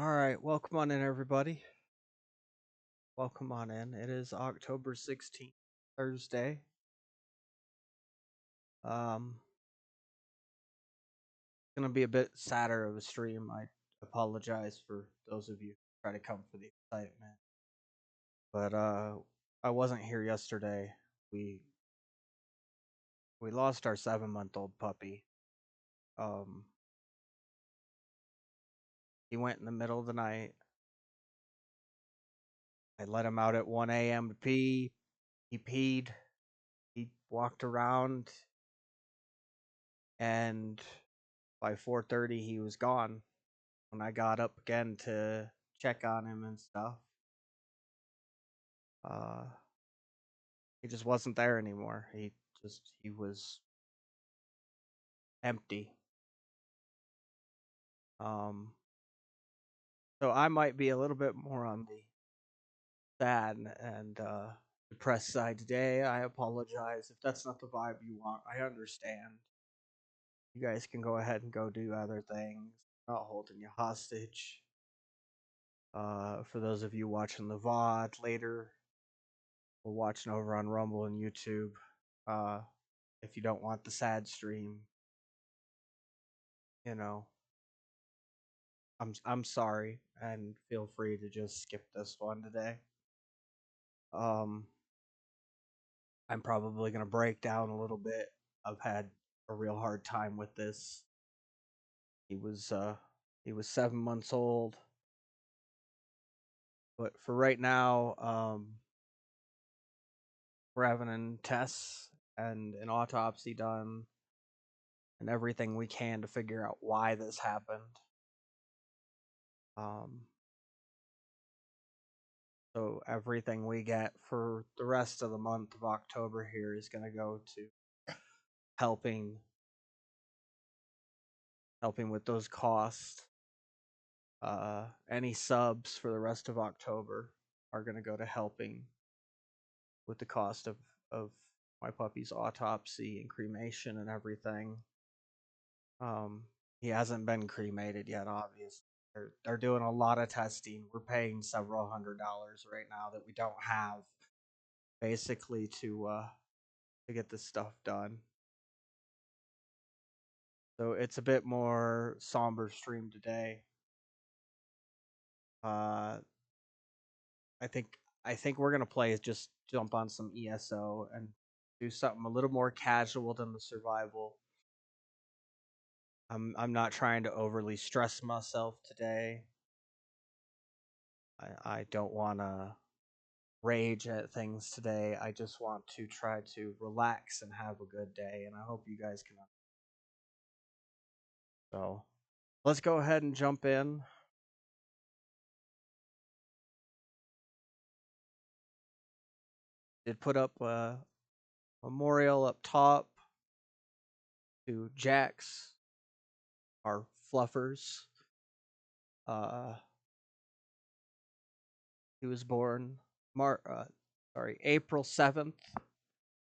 All right, welcome on in, everybody. Welcome on in. It is October 16th, Thursday. It's gonna be a bit sadder of a stream. I apologize for those of you who try to come for the excitement, but I wasn't here yesterday. We we lost our 7-month-old puppy. Um, he went in the middle of the night. I let him out at 1 a.m. to pee. He peed. He walked around, and by 4:30 he was gone. When I got up again to check on him and stuff, uh, he just wasn't there anymore. He was empty. Um, so I might be a little bit more on the sad and depressed side today. I apologize if that's not the vibe you want. I understand. You guys can go ahead and go do other things. I'm not holding you hostage. For those of you watching the VOD later, or watching over on Rumble and YouTube, uh, if you don't want the sad stream, you know, I'm sorry, and feel free to just skip this one today. Um, I'm probably gonna break down a little bit. I've had a real hard time with this. He was uh he was 7 months old, but for right now, we're having tests and an autopsy done and everything we can to figure out why this happened. Um, So everything we get for the rest of the month of October here is going to go to helping with those costs. Any subs for the rest of October are going to go to helping with the cost of my puppy's autopsy and cremation and everything. He hasn't been cremated yet, obviously. They're doing a lot of testing. We're paying several $100s right now that we don't have, basically, to get this stuff done. So it's a bit more somber stream today. Uh, I think we're gonna play just jump on some ESO and do something a little more casual than the survival. I'm not trying to overly stress myself today. I don't want to rage at things today. I just want to try to relax and have a good day, and I hope you guys can. So let's go ahead and jump in. Did put up a memorial up top to Jax, our fluffers. Uh, he was born April 7th,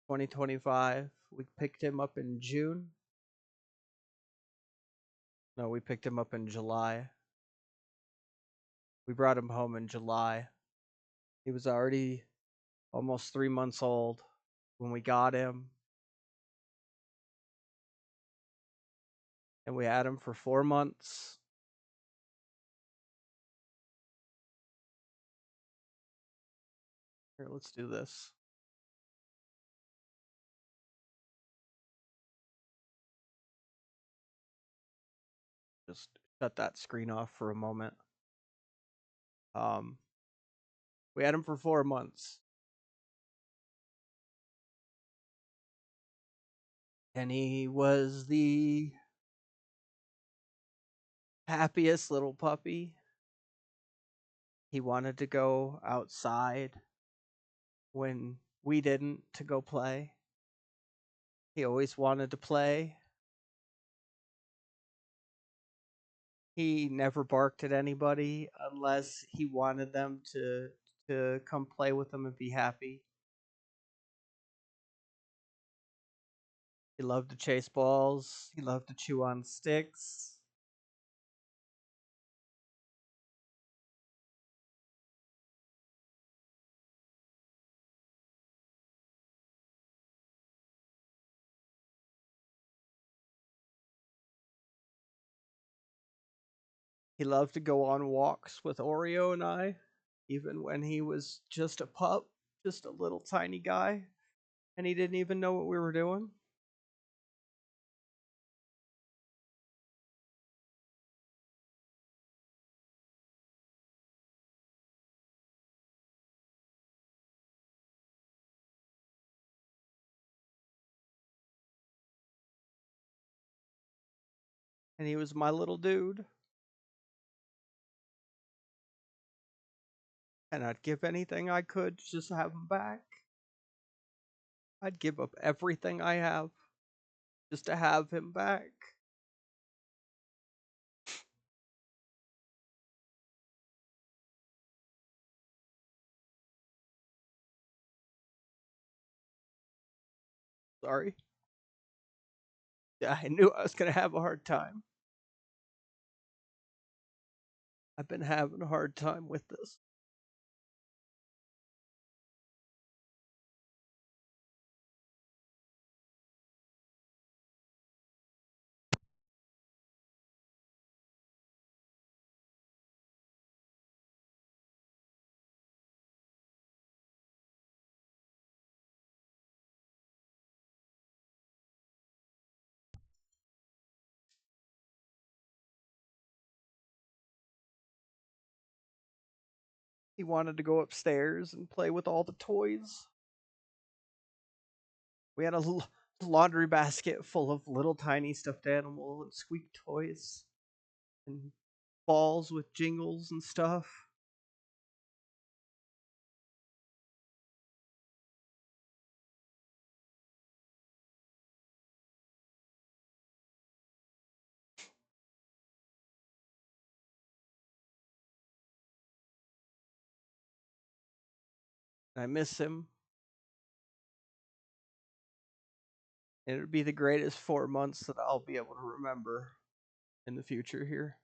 2025. We picked him up in June. No, we picked him up in July. We brought him home in July. He was already almost 3 months old when we got him. And we had him for 4 months. Here, let's do this. Just shut that screen off for a moment. We had him for 4 months. And he was the happiest little puppy. He wanted to go outside when we didn't to go play. He always wanted to play. He never barked at anybody unless he wanted them to come play with him and be happy. He loved to chase balls. He loved to chew on sticks. He loved to go on walks with Oreo and I, even when he was just a pup, just a little tiny guy, and he didn't even know what we were doing. And he was my little dude. And I'd give anything I could to just have him back. I'd give up everything I have just to have him back. Sorry. Yeah, I knew I was going to have a hard time. I've been having a hard time with this. He wanted to go upstairs and play with all the toys. We had a laundry basket full of little tiny stuffed animal and squeak toys and balls with jingles and stuff. I miss him. And it'd be the greatest 4 months that I'll be able to remember in the future here.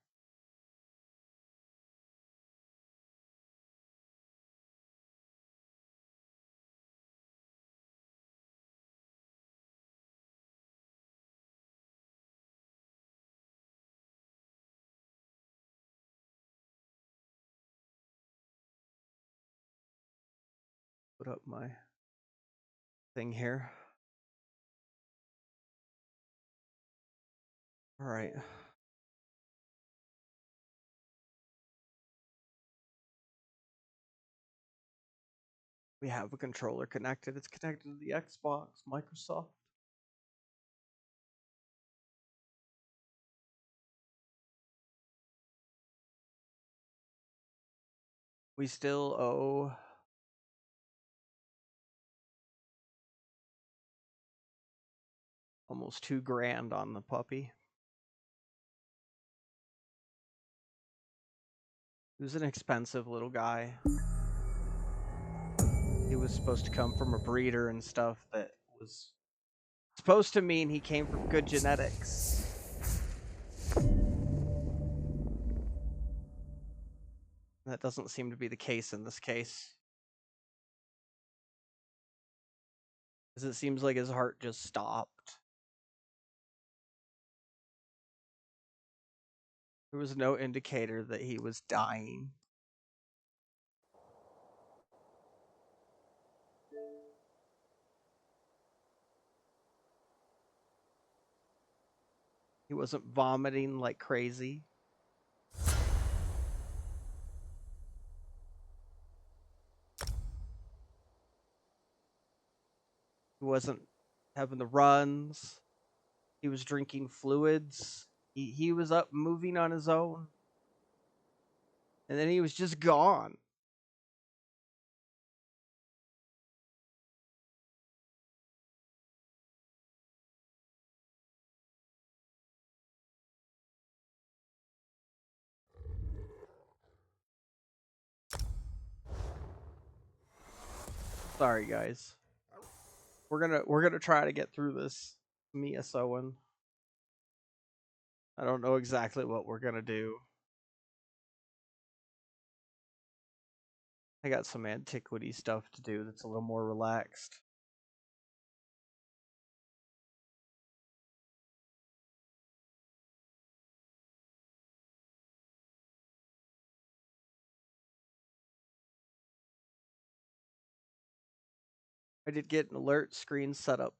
Put up my thing here. All right. We have a controller connected. It's connected to the Xbox, Microsoft. We still owe almost $2,000 on the puppy. He was an expensive little guy. He was supposed to come from a breeder and stuff that was supposed to mean he came from good genetics. That doesn't seem to be the case in this case. Because it seems like his heart just stopped. There was no indicator that he was dying. He wasn't vomiting like crazy. He wasn't having the runs. He was drinking fluids. He was up moving on his own. And then he was just gone. Sorry, guys. We're gonna try to get through this. Mia Sowen. I don't know exactly what we're gonna do. I got some antiquity stuff to do that's a little more relaxed. I did get an alert screen set up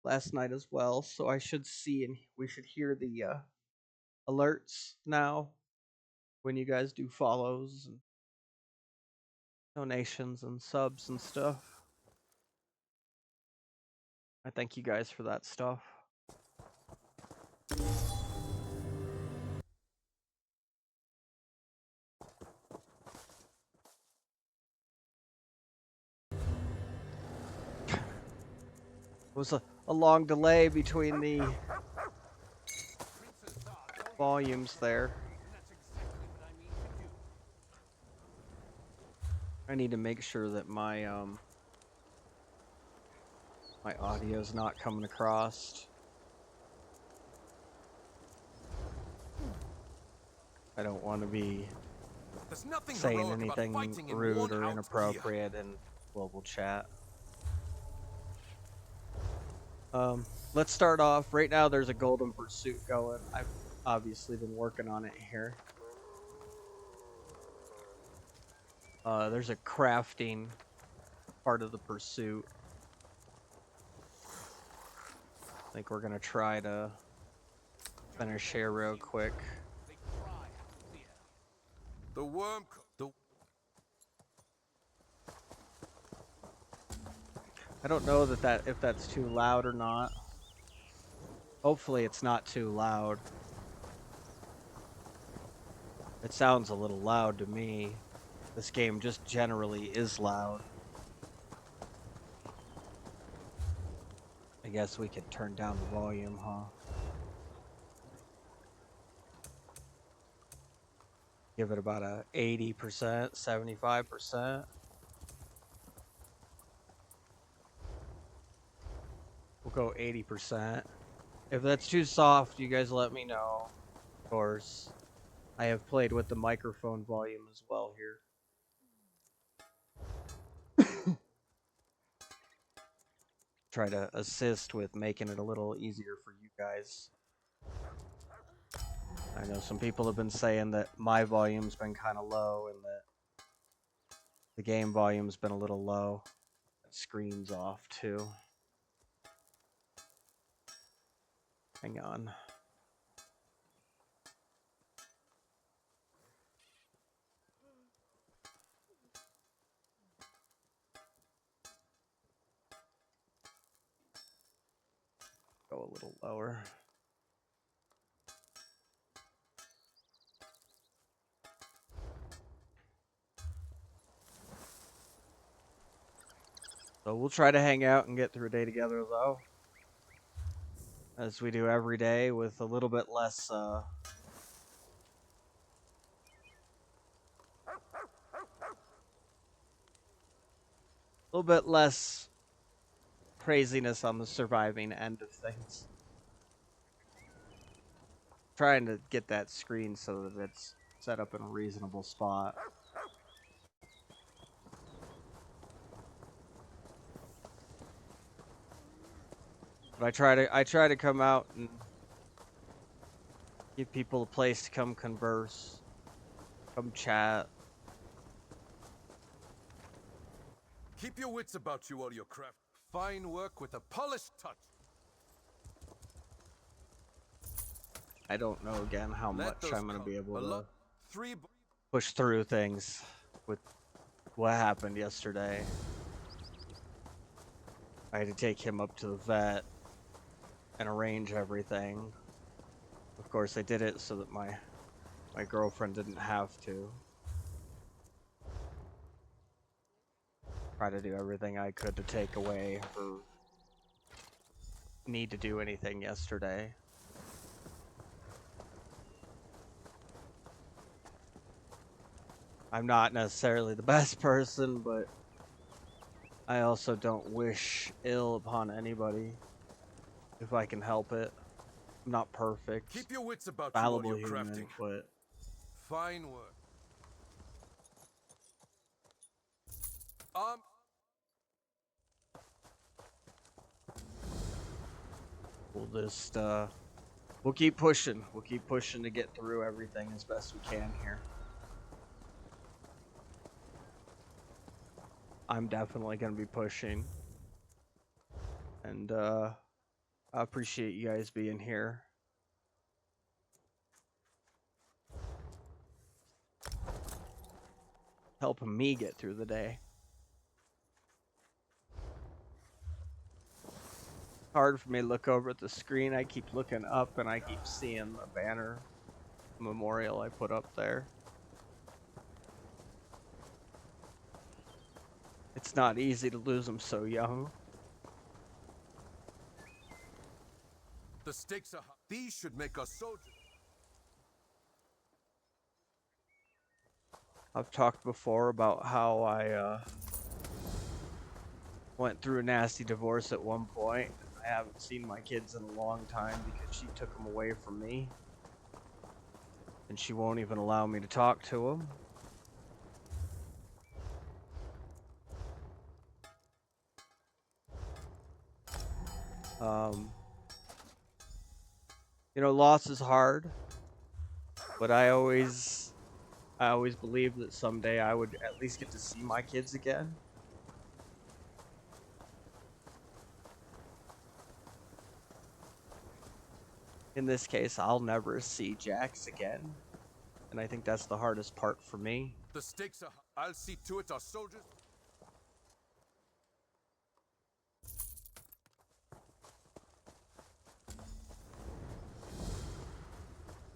last night as well, so I should see and we should hear the alerts now when you guys do follows and donations and subs and stuff. I thank you guys for that stuff. It was a long delay between the volumes there. I need to make sure that my my audio is not coming across. I don't want to be saying anything rude or inappropriate in global chat. Let's start off. Right now there's a Golden Pursuit going. I've obviously been working on it here. There's a crafting part of the pursuit. I think we're gonna try to finish here real quick. The worm. I don't know if that's too loud or not. Hopefully it's not too loud. It sounds a little loud to me. This game just generally is loud. I guess we could turn down the volume, huh? Give it about a 80%, 75%. We'll go 80%. If that's too soft, you guys let me know. Of course, I have played with the microphone volume as well here. Try to assist with making it a little easier for you guys. I know some people have been saying that my volume's been kind of low and that the game volume's been a little low. The screen's off too. Hang on. Go a little lower. So we'll try to hang out and get through a day together though. As we do every day with a little bit less craziness on the surviving end of things. Trying to get that screen so that it's set up in a reasonable spot. But I try to come out and give people a place to come converse, come chat. Keep your wits about you, all your craft. Fine work with a polished touch. I don't know again how much I'm going to be able to push through things with what happened yesterday. I had to take him up to the vet and arrange everything. Of course, I did it so that my girlfriend didn't have to. Try to do everything I could to take away her need to do anything yesterday. I'm not necessarily the best person, but I also don't wish ill upon anybody if I can help it. I'm not perfect. Keep your wits about fallible you, all your human, crafting. but Fine work. we'll just we'll keep pushing. We'll keep pushing to get through everything as best we can here. I'm definitely going to be pushing. and I appreciate you guys being here. Helping me get through the day. Hard for me to look over at the screen. I keep looking up and I keep seeing the banner memorial I put up there. It's not easy to lose them so young. The stakes are high. These should make us soldiers. I've talked before about how I went through a nasty divorce at one point. I haven't seen my kids in a long time because she took them away from me. And she won't even allow me to talk to them. You know, loss is hard, but I always believed that someday I would at least get to see my kids again. In this case, I'll never see Jax again, and I think that's the hardest part for me. The stakes are high. I'll see to it our soldiers.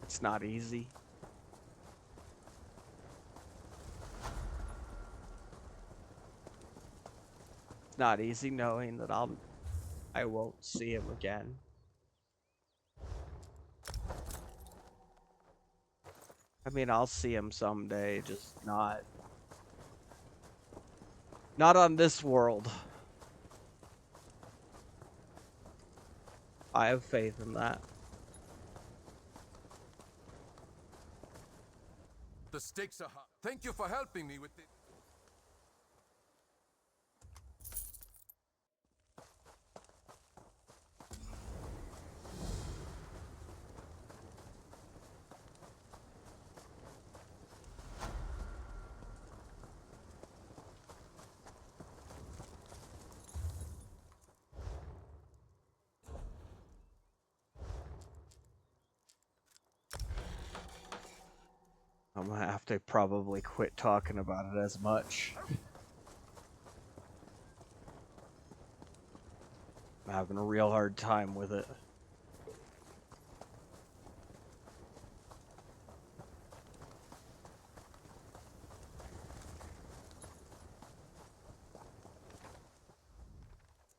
It's not easy. It's not easy knowing that I won't see him again. I mean, I'll see him someday, just not on this world. I have faith in that. The stakes are high. Thank you for helping me with this. I'm gonna have to probably quit talking about it as much. I'm having a real hard time with it.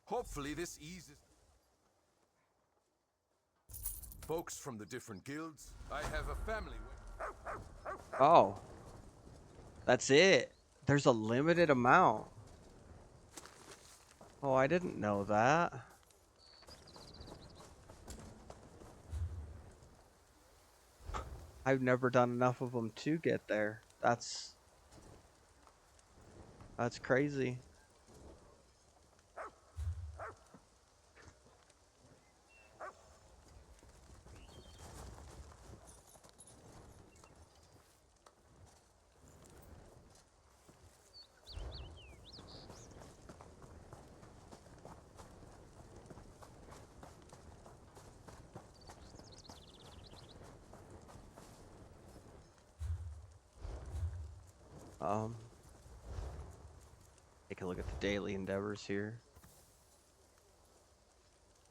Hopefully this eases. Folks from the different guilds. I have a family. Oh. That's it. There's a limited amount. Oh, I didn't know that. I've never done enough of them to get there. That's crazy. Take a look at the daily endeavors here.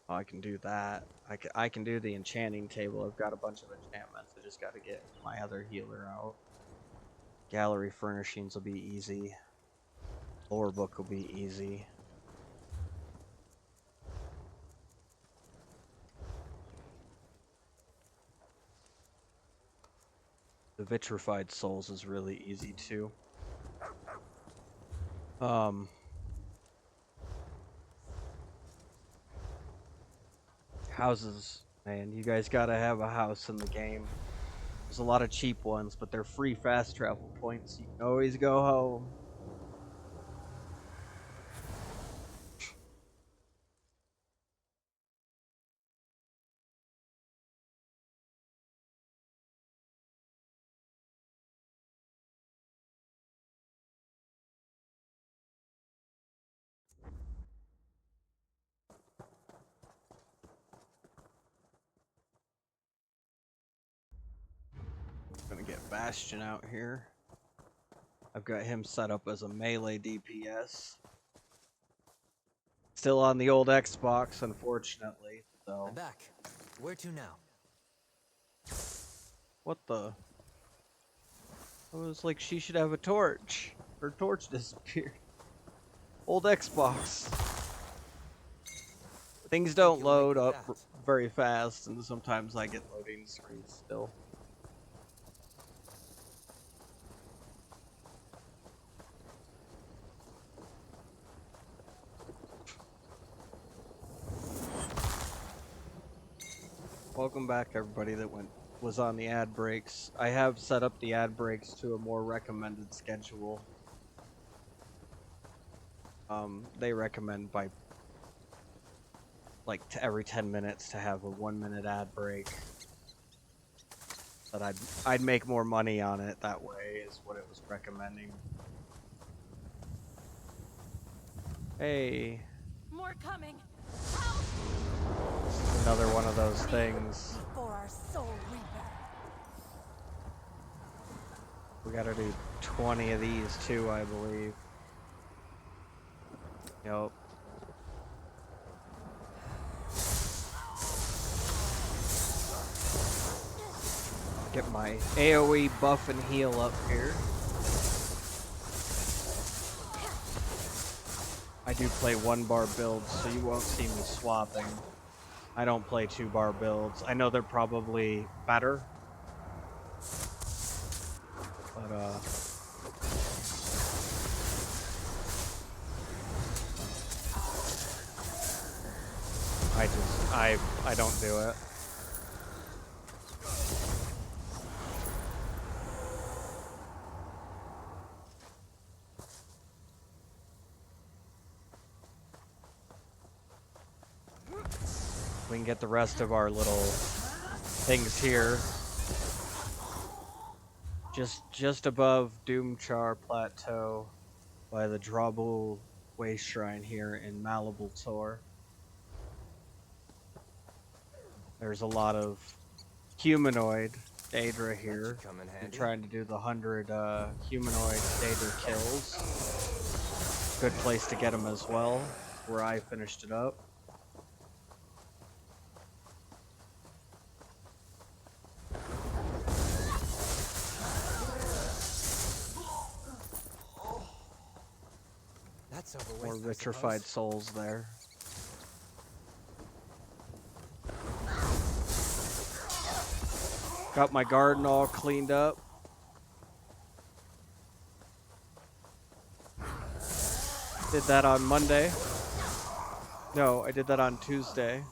Oh, I can do that. I can do the enchanting table. I've got a bunch of enchantments. I just got to get my other healer out. Gallery furnishings will be easy. Lore book will be easy. The vitrified souls is really easy too. Houses, man, you guys gotta have a house in the game. There's a lot of cheap ones, but they're free fast travel points. You can always go home. Bastion out here. I've got him set up as a melee DPS. Still on the old Xbox, unfortunately. So. I'm back. Where to now? What the? It was like she should have a torch. Her torch disappeared. Old Xbox. Things don't load up very fast, and sometimes I get loading screens still. Welcome back, everybody that was on the ad breaks. I have set up the ad breaks to a more recommended schedule. They recommend by like every 10 minutes to have a 1-minute ad break. But I'd make more money on it that way, is what it was recommending. Hey. More coming. Help! Another one of those things. For our soul reaper. We gotta do 20 of these too, I believe. Yup. Get my AoE buff and heal up here. I do play 1-bar builds, so you won't see me swapping. I don't play 2-bar builds. I know they're probably better. But, I don't do it. We can get the rest of our little things here. Just above Doomchar Plateau by the Drabul Way Shrine here in Malabul Tor. There's a lot of humanoid Daedra here. I'm trying to do the 100 humanoid Daedra kills. Good place to get them as well, where I finished it up. More vitrified souls there. Got my garden all cleaned up. Did that on Monday. No, I did that on Tuesday.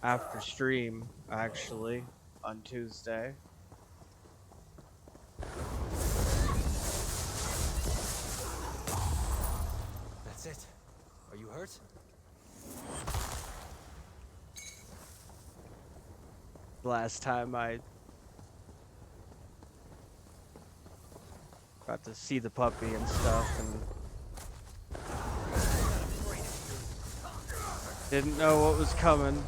After stream, actually, on Tuesday. That's it. Are you hurt? Last time I got to see the puppy and stuff, and didn't know what was coming.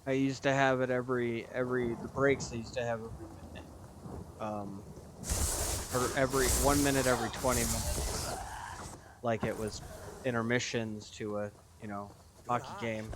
I used to have it the breaks I used to have every minute. Or every 1 minute every 20 minutes. Like it was intermissions to a, hockey game.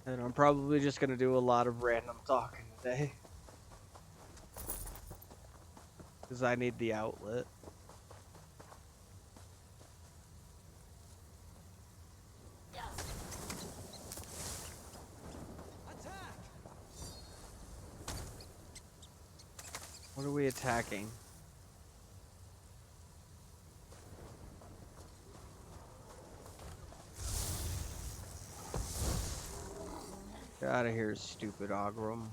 And I'm probably just gonna do a lot of random talking today. Because I need the outlet. What are we attacking? Get out of here, stupid Ogrum.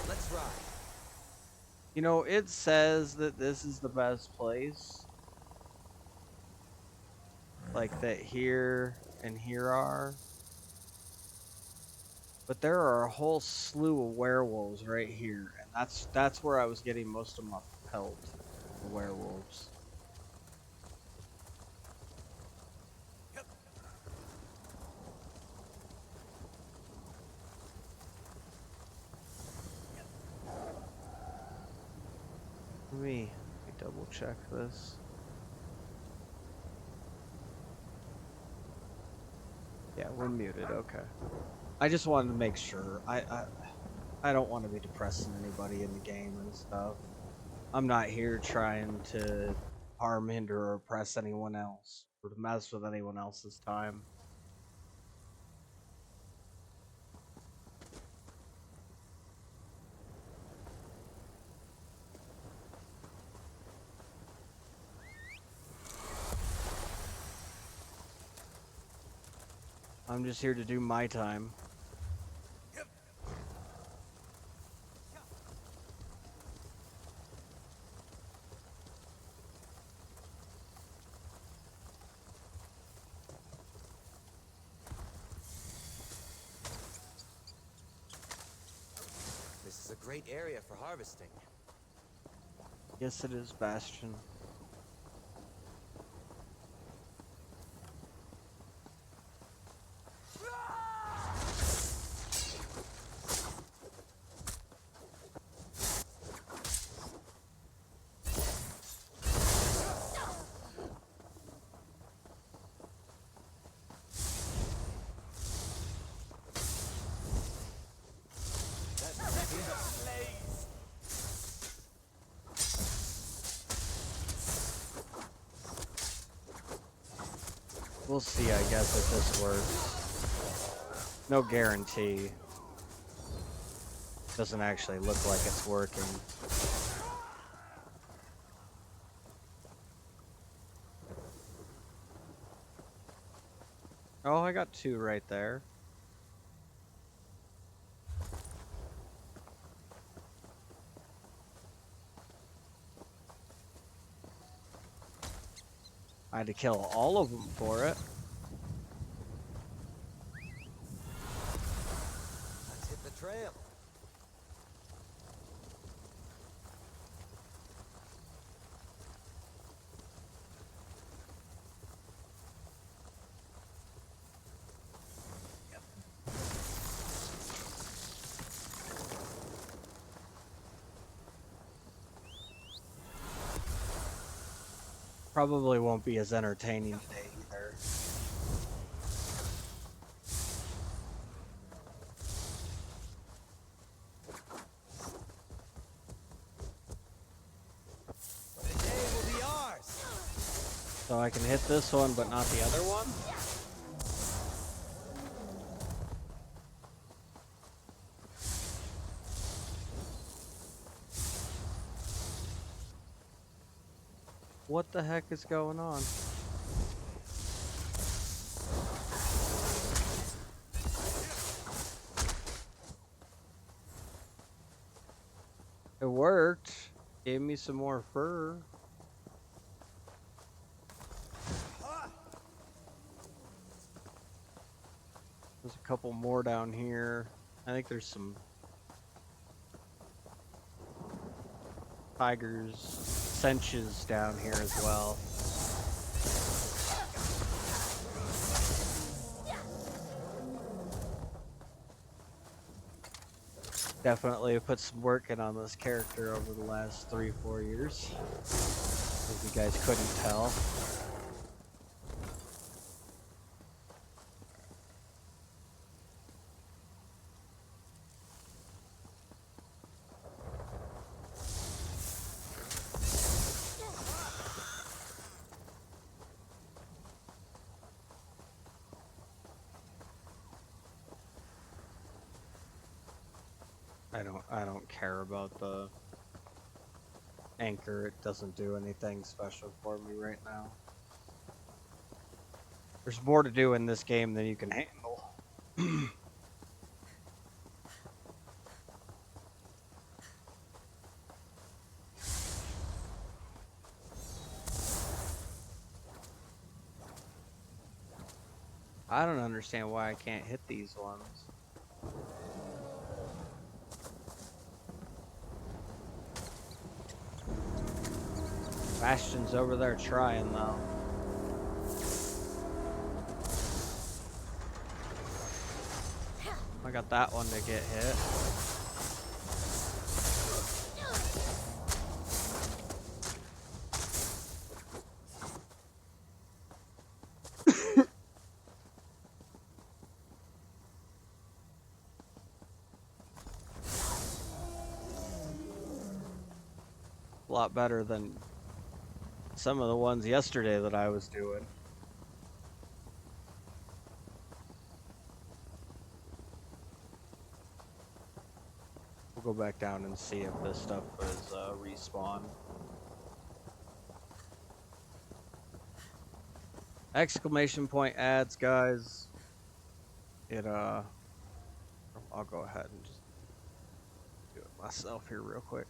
Let's ride. You know, it says that this is the best place. Like that here and here are. But there are a whole slew of werewolves right here, and that's where I was getting most of my pelt. The werewolves. Let me double check this. Yeah, we're muted. Okay. I just wanted to make sure. I don't want to be depressing anybody in the game and stuff. I'm not here trying to harm, hinder, or oppress anyone else, or to mess with anyone else's time. I'm just here to do my time. This is a great area for harvesting. Yes, it is, Bastion. We'll see, I guess, if this works. No guarantee. Doesn't actually look like it's working. Oh, I got 2 right there. I had to kill all of them for it. Let's hit the trail. Probably won't be as entertaining today either. The day will be ours. So I can hit this one, but not the other one? What the heck is going on? It worked. Gave me some more fur. There's a couple more down here. I think there's some tigers, cinches down here as well. Definitely put some work in on this character over the last 3-4 years. If you guys couldn't tell. I don't care about the Anchor, it doesn't do anything special for me right now. There's more to do in this game than you can handle. I don't understand why I can't hit these ones. Bastion's over there trying though. I got that one to get hit. A lot better than some of the ones yesterday that I was doing. We'll go back down and see if this stuff is respawn. Exclamation point ads, guys. I'll go ahead and just do it myself here real quick.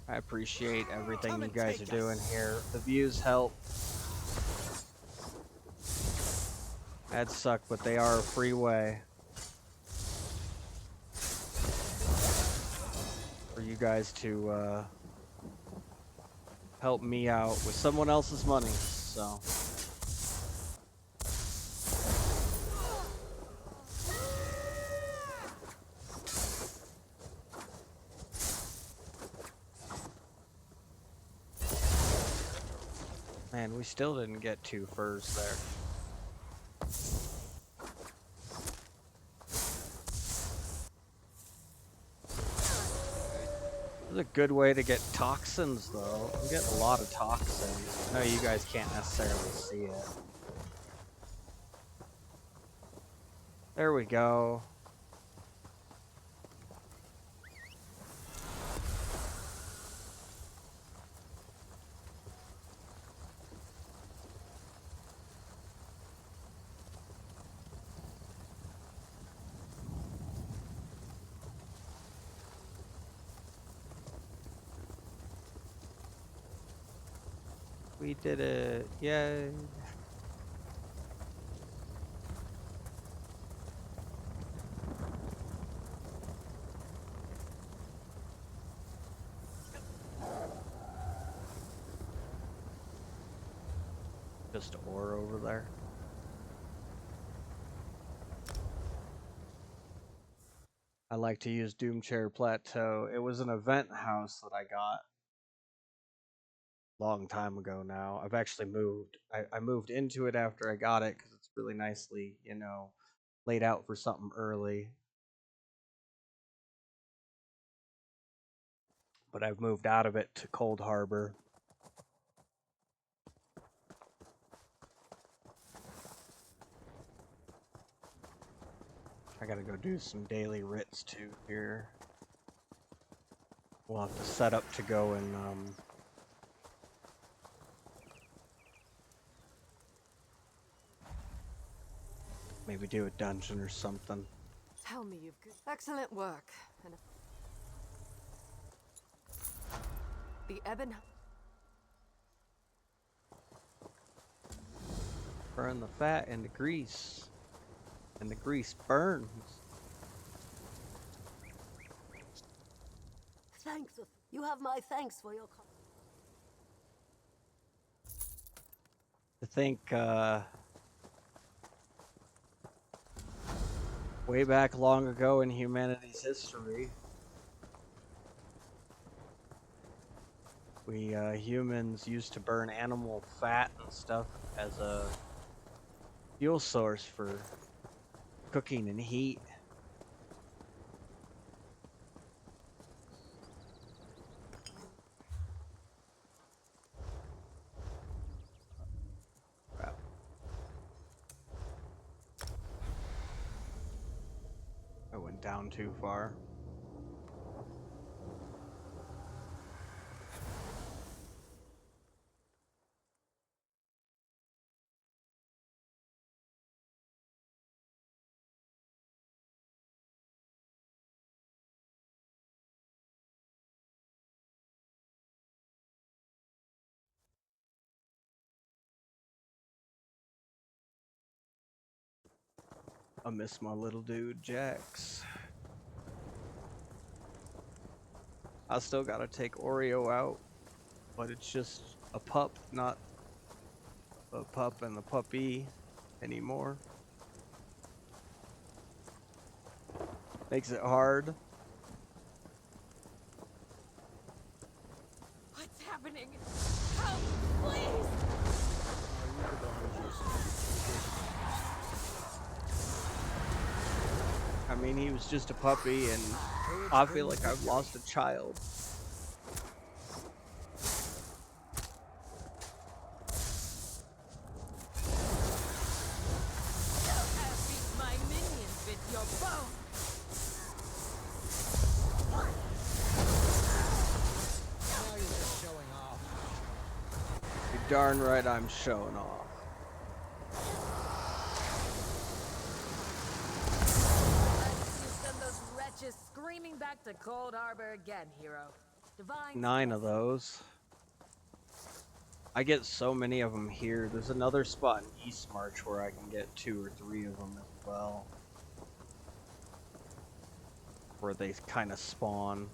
I appreciate everything you guys are doing here. The views help. Ads suck, but they are a free way for you guys to help me out with someone else's money. So. Man, we still didn't get 2 furs there. This is a good way to get toxins, though. I'm getting a lot of toxins. I know you guys can't necessarily see it. There we go. We did it. Yay. Just ore over there. I like to use Doomchair Plateau. It was an event house that I got a long time ago now. I've actually moved. I moved into it after I got it because it's really nicely, you know, laid out for something early. But I've moved out of it to Cold Harbor. I gotta go do some daily writs too here. We'll have to set up to go and maybe do a dungeon or something. Tell me you've excellent work. And the Ebon. Burn the fat and the grease. And the grease burns. Thanks. You have my thanks for your To think, way back long ago in humanity's history, we humans used to burn animal fat and stuff as a fuel source for cooking and heat. Crap. down too far. I miss my little dude, Jax. I still gotta take Oreo out, but it's just a pup, not a pup and the puppy anymore. Makes it hard. What's happening? Help, please! I mean, he was just a puppy, and I feel like I've lost a child. My minions with your bone! Now you're just showing off. You're darn right I'm showing off. You send those wretches screaming back to Cold Harbor again, hero. Divine 9 of those. I get so many of them here. There's another spot in East March where I can get 2 or 3 of them as well. Where they kind of spawn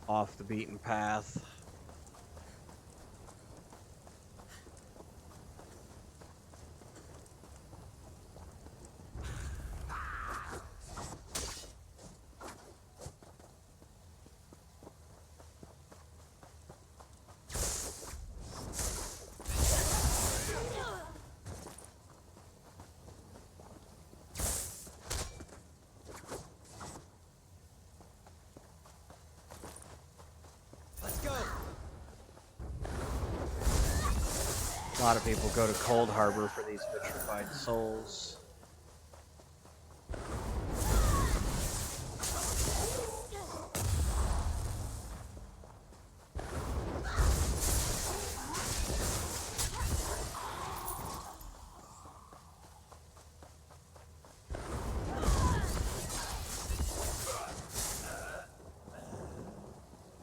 off the beaten path. Let's go. A lot of people go to Cold Harbor for these vitrified souls.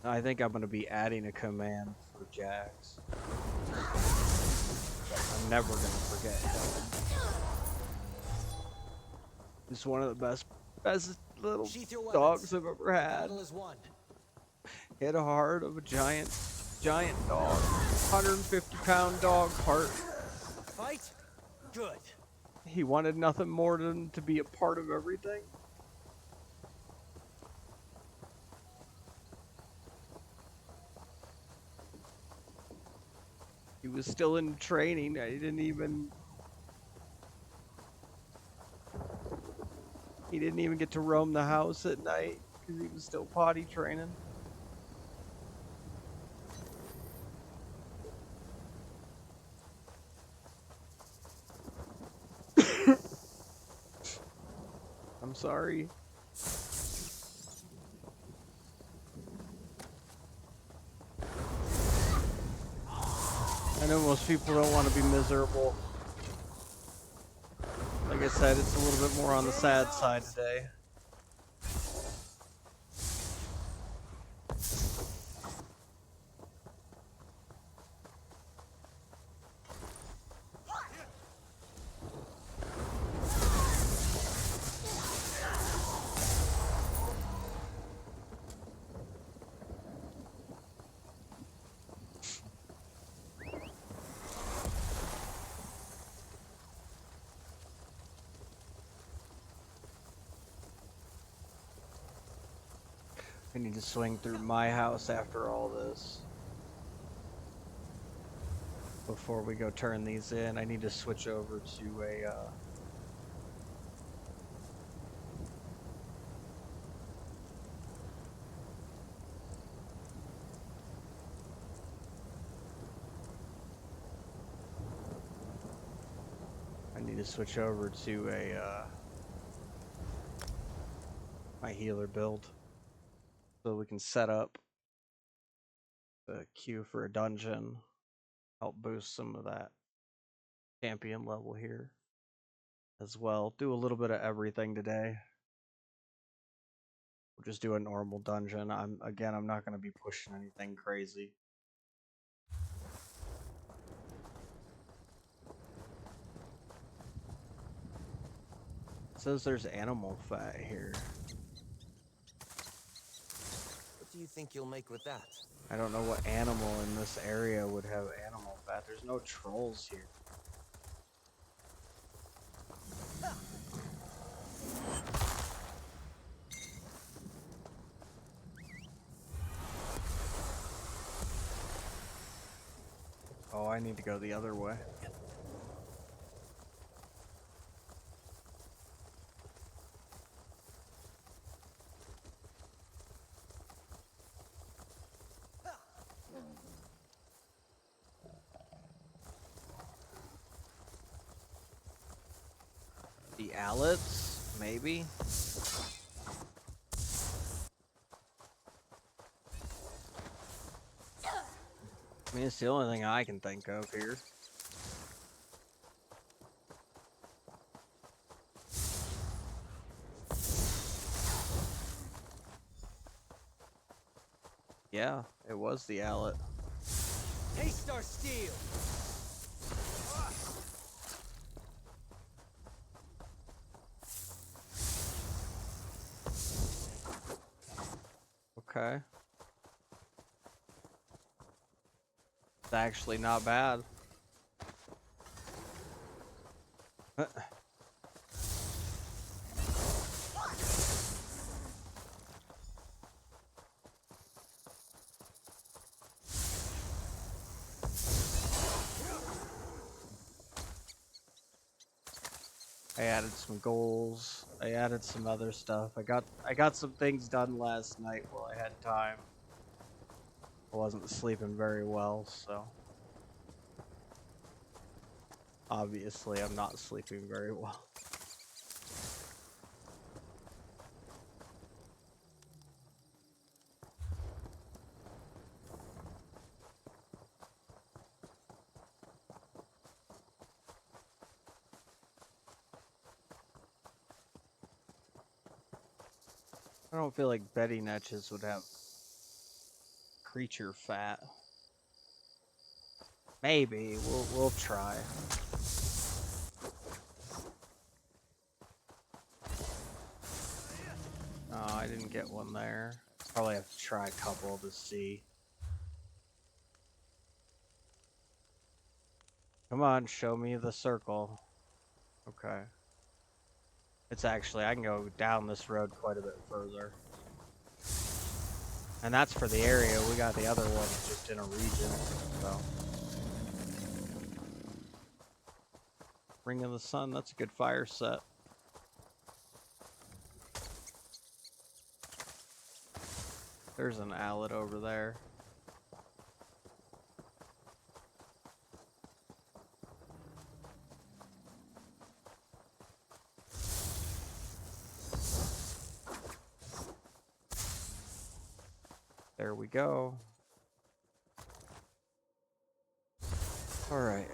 I think I'm going to be adding a command for Jax. I'm never going to forget him. He's one of the best little Sheath your dogs weapons. I've ever had. Battle is won. Hit a heart of a giant dog. 150-pound dog heart. Fight? Good. He wanted nothing more than to be a part of everything. He was still in training. He didn't even get to roam the house at night because he was still potty training. I'm sorry. I know most people don't want to be miserable. Like I said, it's a little bit more on the sad side today. I need to swing through my house after all this. Before we go turn these in, I need to switch over to a my healer build so we can set up the queue for a dungeon, help boost some of that champion level here as well. Do a little bit of everything today. We'll just do a normal dungeon. I'm not going to be pushing anything crazy. It says there's animal fat here. What do you think you'll make with that? I don't know what animal in this area would have animal fat. There's no trolls here. Oh, I need to go the other way. The Allets, maybe? I mean, it's the only thing I can think of here. Yeah, it was the Allet. Taste our steel! Okay. It's actually not bad. I added some goals. I added some other stuff. I got some things done last night while I had time. I wasn't sleeping very well, so obviously I'm not sleeping very well. I don't feel like Betty Netches would have creature fat. Maybe we'll try. Oh, I didn't get one there. Probably have to try a couple to see. Come on, show me the circle. Okay. It's actually, I can go down this road quite a bit further. And that's for the area. We got the other one just in a region, so. Ring of the Sun, that's a good fire set. There's an Allet over there. There we go. All right.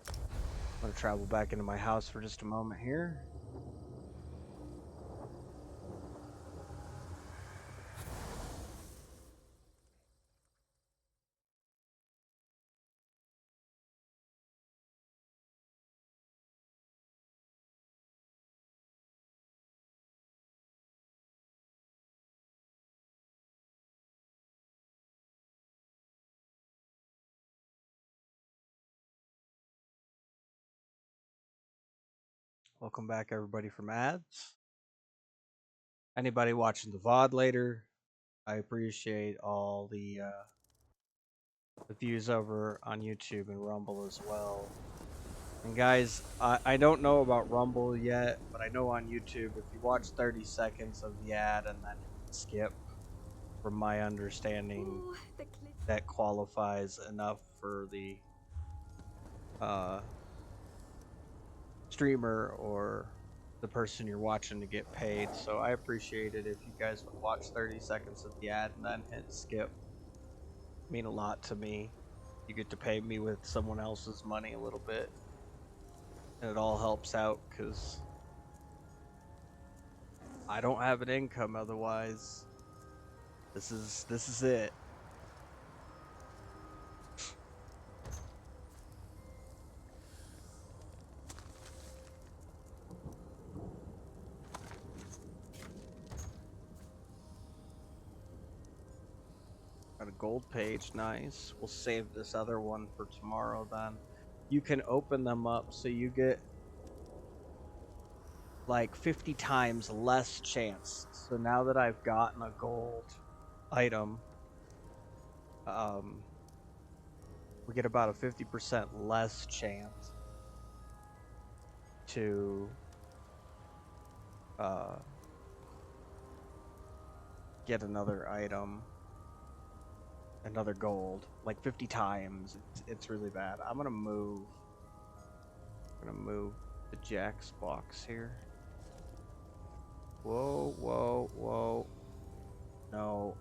I'm gonna travel back into my house for just a moment here. Welcome back, everybody, from ads. Anybody watching the VOD later, I appreciate all the views over on YouTube and Rumble as well. And guys, I don't know about Rumble yet, but I know on YouTube, if you watch 30 seconds of the ad and then skip, from my understanding, that qualifies enough for the streamer or the person you're watching to get paid. So I appreciate it if you guys would watch 30 seconds of the ad and then hit skip. Mean a lot to me. You get to pay me with someone else's money a little bit, and it all helps out because I don't have an income otherwise. This is it. Got a gold page, nice. We'll save this other one for tomorrow then. You can open them up so you get like 50 times less chance. So now that I've gotten a gold item, we get about a 50% less chance to get another item, another gold, like 50 times. It's really bad. I'm gonna move the Jack's box here. Whoa, whoa, whoa. No.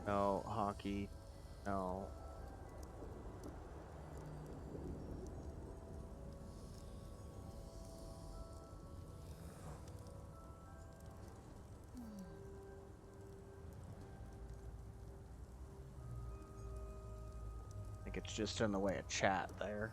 No, hockey. No. I think it's just in the way of chat there.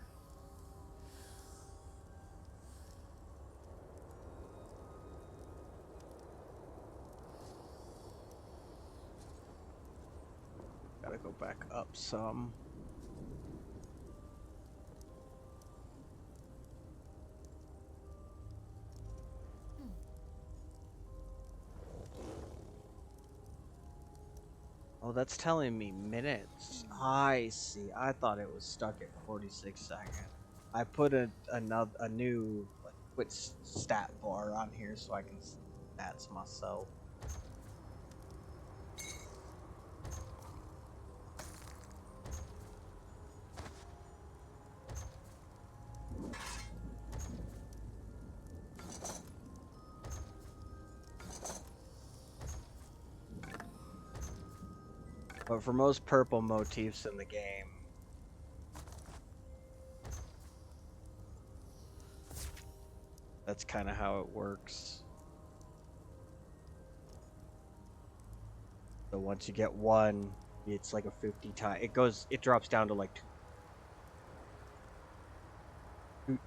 Gotta go back up some. Oh, that's telling me minutes. I see. I thought it was stuck at 46 seconds. I put a new like quit stat bar on here so I can stats myself. But for most purple motifs in the game, that's kind of how it works. So once you get one, it's like a 50 time. It drops down to like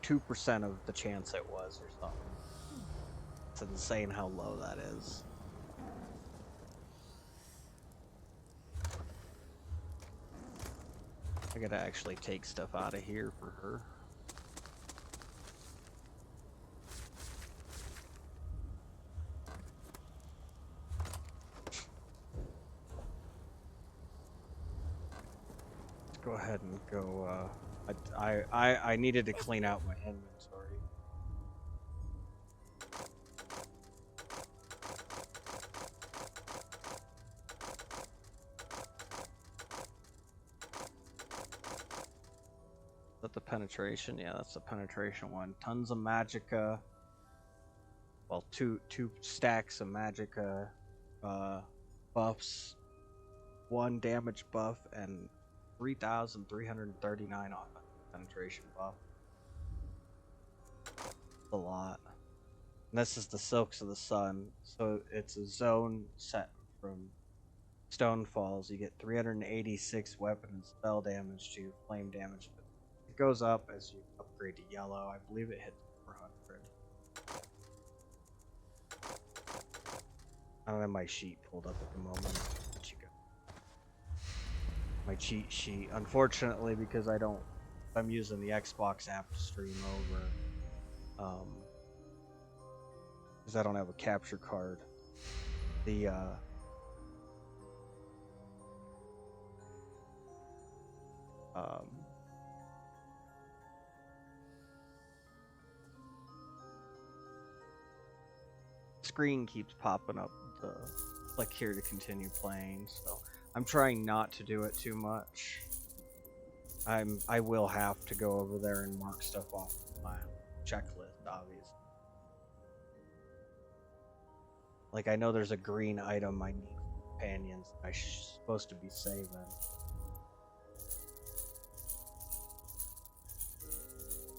2% of the chance it was or something. It's insane how low that is. I gotta actually take stuff out of here for her. Let's go ahead and go. I needed to clean out my inventory. Is that the penetration? Yeah, that's the penetration one. Tons of magicka. Well, two stacks of magicka buffs, 1 damage buff, and 3,339 off penetration buff. That's a lot. And this is the Silks of the Sun, so it's a zone set from Stone Falls. You get 386 weapon and spell damage to your flame damage. It goes up as you upgrade to yellow. I believe it hits 400. I don't have my sheet pulled up at the moment. Let you go. My cheat sheet. Unfortunately, because I'm using the Xbox app to stream over. Because I don't have a capture card. The screen keeps popping up the click here to continue playing, so I'm trying not to do it too much. I will have to go over there and mark stuff off my checklist, obviously. Like, I know there's a green item I need for companions I'm supposed to be saving.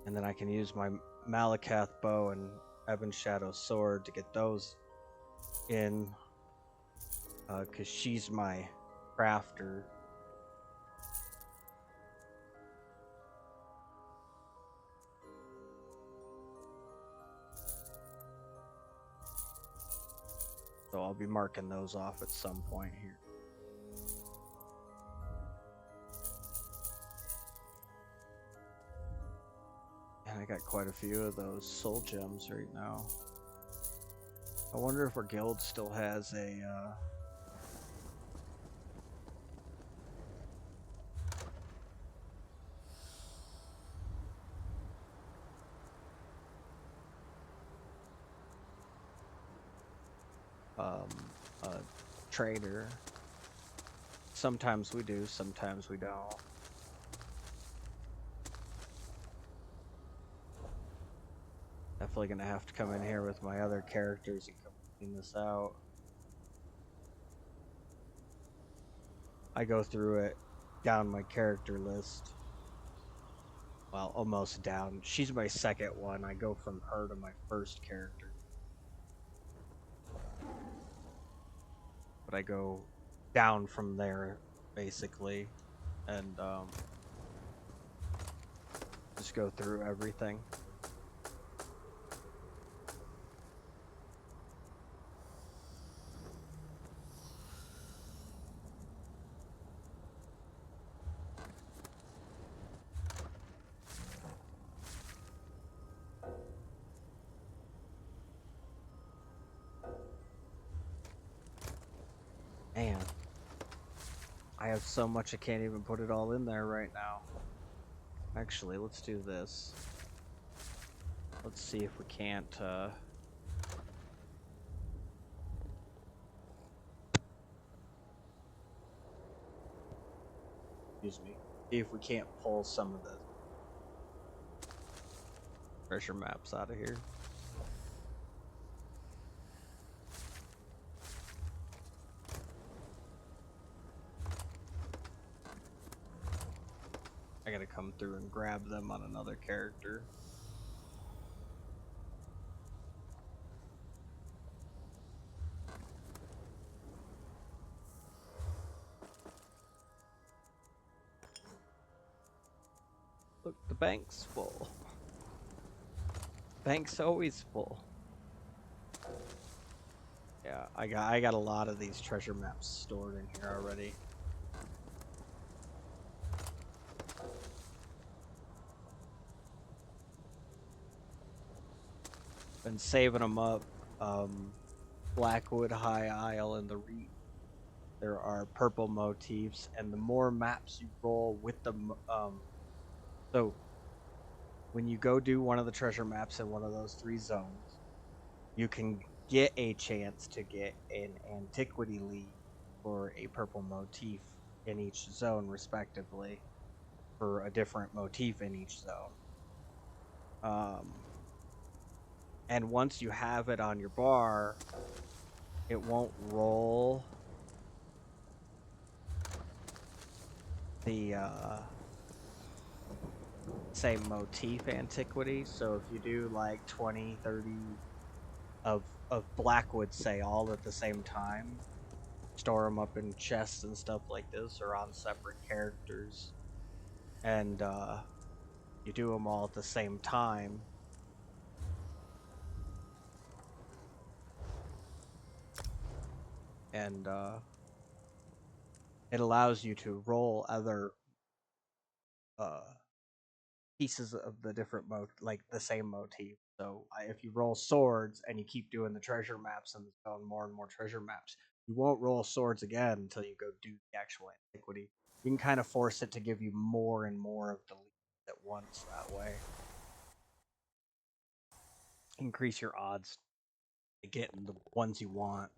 And then I can use my Malakath bow and Ebon Shadow sword to get those in. Because she's my crafter. So I'll be marking those off at some point here. And I got quite a few of those soul gems right now. I wonder if our guild still has a a trader. Sometimes we do, sometimes we don't. Definitely gonna have to come in here with my other characters and clean this out. I go through it down my character list. Well, almost down. She's my second one. I go from her to my first character. But I go down from there, basically. And just go through everything. Man, I have so much I can't even put it all in there right now. Actually, let's do this. Let's see if we can't excuse me. See if we can't pull some of the treasure maps out of here. I gotta come through and grab them on another character. Look, the bank's full. Bank's always full. Yeah, I got a lot of these treasure maps stored in here already. Been saving them up. Blackwood, High Isle, and the Reap. There are purple motifs, and the more maps you roll with the so when you go do one of the treasure maps in one of those 3 zones, you can get a chance to get an antiquity lead for a purple motif in each zone, respectively, for a different motif in each zone. And once you have it on your bar, it won't roll the same motif antiquity. So if you do like 20, 30 of Blackwood, say, all at the same time, store them up in chests and stuff like this, or on separate characters, and you do them all at the same time, and it allows you to roll other pieces of the different like the same motif. So if you roll swords and you keep doing the treasure maps and going more and more treasure maps, you won't roll swords again until you go do the actual antiquity. You can kind of force it to give you more and more of the leads at once that way. Increase your odds to getting the ones you want.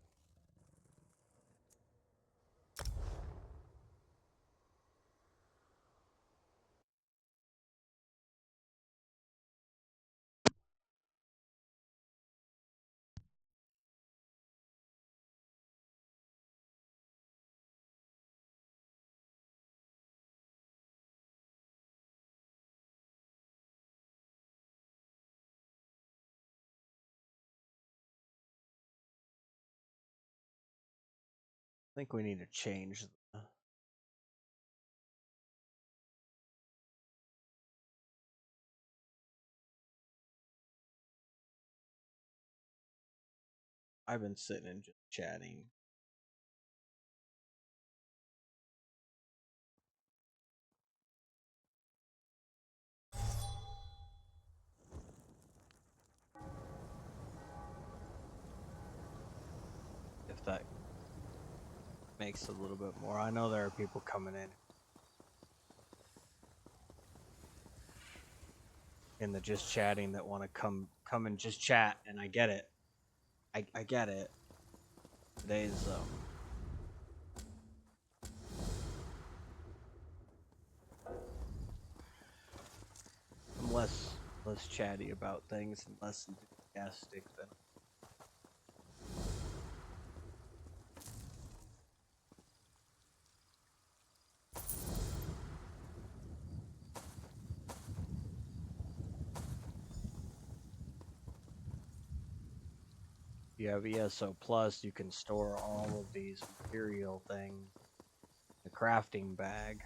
think we need to change the I've been sitting and just chatting. If that makes a little bit more. I know there are people coming in the just chatting that want to come and just chat, and I get it. I get it. Today's I'm less chatty about things and less enthusiastic than you have ESO Plus, you can store all of these material things in a crafting bag.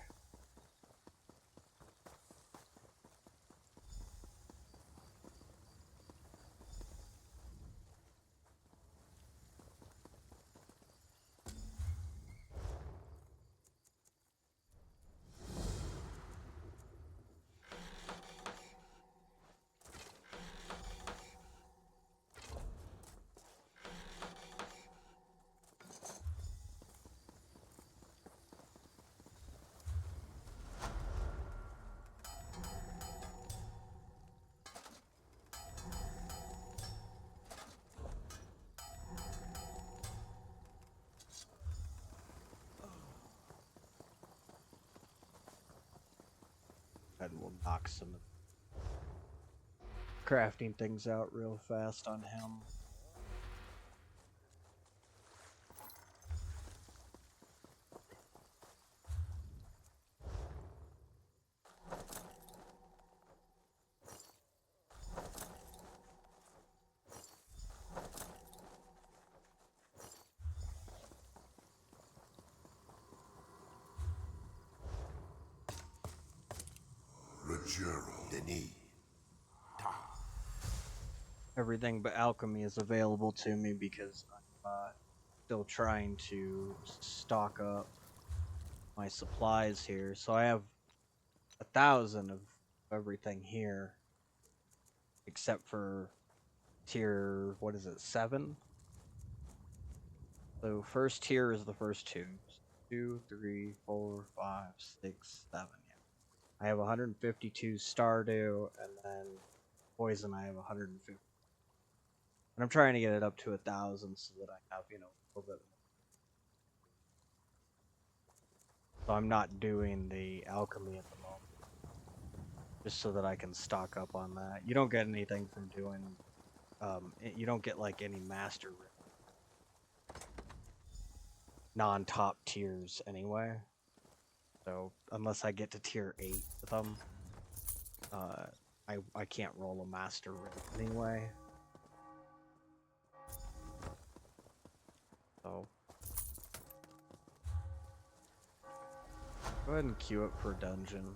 And we'll knock some crafting things out real fast on him. Denis. Everything but alchemy is available to me because I'm still trying to stock up my supplies here. So I have 1,000 of everything here, except for tier, what is it, 7? So first tier is the first two. 2, 3, 4, 5, 6, 7. Yeah. I have 152 Stardew, and then poison I have 150. And I'm trying to get it up to 1,000 so that I have, a little bit more. So I'm not doing the alchemy at the moment, just so that I can stock up on that. You don't get anything from doing, you don't get like any master non-top tiers anyway. So unless I get to tier 8 with them, I can't roll a master anyway. So go ahead and queue it for dungeon.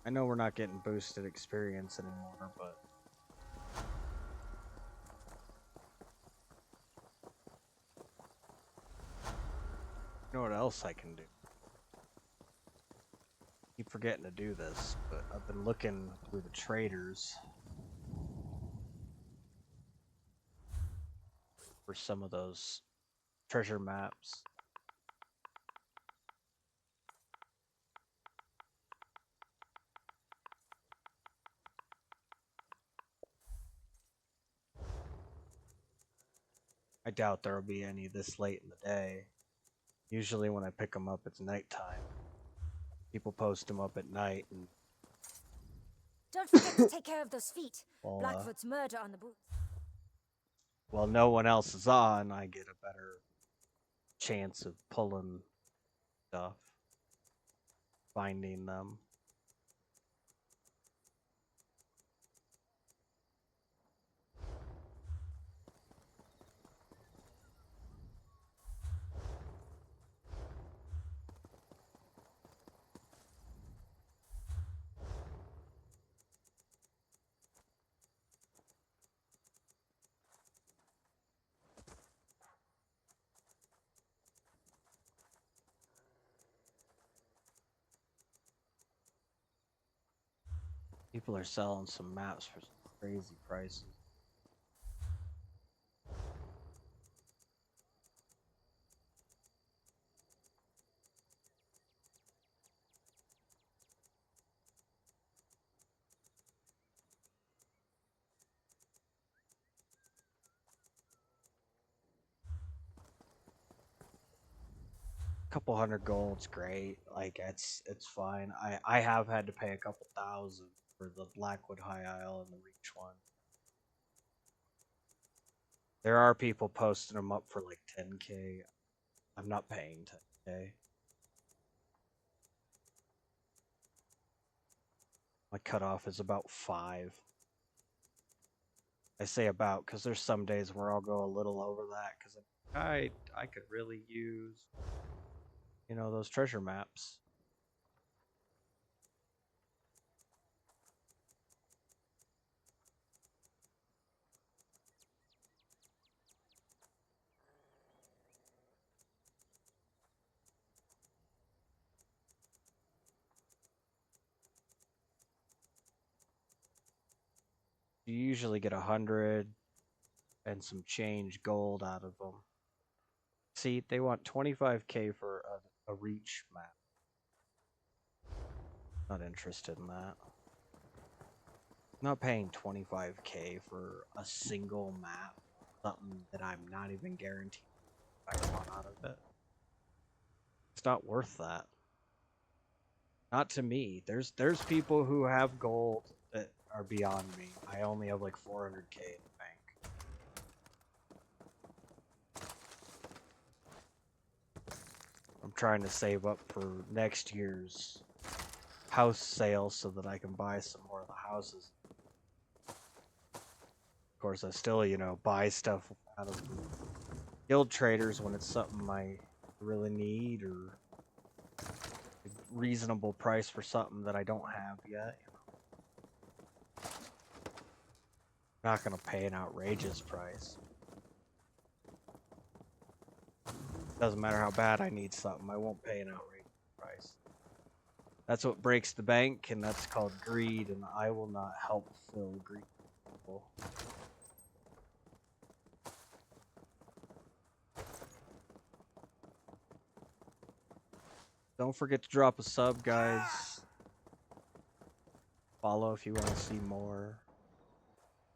I know we're not getting boosted experience anymore, but you know what else I can do? Keep forgetting to do this, but I've been looking through the traders for some of those treasure maps. I doubt there'll be any this late in the day. Usually when I pick them up, it's nighttime. People post them up at night, and Don't forget to take care of those feet. well, Blackfoot's murder on the boots. while no one else is on, I get a better chance of pulling stuff, finding them. People are selling some maps for some crazy prices. Couple hundred gold's great. Like it's fine. I have had to pay a couple thousand for the Blackwood High Isle and the Reach one. There are people posting them up for like 10k. I'm not paying 10k. My cutoff is about 5. I say about because there's some days where I'll go a little over that because I could really use, you know, those treasure maps. You usually get 100 and some change gold out of them. See, they want 25k for a reach map. Not interested in that. Not paying 25k for a single map. Something that I'm not even guaranteed I want out of it. It's not worth that. Not to me. There's people who have gold that are beyond me. I only have like 400k in the bank. I'm trying to save up for next year's house sale so that I can buy some more of the houses. Of course, I still, you know, buy stuff out of the guild traders when it's something I really need or a reasonable price for something that I don't have yet. You know. I'm not gonna pay an outrageous price. Doesn't matter how bad I need something, I won't pay an outrageous price. That's what breaks the bank, and that's called greed, and I will not help fill greed people. Don't forget to drop a sub, guys. Follow if you want to see more.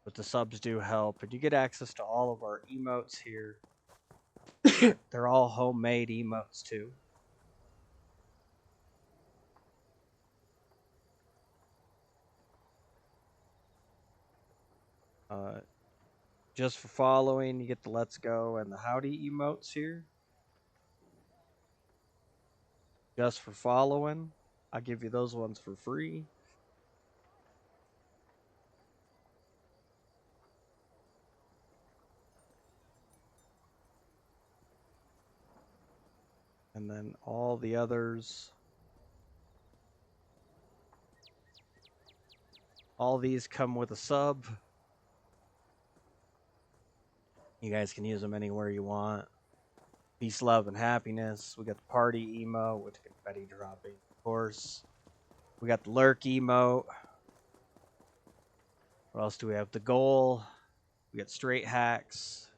But the subs do help, and you get access to all of our emotes here. They're all homemade emotes, too. Just for following, you get the let's go and the howdy emotes here. Just for following, I give you those ones for free. And then all the others. All these come with a sub. You guys can use them anywhere you want. Peace, love, and happiness. We got the party emote with confetti dropping, of course. We got the lurk emote. What else do we have? The goal. We got straight hacks.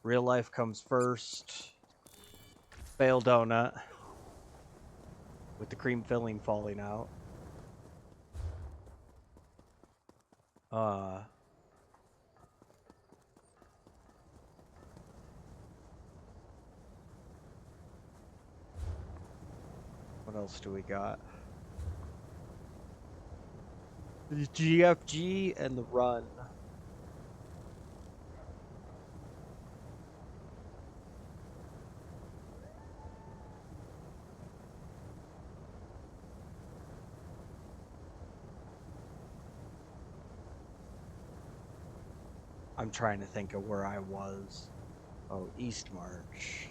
Real life comes first. Fail donut. With the cream filling falling out. What else do we got? The GFG and the run. I'm trying to think of where I was. Oh, East March.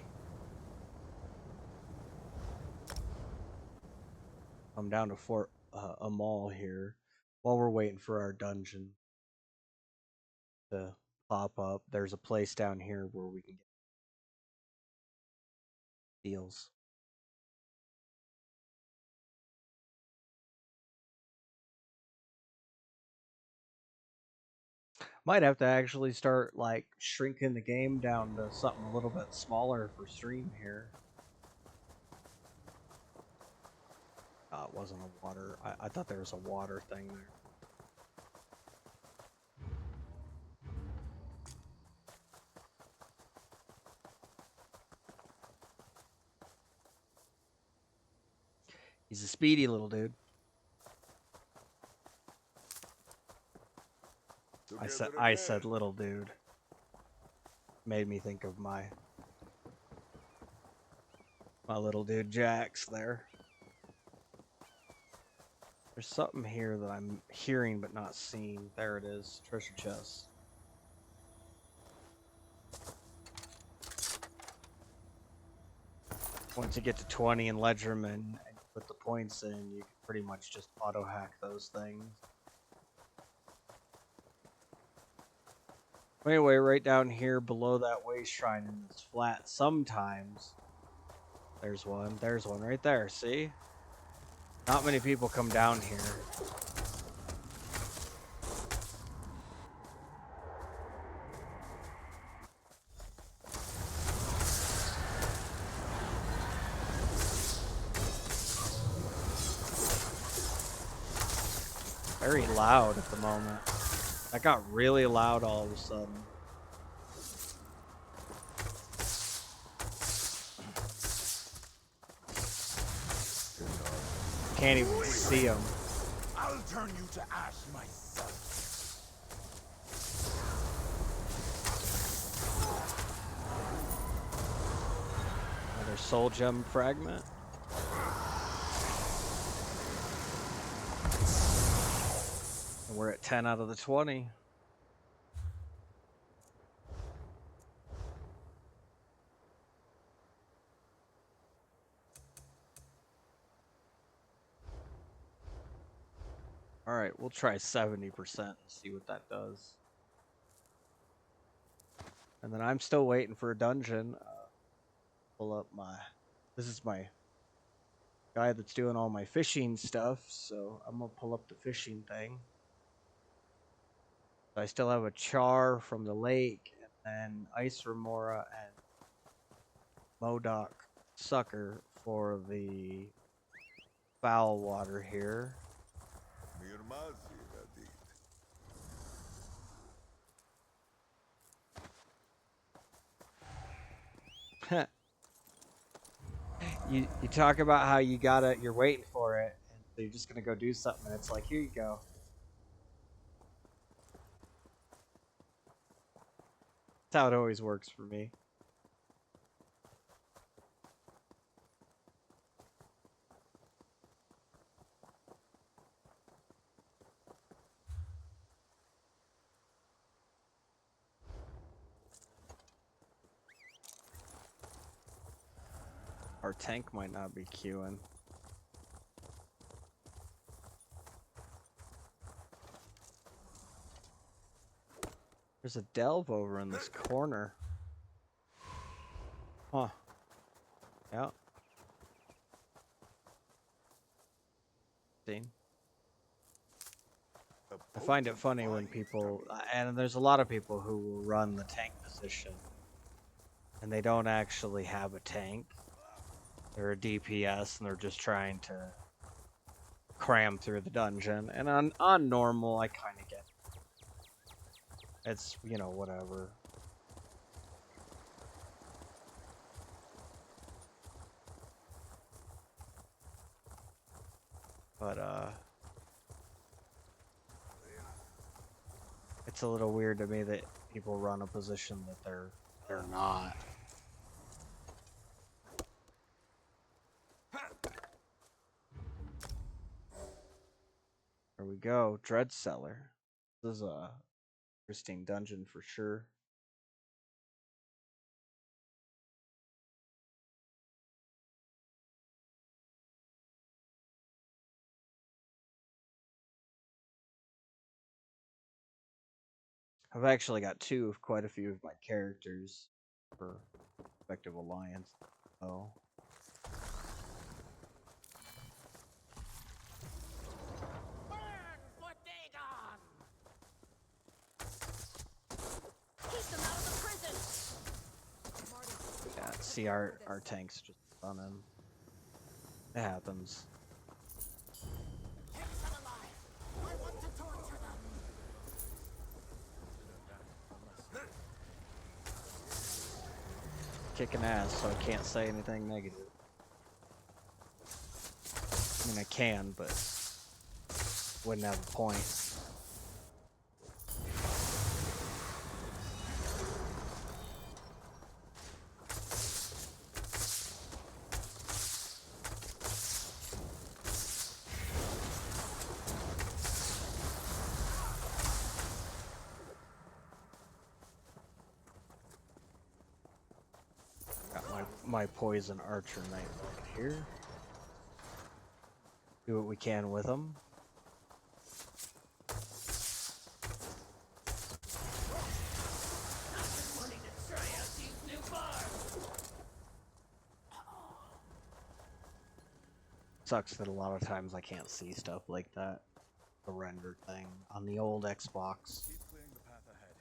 I'm down to Fort Amal here. While we're waiting for our dungeon to pop up, there's a place down here where we can get deals. Might have to actually start like shrinking the game down to something a little bit smaller for stream here. It wasn't a water. I thought there was a water thing there. He's a speedy little dude. I said little dude. Made me think of my little dude Jax there. There's something here that I'm hearing but not seeing. There it is. Treasure chest. Once you get to 20 in Ledgerman and you put the points in, you can pretty much just auto hack those things. Anyway, right down here below that waste shrine in this flat, sometimes there's one right there, see? Not many people come down here. Very loud at the moment. That got really loud all of a sudden. Can't even see them. I'll turn you to ash myself. Another soul gem fragment. And we're at 10 out of the 20. Alright, we'll try 70% and see what that does. And then I'm still waiting for a dungeon. Pull up my... This is my guy that's doing all my fishing stuff, so I'm gonna pull up the fishing thing. I still have a char from the lake, and then Ice Remora and Modoc Sucker for the foul water here. You talk about how you're waiting for it, and so you're just gonna go do something, and it's like, here you go. That's how it always works for me. Our tank might not be queuing. There's a delve over in this corner. Huh. Yeah. Seen. I find it funny when people, and there's a lot of people who will run the tank position, and they don't actually have a tank. They're a DPS, and they're just trying to cram through the dungeon. And on normal, I kind of get it. It's, you know, whatever. But, it's a little weird to me that people run a position that they're not. There we go, Dread Cellar. This is a interesting dungeon for sure. I've actually got quite a few of my characters for respective alliance. Oh. see our tanks just running. It happens. Kicking ass, so I can't say anything negative. I mean, I can, but wouldn't have a point. Got my poison archer knight right here. Do what we can with them. Sucks that a lot of times I can't see stuff like that. The render thing on the old Xbox. Keep clearing the path ahead.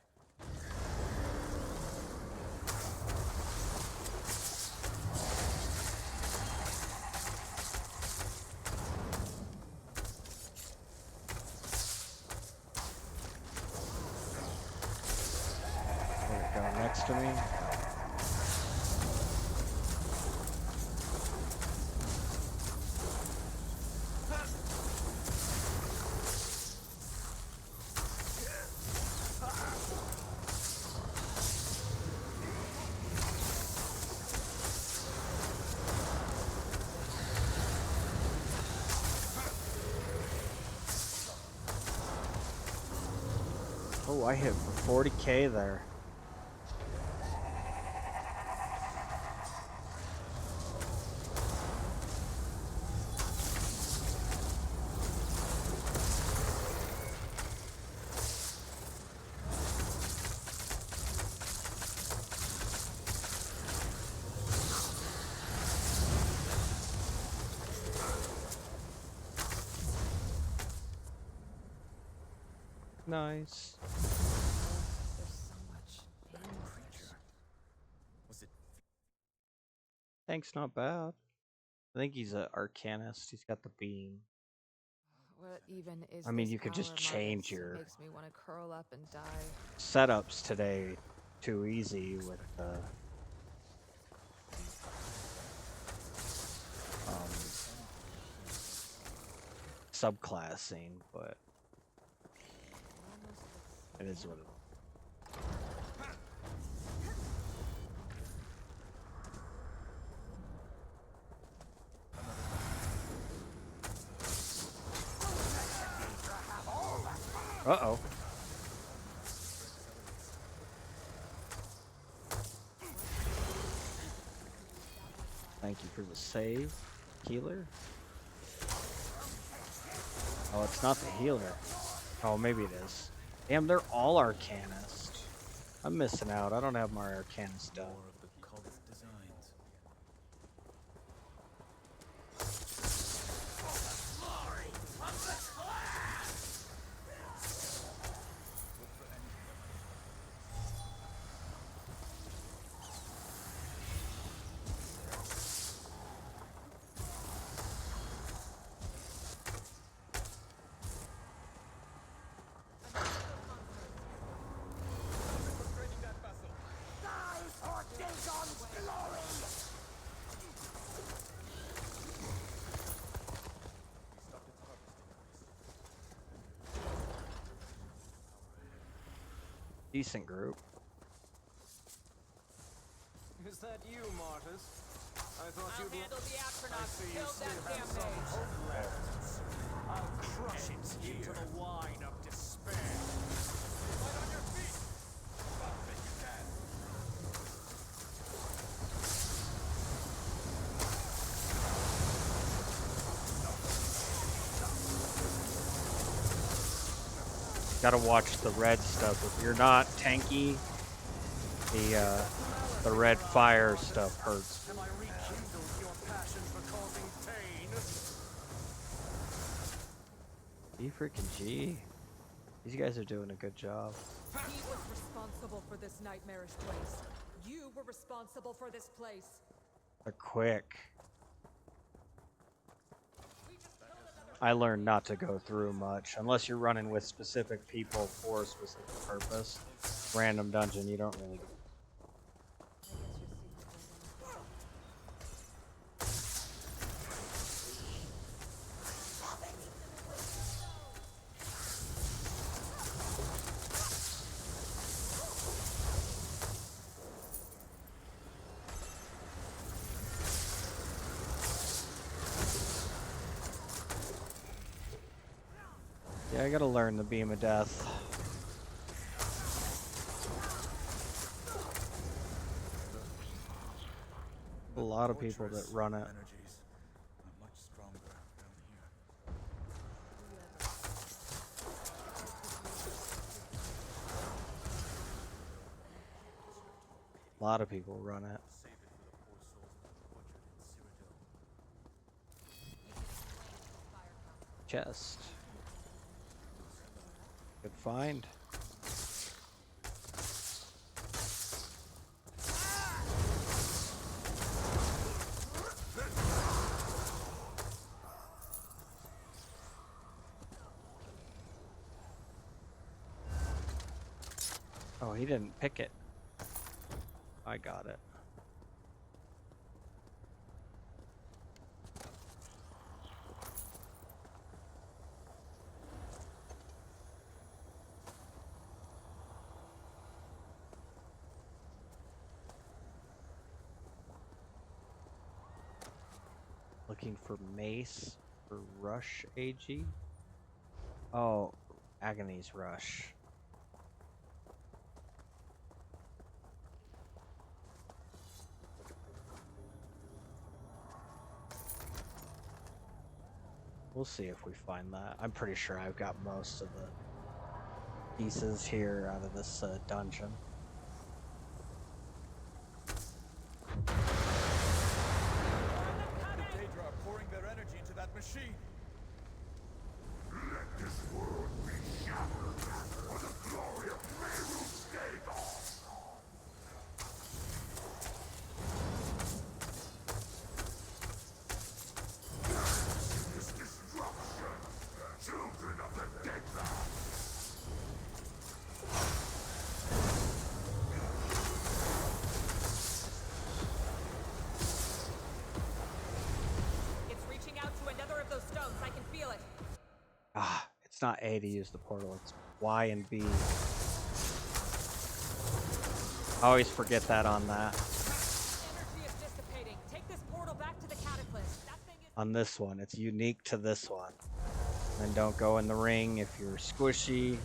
There it go next to me. Oh, I hit for 40k there. Nice. There's so much creature. Was it Thanks, not bad. I think he's an arcanist. He's got the beam. What even is I mean, this you could just power, change Marcus? It your makes me want to curl up and die. setups today too easy with subclassing, but it is what it is. Uh-oh. Thank you for the save, healer. Oh, it's not the healer. Oh, maybe it is. Damn, they're all arcanist. I'm missing out. I don't have my arcanist done. more of the cult designs? Decent group. Is that you, Martus? I thought I'll you'd handle the I Astronauts. see you Kill still that have damn some mage. hope left. I'll crush it into the wine of despair. Right on your feet! Fast as you can! Gotta watch the red stuff. If you're not tanky, the red fire stuff hurts. Have I rekindled your passion for causing pain? G freaking G. These guys are doing a good job. He was responsible for this nightmarish place. You were responsible for this place. They're quick. I learned not to go through much unless you're running with specific people for a specific purpose. Random dungeon, you don't really. Yeah, I gotta learn the Beam of Death. A lot of people that run it. Energies are much stronger down here. A lot of people run it. Save it for the poor souls that were butchered in Cyrodiil. Chest. Good find. Oh, he didn't pick it. I got it. Looking for Mace for Rush AG. Oh, Agony's Rush. We'll see if we find that. I'm pretty sure I've got most of the pieces here out of this dungeon. The Daedra are pouring their energy into that machine. It's reaching out to another of those stones. I can feel it. Ah, it's not A to use the portal, it's Y and B. I always forget that on that. Energy is dissipating. Take this portal back to the Cataclysm. That thing is. On this one, it's unique to this one. And don't go in the ring if you're squishy.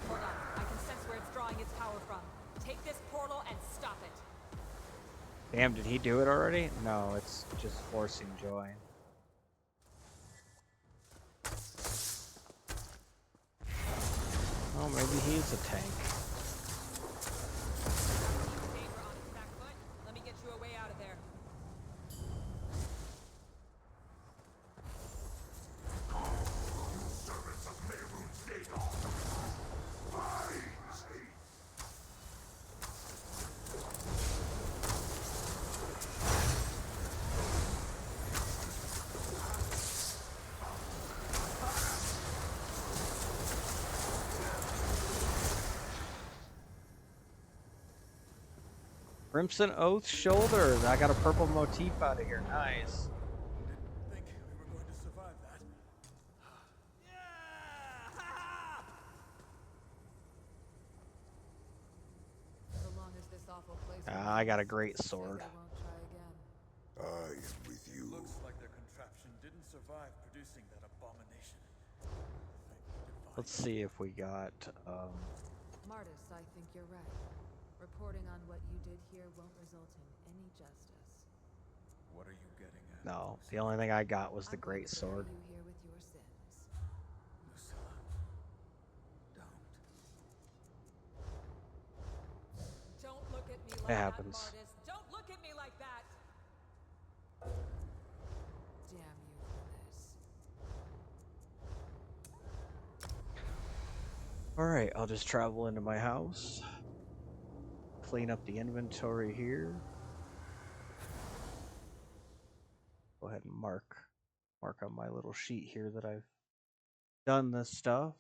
Hold on. I can sense where it's drawing its power from. Take this portal and stop it. Damn, did he do it already? No, it's just forcing joy. Oh, maybe he's a tank. Daedra on its back foot. Let me get you a way out of there. Crimson Oath shoulders. I got a purple motif out of here. Nice. Didn't think we were going to survive that. So long as this awful place. I got a great remains, sword. they won't try again. I am with you. Looks like their contraption didn't survive producing that abomination. Let's see if we got. Martis, I think you're right. Reporting on what you did here won't result in any justice. What are you getting at? No, the only thing I got was the I'm going great to bury sword. you here with your sins. It happens. Don't look at me like that. Damn you for this. Alright, I'll just travel into my house. Clean up the inventory here. Go ahead and mark on my little sheet here that I've done this stuff.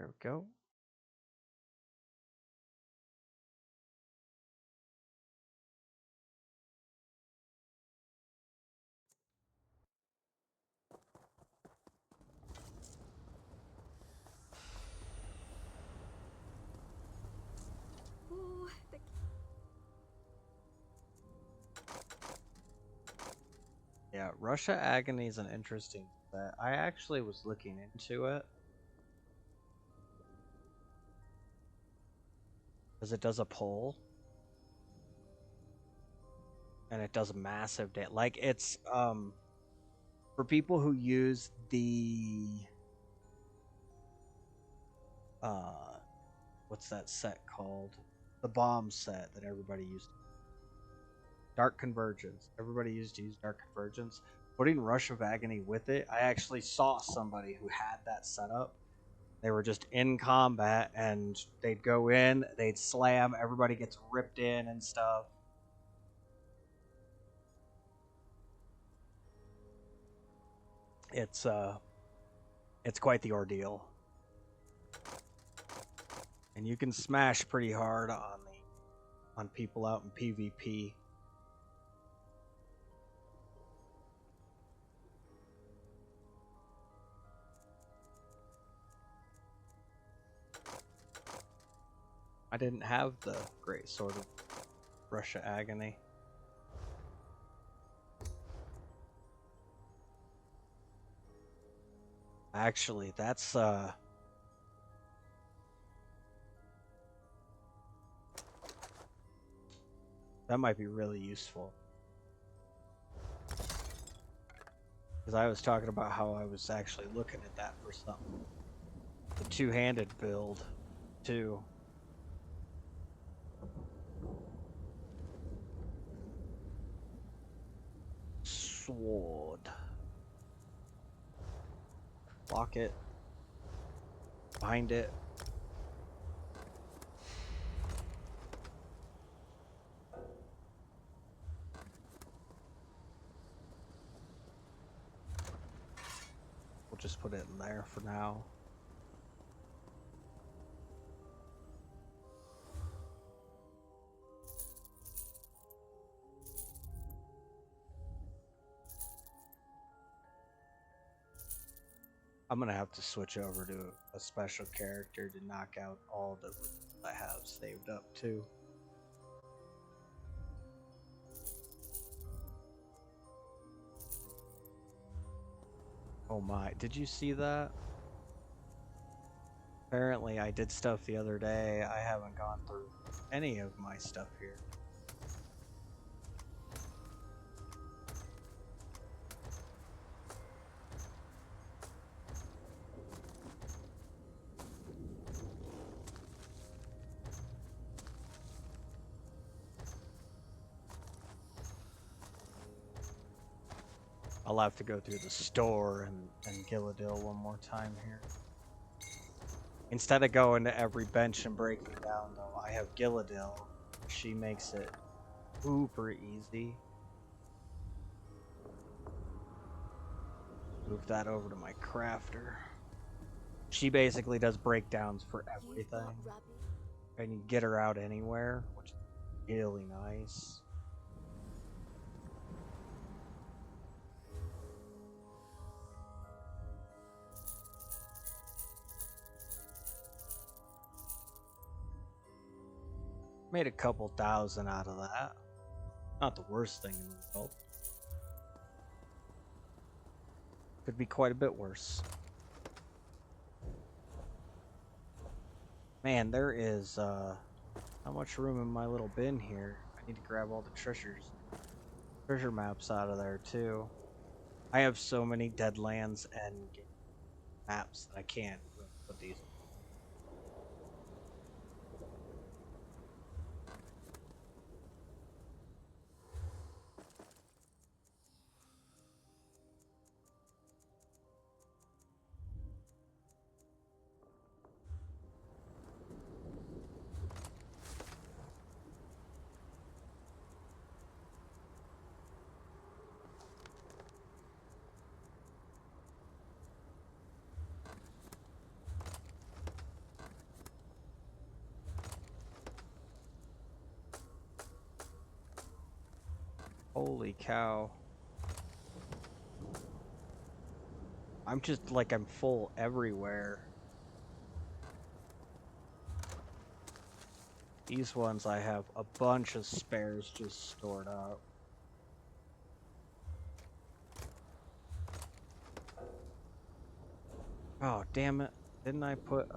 There we go. Ooh, the Yeah, Russia Agony is an interesting set. I actually was looking into it. Because it does a pull. And it does massive damage. Like, it's, for people who use the, what's that set called? The bomb set that everybody used. Dark Convergence. Everybody used to use Dark Convergence. Putting Rush of Agony with it, I actually saw somebody who had that setup. They were just in combat, and they'd go in, they'd slam, everybody gets ripped in and stuff. It's quite the ordeal. And you can smash pretty hard on people out in PvP. I didn't have the great sword of Russia Agony. Actually, that's that might be really useful. Because I was talking about how I was actually looking at that for something. The two-handed build, too. Sword. Lock it. Bind it. We'll just put it in there for now. I'm gonna have to switch over to a special character to knock out all the runes I have saved up too. Oh my, did you see that? Apparently I did stuff the other day. I haven't gone through any of my stuff here. I'll have to go through the store and Gilladil one more time here. Instead of going to every bench and breaking it down, though, I have Gilladil. She makes it super easy. Move that over to my crafter. She basically does breakdowns for everything. And you get her out anywhere, which is really nice. Made a couple thousand out of that. Not the worst thing in the world. Could be quite a bit worse. Man, there is not much room in my little bin here. I need to grab all the treasure maps out of there too. I have so many Deadlands and maps that I can't really put these. Holy cow. I'm just like I'm full everywhere. These ones I have a bunch of spares just stored up. Oh, damn it. Didn't I put,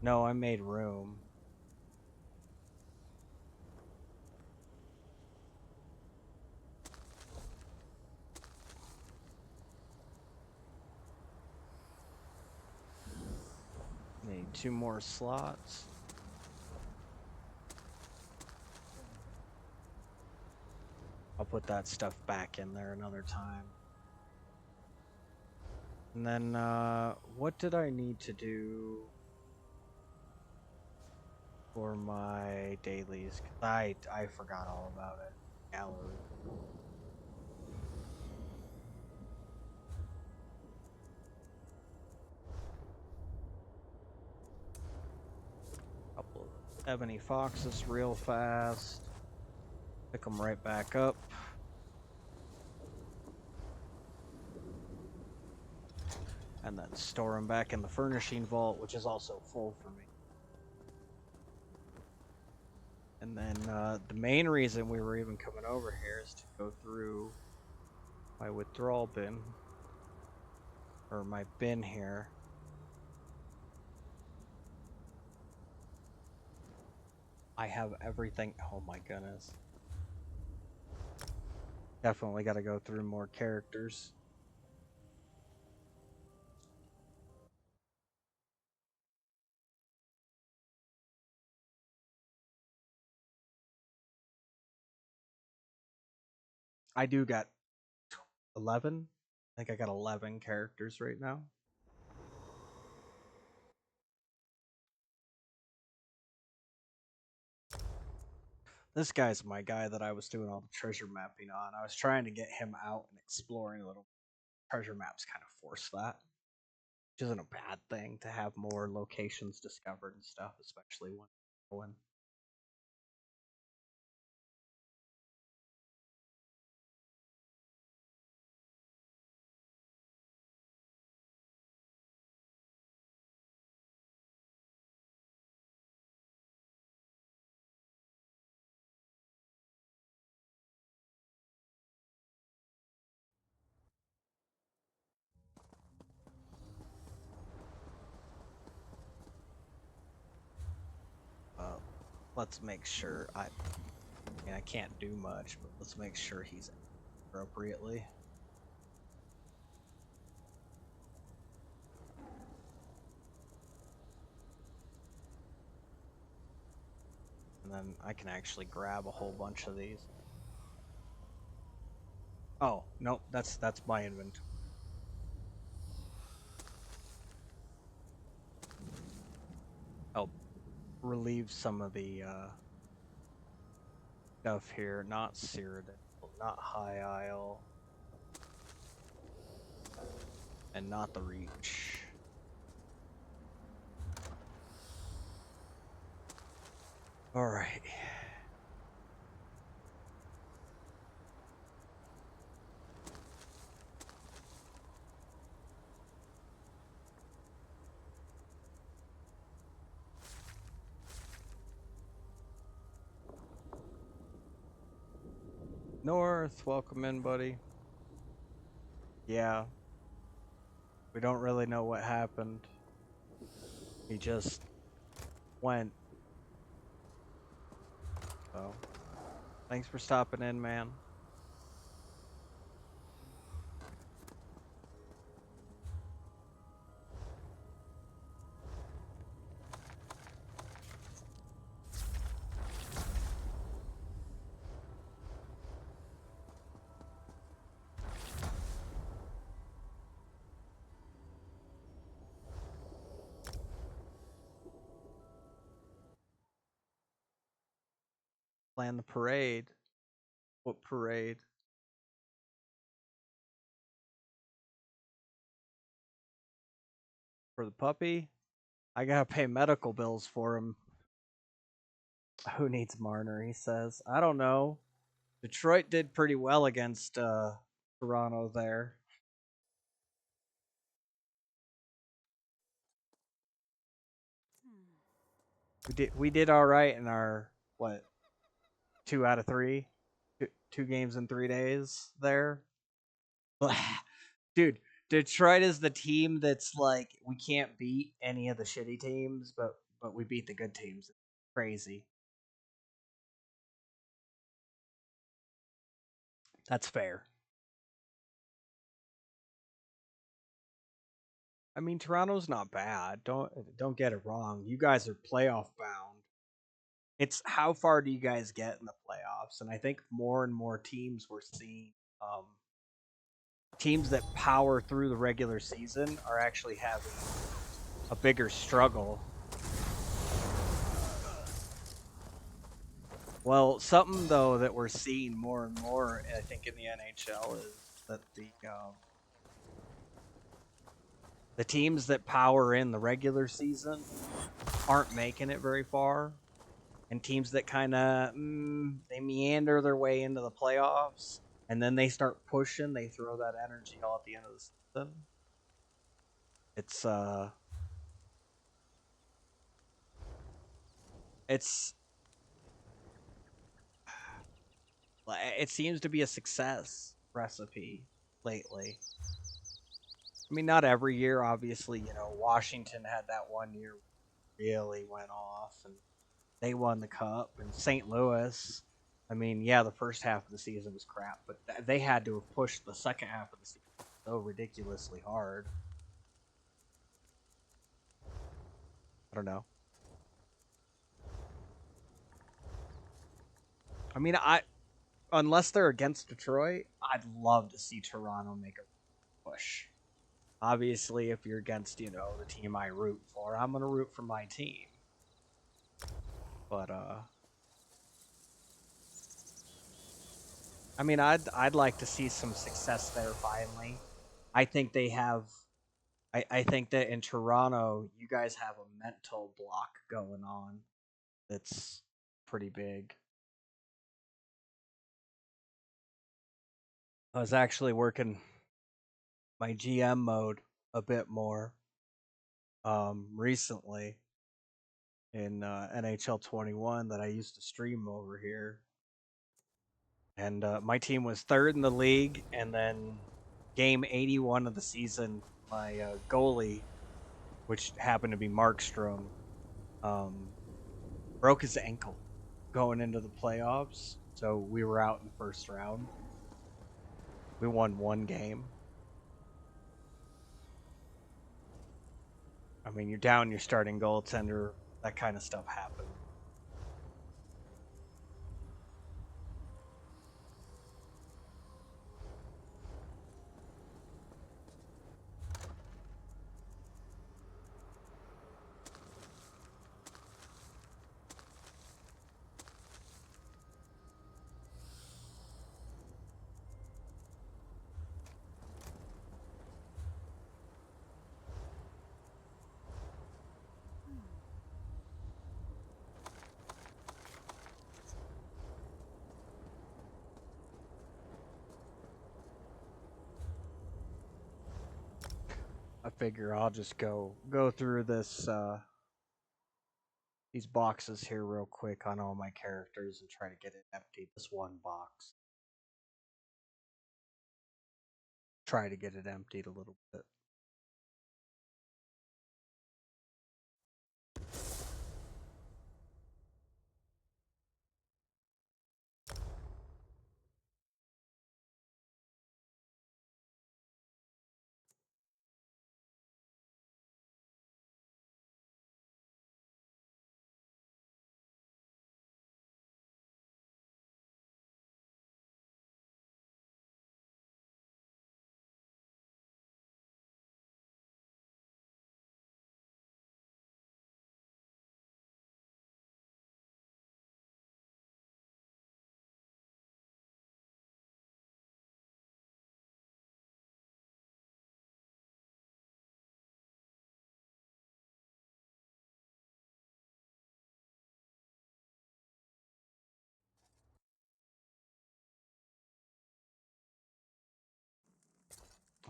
no, I made room. Need 2 more slots. I'll put that stuff back in there another time. And then, what did I need to do for my dailies? 'Cause I forgot all about it. Gallery. Couple of ebony foxes real fast. Pick them right back up. And then store them back in the furnishing vault, which is also full for me. And then the main reason we were even coming over here is to go through my withdrawal bin, or my bin here. I have everything. Oh my goodness. Definitely got to go through more characters. I do got 11. I think I got 11 characters right now. This guy's my guy that I was doing all the treasure mapping on. I was trying to get him out and exploring a little. Treasure maps kind of force that, which isn't a bad thing to have more locations discovered and stuff, especially when. Let's make sure I mean, I can't do much, but let's make sure he's appropriately. And then I can actually grab a whole bunch of these. Oh, no, that's my inventory. I'll relieve some of the stuff here. Not Cyrodiil, not High Isle, and not the Reach. Alright. North, welcome in, buddy. Yeah. We don't really know what happened. He just went. So, thanks for stopping in, man. Plan the parade. What parade? For the puppy? I gotta pay medical bills for him. Who needs Marner? He says. I don't know. Detroit did pretty well against Toronto there. We did all right in our what 2 out of 3, two games in 3 days there. Dude, Detroit is the team that's like we can't beat any of the shitty teams, but we beat the good teams. Crazy. That's fair. I mean, Toronto's not bad. Don't get it wrong. You guys are playoff bound. It's how far do you guys get in the playoffs? And I think more and more teams we're seeing teams that power through the regular season are actually having a bigger struggle. Well, something though that we're seeing more and more, I think, in the NHL is that the teams that power in the regular season aren't making it very far, and teams that kind of they meander their way into the playoffs, and then they start pushing. They throw that energy all at the end of the season. It seems to be a success recipe lately. I mean, not every year, obviously. You know, Washington had that one year really went off, and they won the cup. And St. Louis, I mean, yeah, the first half of the season was crap, but they had to have pushed the second half of the season so ridiculously hard. I don't know. I mean, unless they're against Detroit, I'd love to see Toronto make a push. Obviously, if you're against, the team I root for, I'm gonna root for my team. But I mean, I'd like to see some success there finally. I think they have. I think that in Toronto, you guys have a mental block going on that's pretty big. I was actually working my GM mode a bit more recently in NHL 21 that I used to stream over here. And my team was third in the league, and then game 81 of the season, my goalie, which happened to be Markstrom, broke his ankle going into the playoffs. So we were out in the first round. We won one game. I mean, you're down your starting goaltender. That kind of stuff happens. I figure I'll just go through this these boxes here real quick on all my characters and try to get it empty. This one box. Try to get it emptied a little bit.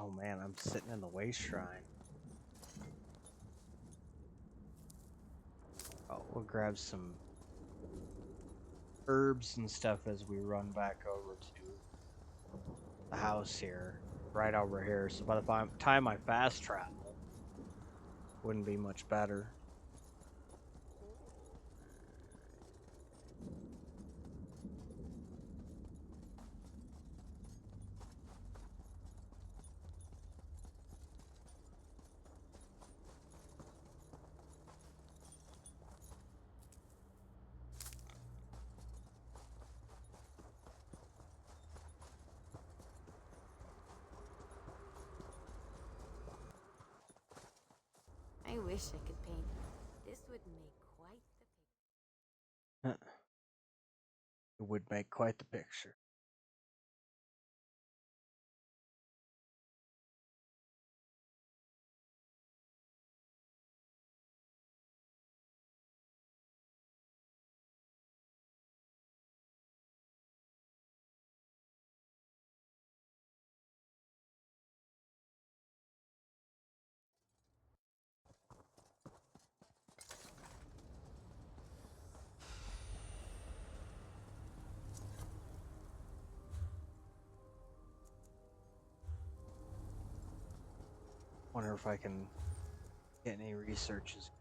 Oh man, I'm sitting in the waste shrine. Oh, we'll grab some herbs and stuff as we run back over to the house here. Right over here. So by the time I fast travel, wouldn't be much better. I wish I could paint. This would make quite the picture. It would make quite the picture. Wonder if I can get any researches.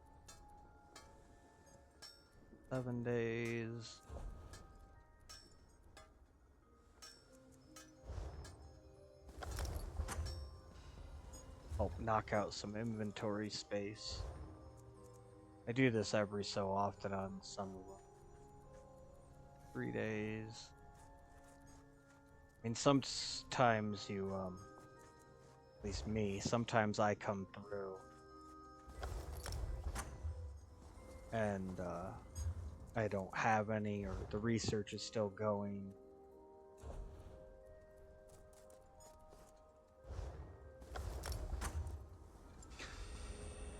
7 days. I'll knock out some inventory space. I do this every so often on some of them. 3 days. I mean, sometimes you, at least me, sometimes I come through and I don't have any, or the research is still going.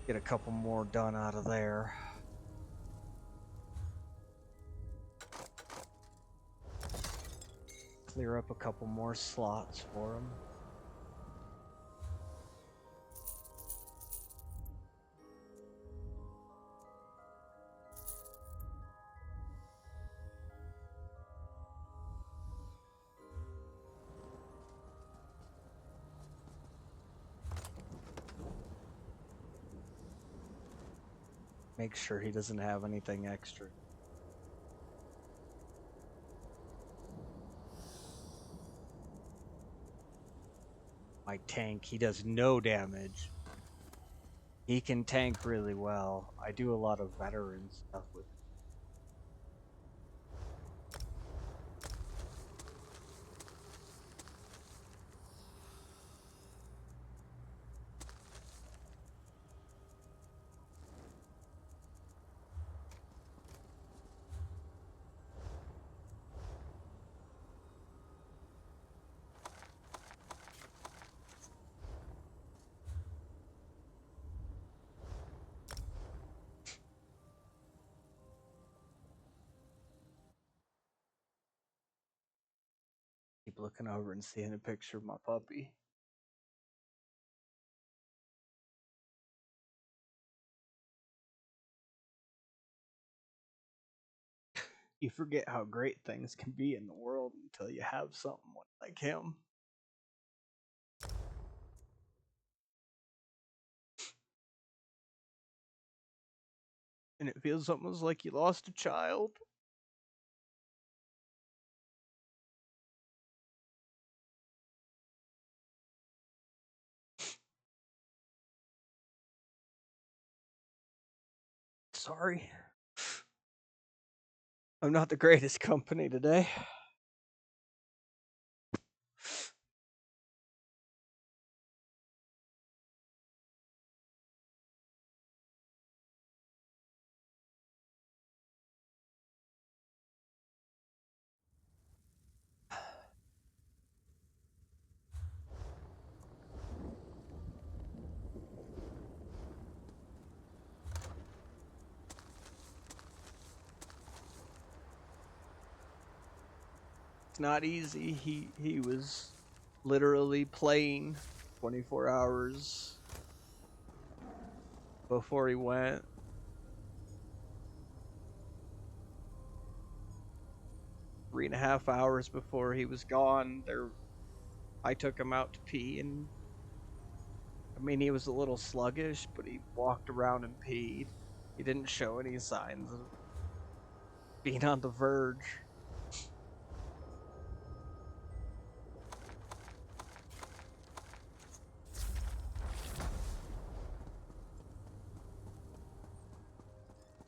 Get a couple more done out of there. Clear up a couple more slots for them. Make sure he doesn't have anything extra. My tank, he does no damage. He can tank really well. I do a lot of veteran stuff with him. Keep looking over and seeing a picture of my puppy. You forget how great things can be in the world until you have something like him. And it feels almost like you lost a child. Sorry. I'm not the greatest company today. It's not easy. He was literally playing 24 hours before he went. Three and a half hours before he was gone, I took him out to pee, and I mean, he was a little sluggish, but he walked around and peed. He didn't show any signs of being on the verge.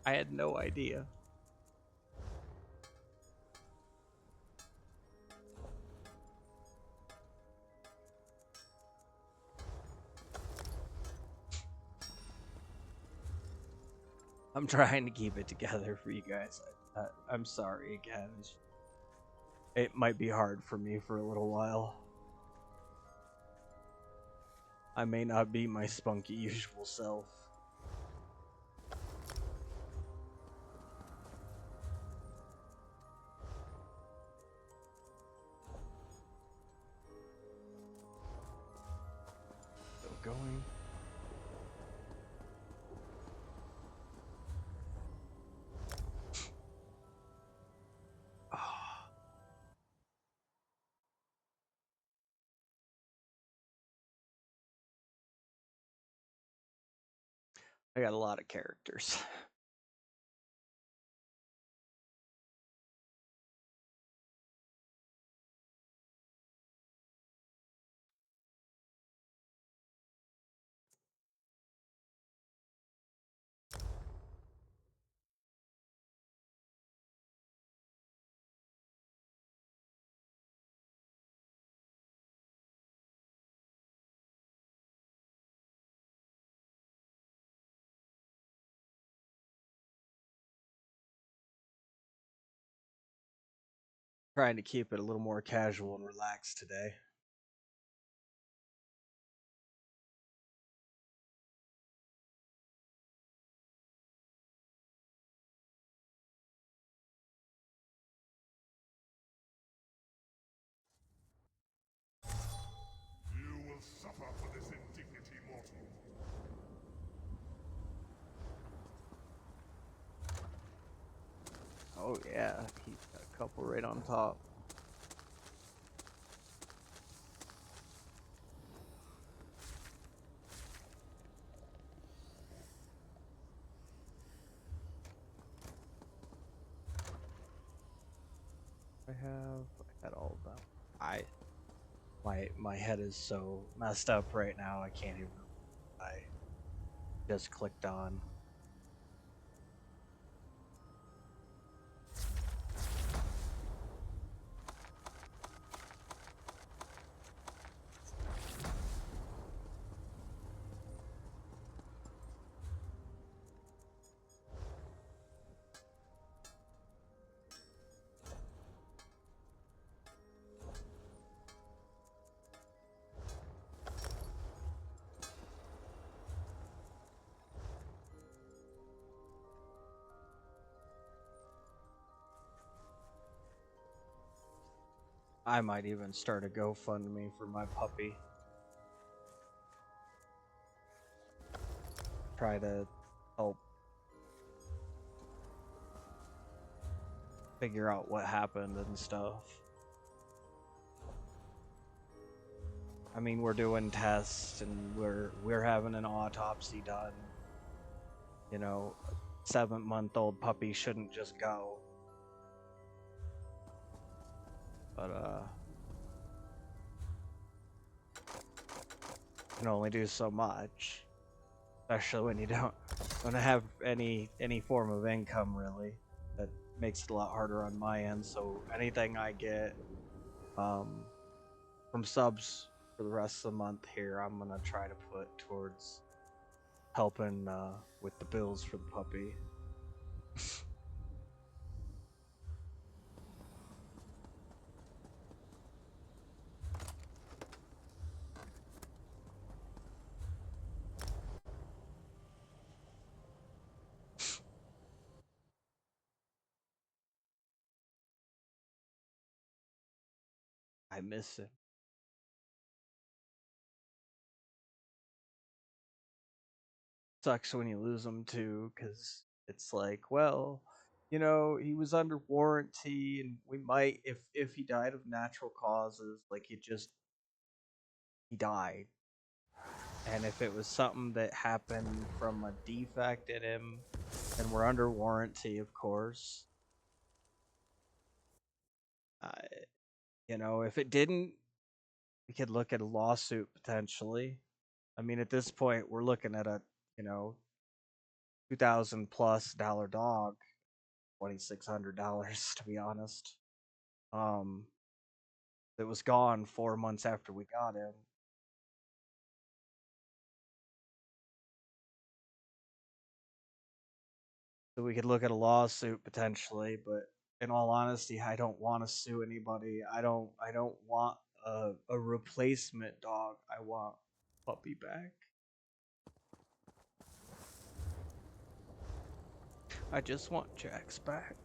I had no idea. I'm trying to keep it together for you guys. I'm sorry again. It might be hard for me for a little while. I may not be my spunky usual self. Still going. I got a lot of characters. Trying to keep it a little more casual and relaxed today. You will suffer for this indignity, mortal. Oh yeah, he's got a couple right on top. I had all of them. My head is so messed up right now. I can't even. I just clicked on. I might even start a GoFundMe for my puppy. Try to help figure out what happened and stuff. I mean, we're doing tests and we're having an autopsy done. You know, a 7-month-old puppy shouldn't just go. But can only do so much, especially when you don't have any form of income really. That makes it a lot harder on my end. So anything I get from subs for the rest of the month here, I'm gonna try to put towards helping with the bills for the puppy. I miss him. sucks when you lose them too, because it's like, well, you know, he was under warranty, and we might, if he died of natural causes, like he died, and if it was something that happened from a defect in him, then we're under warranty, of course. Uh, you know, if it didn't, we could look at a lawsuit potentially. I mean, at this point, we're looking at a, you know, $2,000+ dog, $2,600 to be honest. That was gone 4 months after we got him. So we could look at a lawsuit potentially, but in all honesty, I don't want to sue anybody. I don't want a replacement dog. I want puppy back. I just want Jax back.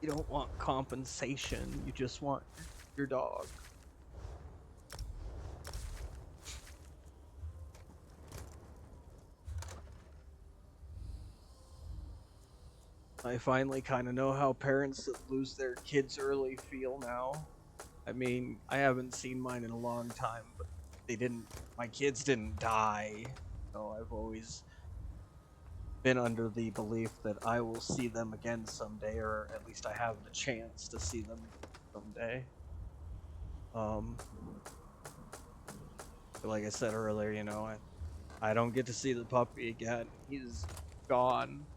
You don't want compensation, you just want your dog. I finally kind of know how parents that lose their kids early feel now. I mean, I haven't seen mine in a long time, but my kids didn't die. So I've always been under the belief that I will see them again someday, or at least I have the chance to see them someday. But like I said earlier, you know, I don't get to see the puppy again. He's gone.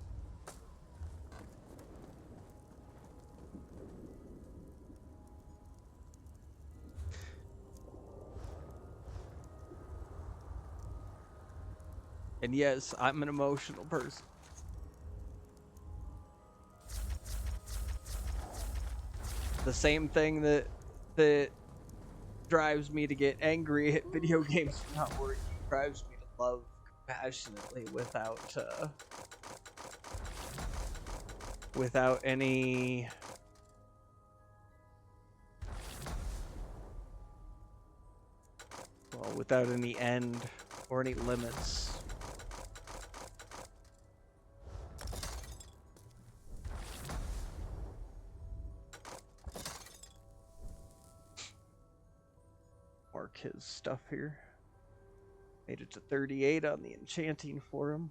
And yes, I'm an emotional person. The same thing that drives me to get angry at video games for not working drives me to love compassionately without any without any end or any limits. Mark his stuff here. Made it to 38 on the enchanting forum.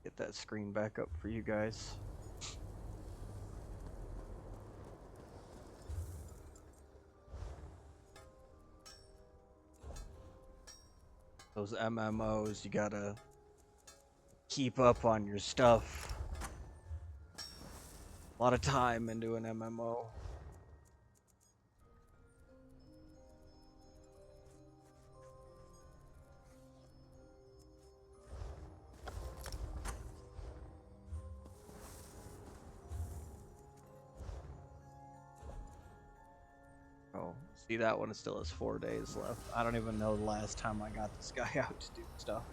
Get that screen back up for you guys. Those MMOs, you gotta keep up on your stuff. A lot of time into an MMO. Oh, see, that one still has 4 days left. I don't even know the last time I got this guy out to do stuff.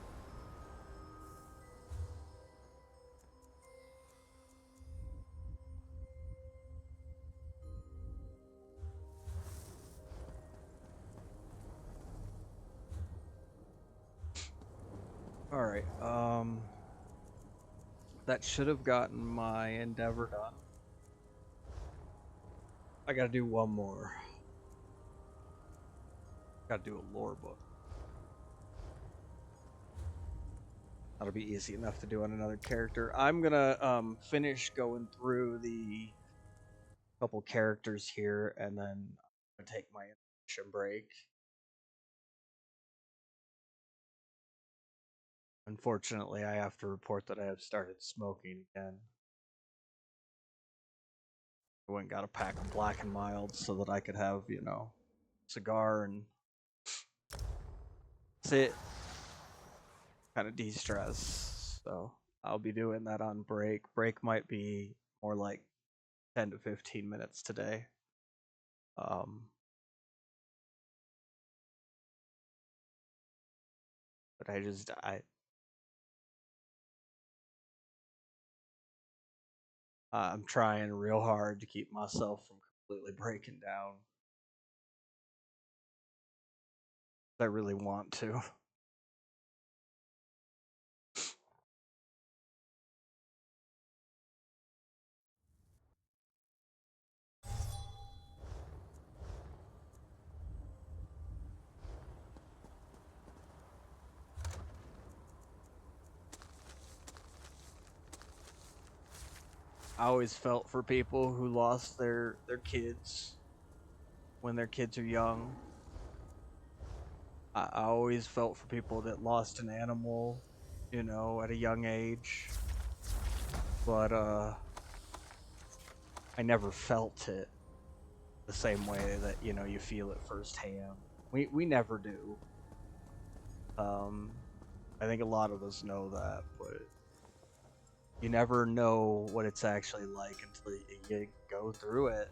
Alright, that should have gotten my endeavor done. I gotta do one more. Gotta do a lore book. That'll be easy enough to do on another character. I'm gonna finish going through the couple characters here, and then I'm gonna take my intermission break. Unfortunately, I have to report that I have started smoking again. I went and got a pack of Black and Mild so that I could have, you know, cigar and sit, kind of de-stress. So I'll be doing that on break. Break might be more like 10 to 15 minutes today. But I'm trying real hard to keep myself from completely breaking down. I really want to. I always felt for people who lost their kids when their kids are young. I always felt for people that lost an animal, you know, at a young age. But I never felt it the same way that, you know, you feel it firsthand. We never do. I think a lot of us know that, but you never know what it's actually like until you go through it.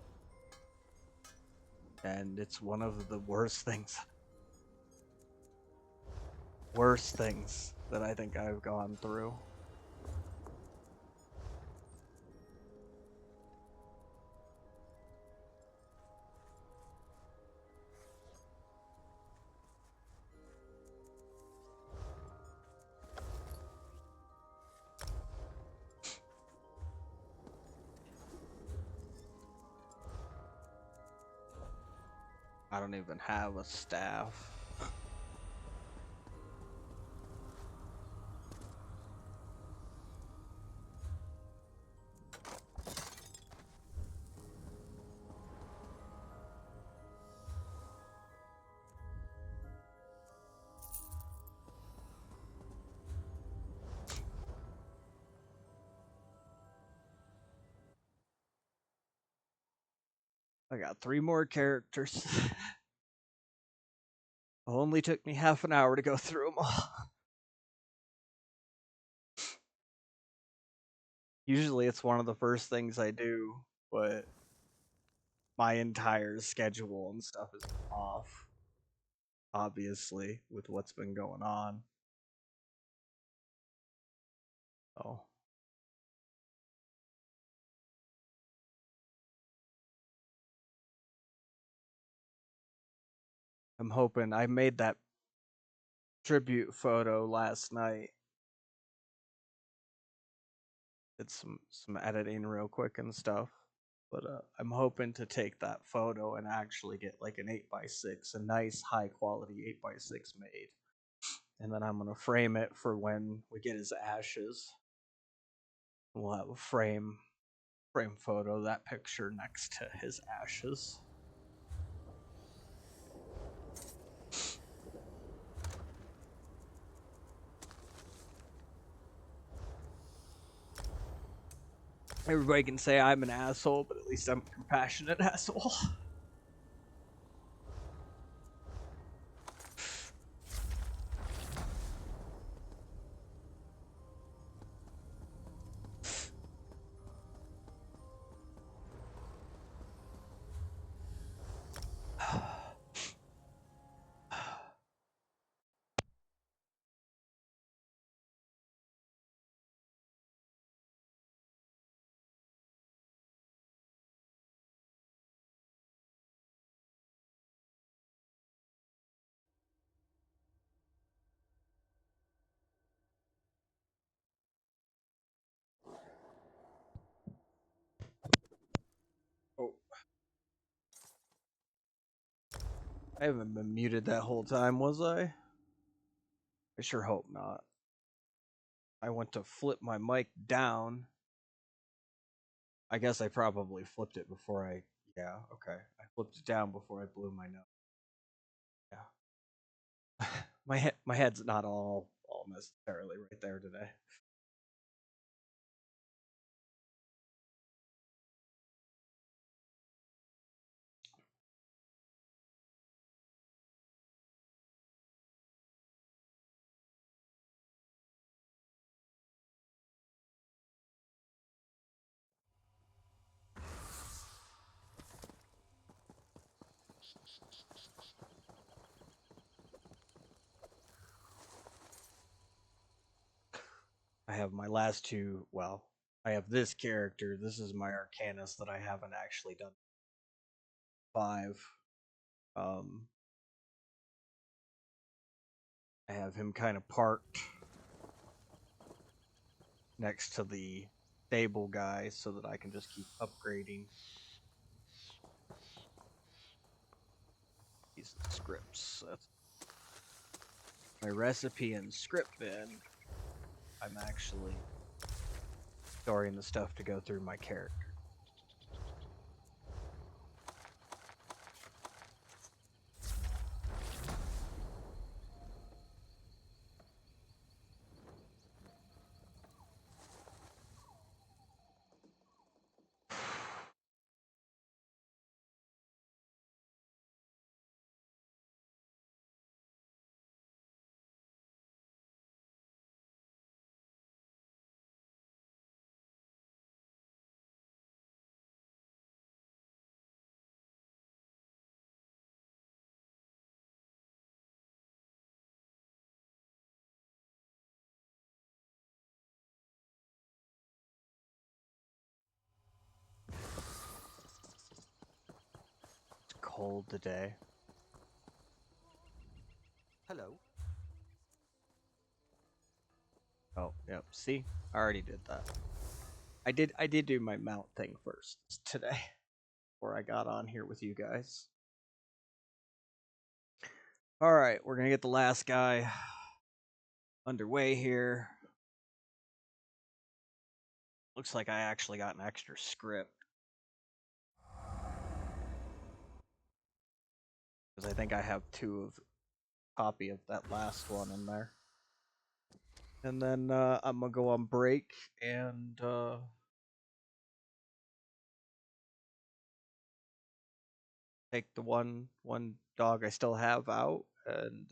And it's one of the worst things that I think I've gone through. I don't even have a staff. I got 3 more characters. Only took me half an hour to go through them all. Usually it's one of the first things I do, but my entire schedule and stuff is off, obviously, with what's been going on. Oh. I'm hoping I made that tribute photo last night. Did some editing real quick and stuff. But I'm hoping to take that photo and actually get like an 8x6, a nice high quality 8x6 made. And then I'm gonna frame it for when we get his ashes. We'll have a frame photo, that picture next to his ashes. Everybody can say I'm an asshole, but at least I'm a compassionate asshole. Oh. I haven't been muted that whole time, was I? I sure hope not. I went to flip my mic down. I guess I probably flipped it before I... Yeah, okay. I flipped it down before I blew my nose. Yeah. my head's not all necessarily right there today. I have my last two. Well, I have this character. This is my Arcanist that I haven't actually done 5. Um, I have him kind of parked next to the stable guy so that I can just keep upgrading these scripts. That's my recipe and script bin. I'm actually storing the stuff to go through my character. It's cold today. Hello. Oh, yep. See, I already did that. I did do my mount thing first today before I got on here with you guys. All right, we're gonna get the last guy underway here. Looks like I actually got an extra script because I think I have 2 of copy of that last one in there. And then I'm gonna go on break and take the one dog I still have out and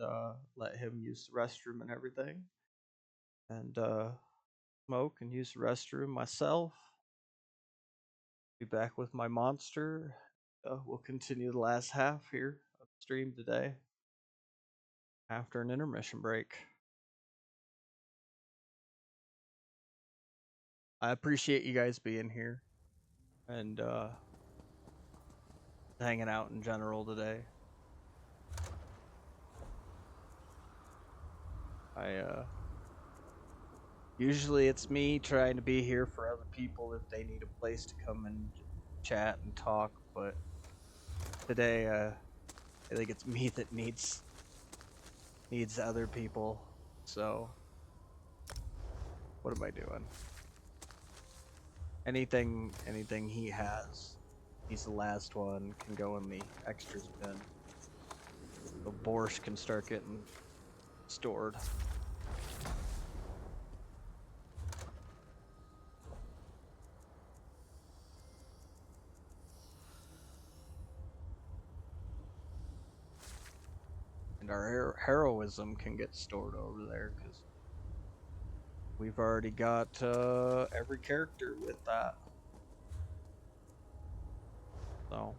let him use the restroom and everything, and smoke and use the restroom myself. Be back with my monster. We'll continue the last half here of the stream today after an intermission break. I appreciate you guys being here and hanging out in general today. Usually it's me trying to be here for other people if they need a place to come and chat and talk, but today I think it's me that needs other people. So what am I doing? Anything he has, he's the last one, can go in the extras bin. The borscht can start getting stored. And our heroism can get stored over there because we've already got every character with that. So,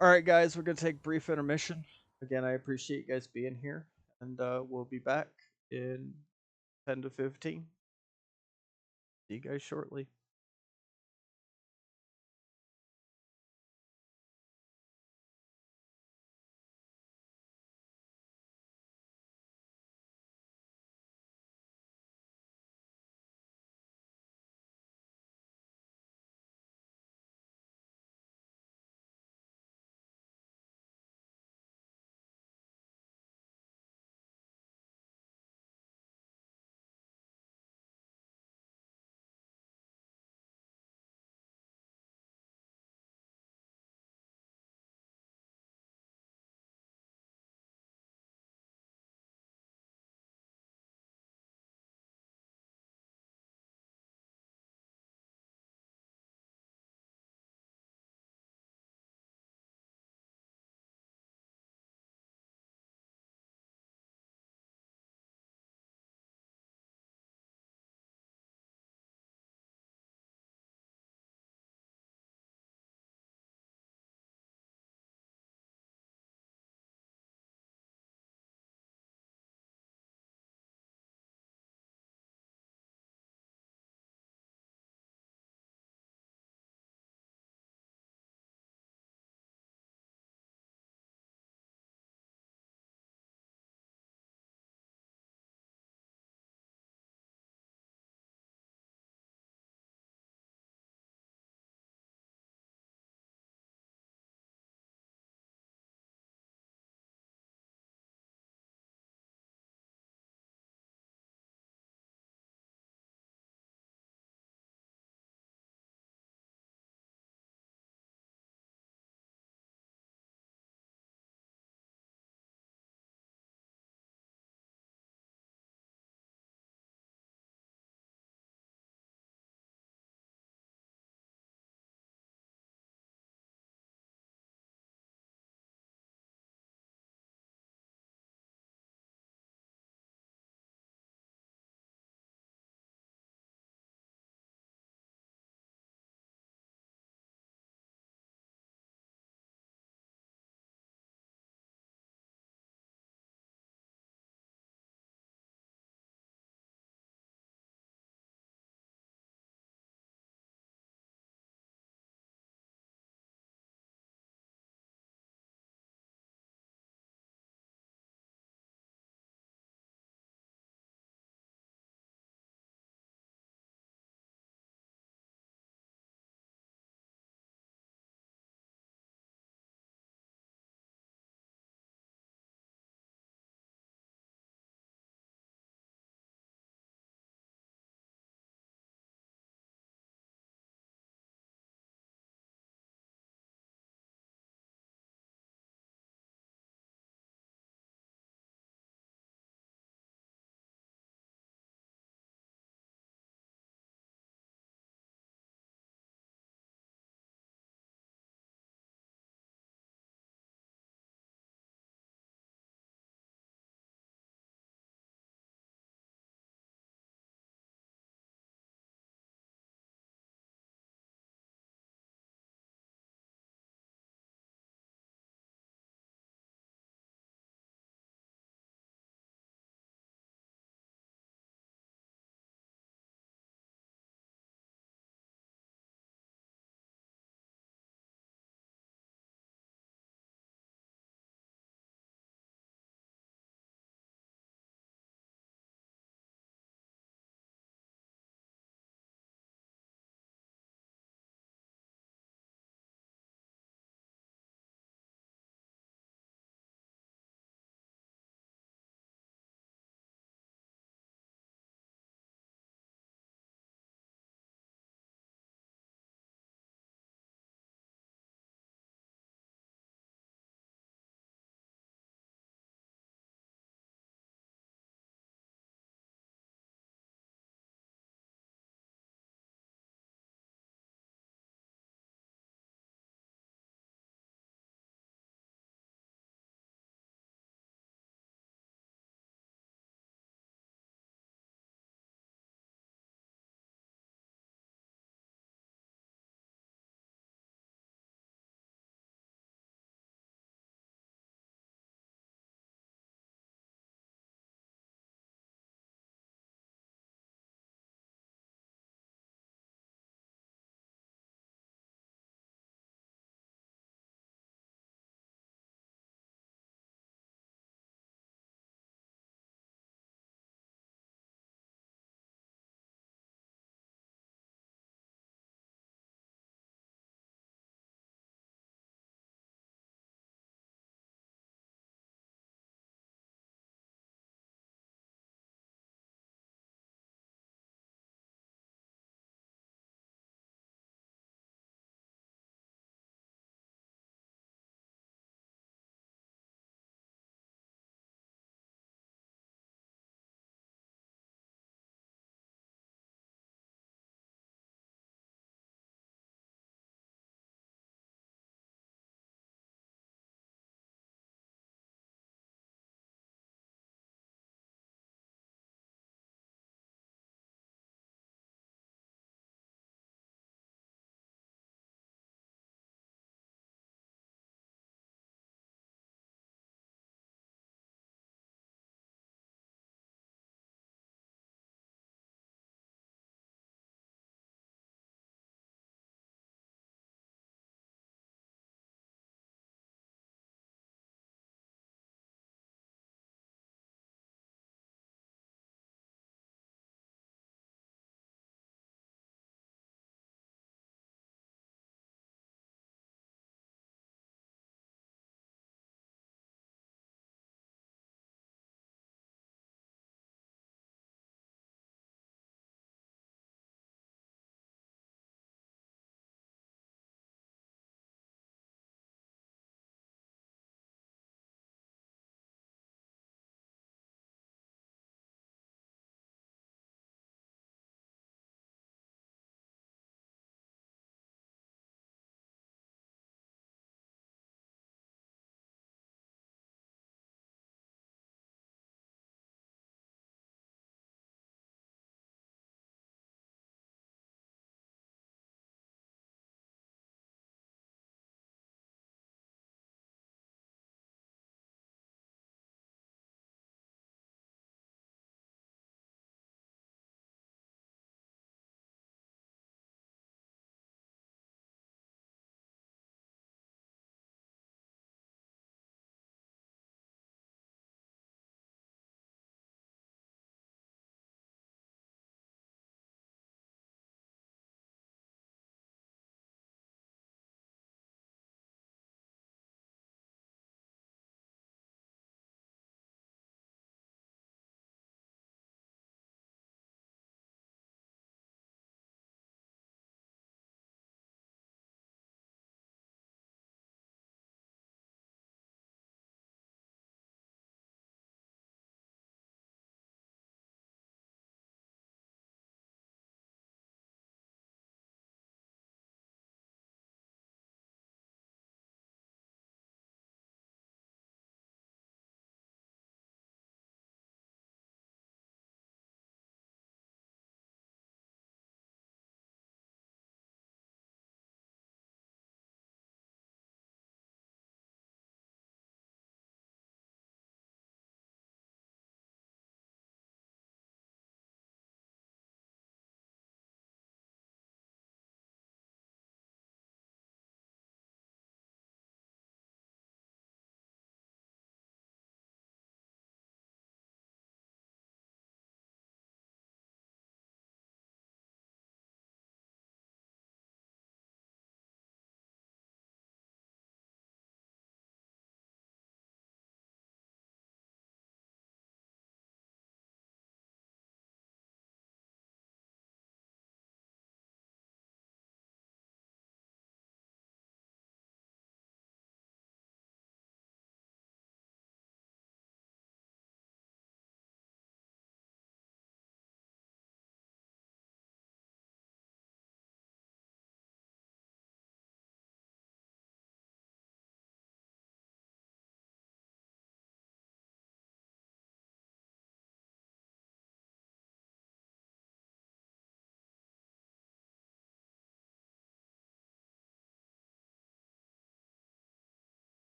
all right, guys, we're gonna take a brief intermission. Again, I appreciate you guys being here, and we'll be back in 10 to 15. See you guys shortly.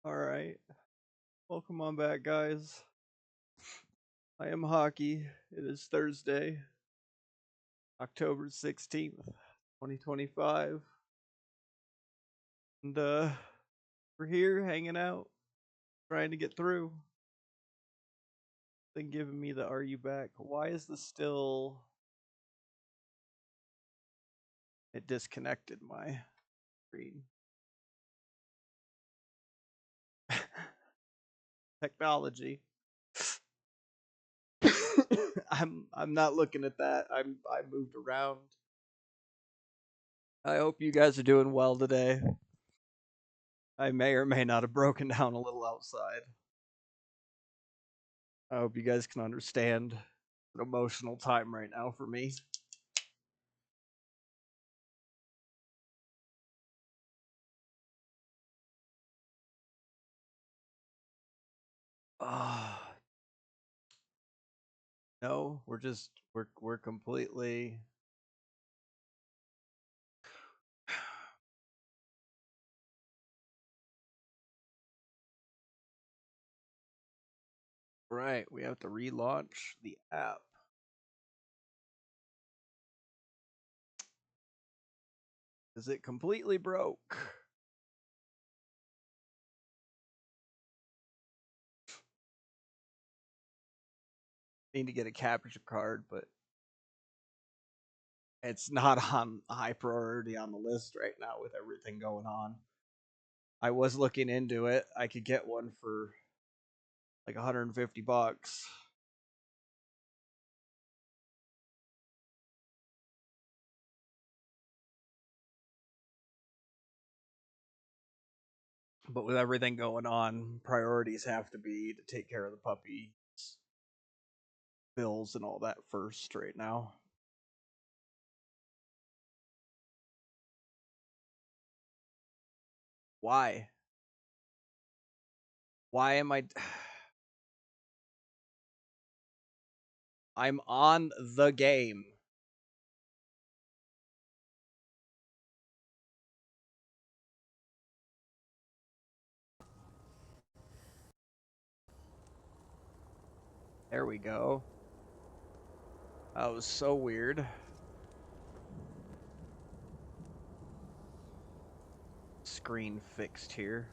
Alright. Welcome on back, guys. I am Hockey. It is Thursday, October 16th, 2025. And we're here hanging out, trying to get through. Then giving me the "Are you back?" Why is this still? It disconnected my screen. Technology. I'm not looking at that. I moved around. I hope you guys are doing well today. I may or may not have broken down a little outside. I hope you guys can understand an emotional time right now for me. No, we're completely right. We have to relaunch the app. Is it completely broke? Need to get a capture card, but it's not on high priority on the list right now with everything going on. I was looking into it. I could get one for like $150. But with everything going on, priorities have to be to take care of the puppy bills and all that first right now. Why? Why am I? I'm on the game. There we go. That was so weird. Screen fixed here.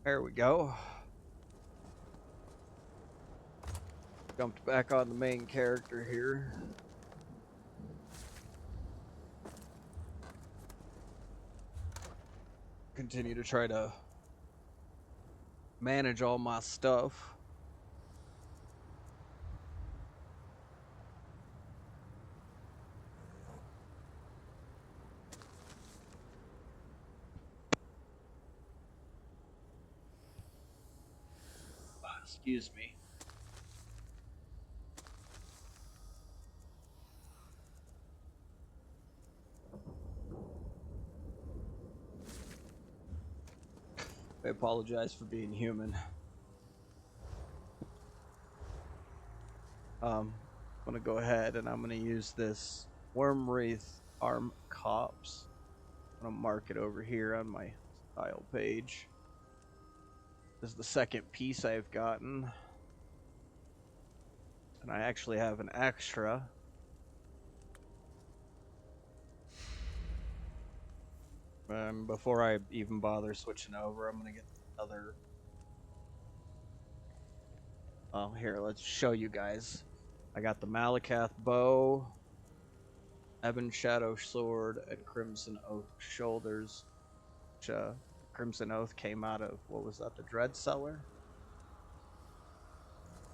There we go. Jumped back on the main character here. Continue to try to manage all my stuff. Excuse me. I apologize for being human. I'm gonna go ahead and I'm gonna use this Wormwraith Arm Cops. I'm gonna mark it over here on my style page. This is the second piece I've gotten. And I actually have an extra. Before I even bother switching over, I'm gonna get another. Oh, here, let's show you guys. I got the Malakath Bow, Ebon Shadow Sword, and Crimson Oath Shoulders. Which, Crimson Oath came out of, what was that, the Dread Cellar?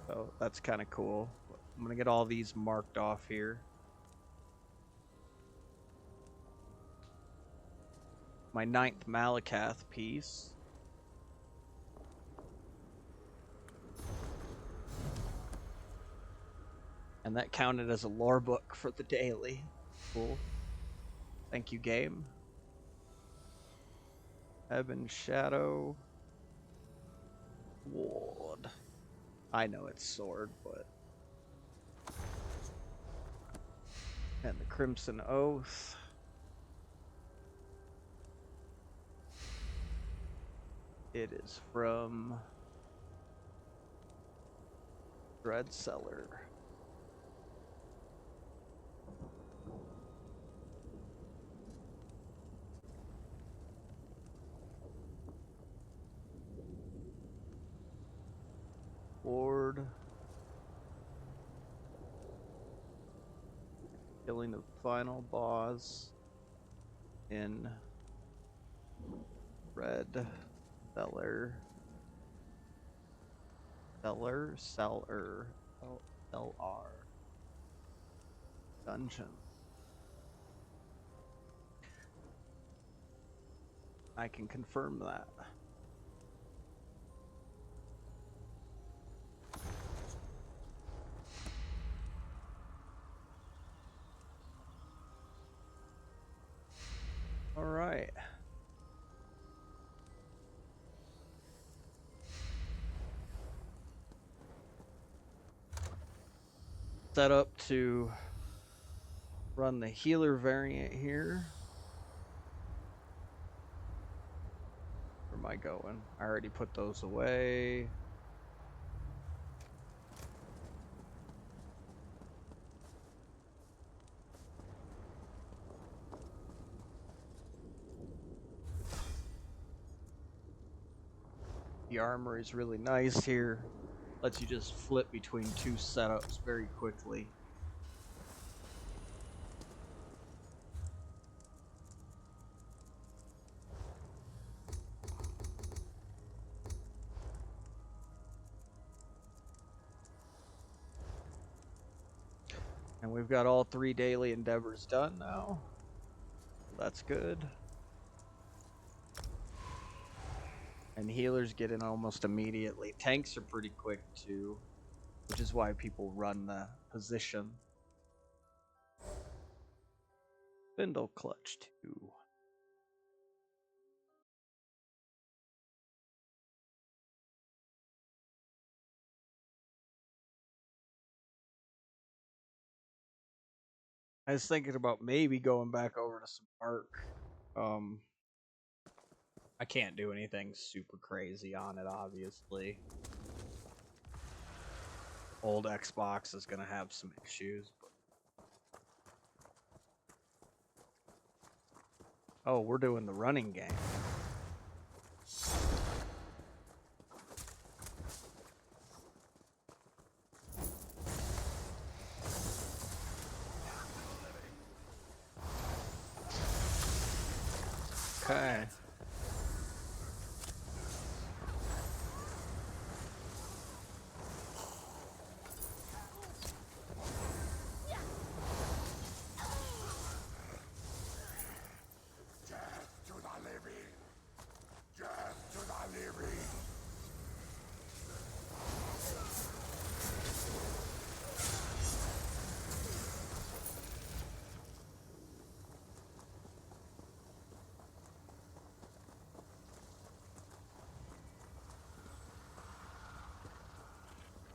So that's kind of cool. I'm gonna get all these marked off here. My 9th Malakath piece. And that counted as a lore book for the daily. Cool. Thank you, game. Ebon Shadow. Sword. I know it's sword, but. And the Crimson Oath. It is from Dreadseller. Lord. Killing the final boss in Red Cellar. Cellar. LR. Dungeon. I can confirm that. All right. Set up to run the healer variant here. Where am I going? I already put those away. The armor is really nice here. Lets you just flip between two setups very quickly. And we've got all 3 daily endeavors done now. That's good. And healers get in almost immediately. Tanks are pretty quick too, which is why people run the position. Spindle Clutch 2. I was thinking about maybe going back over to some Ark. I can't do anything super crazy on it, obviously. Old Xbox is gonna have some issues, but... Oh, we're doing the running game. Okay.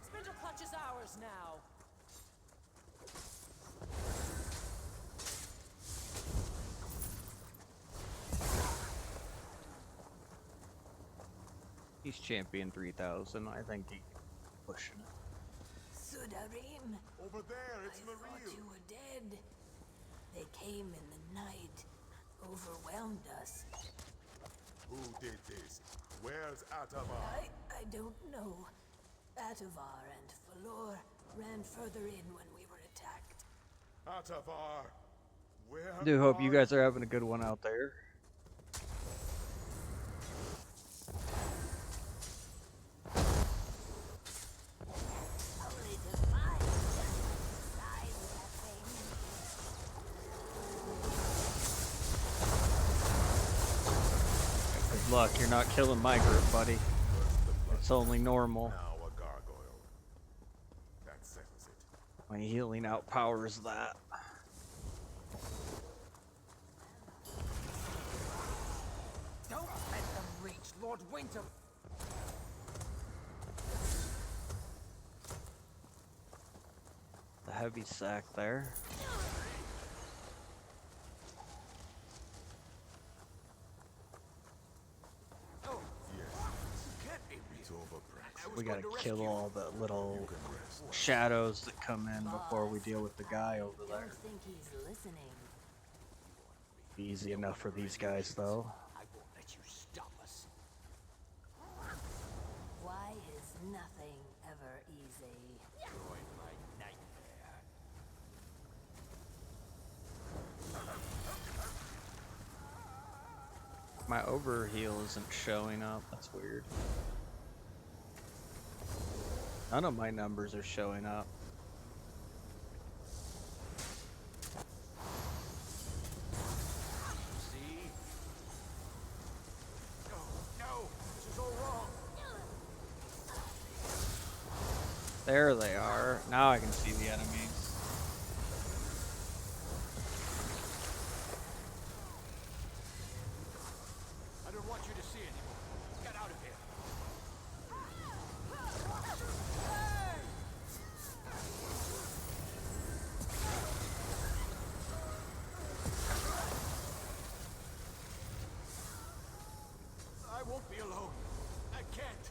Spindle Clutch is ours now. He's champion 3000. I think he can pushing it. Sudarim, Over there, it's I thought Maril. you were dead. They came in the night, overwhelmed us. Who did this? Where's Atavar? I don't know. Atavar and Falor ran further in when we were attacked. Atavar! Where I do hope you are guys are having a good one out there. Only to find inside that thing. Good luck, you're not killing my group, buddy. It's only normal. now a gargoyle? That settles it. My healing outpowers that. Don't let them reach Lord Winter. heavy sack there. It's over, Brax. We gotta kill all the little shadows that come in before we deal with the guy over there. Don't think he's listening. Easy enough for these guys, though. I won't let you stop us. Why is nothing ever easy? Join my nightmare. My overheal isn't showing up. That's weird. None of my numbers are showing up. See? No, this is all wrong. There they are. Now I can see the enemies. I don't want you to see anymore. Get out of here. I won't be alone. I can't.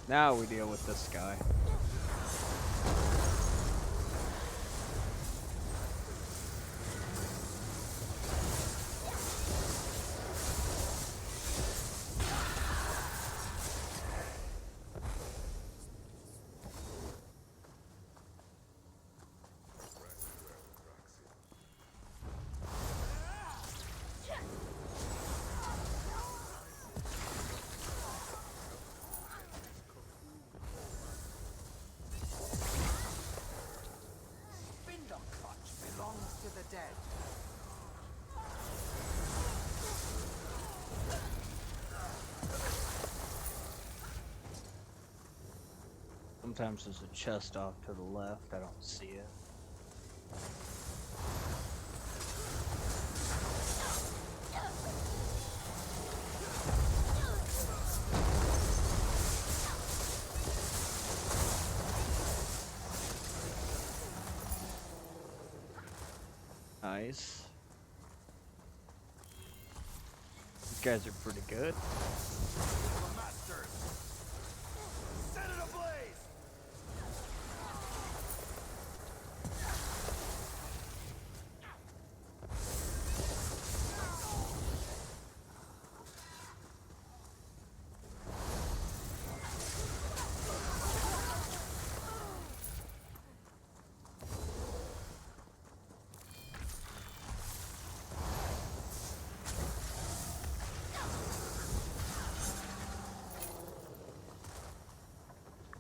Now we deal with this guy. Spindle Clutch belongs to the dead. Sometimes there's a chest off to the left. I don't see it. Nice. These guys are pretty good. The Masters. Set it ablaze.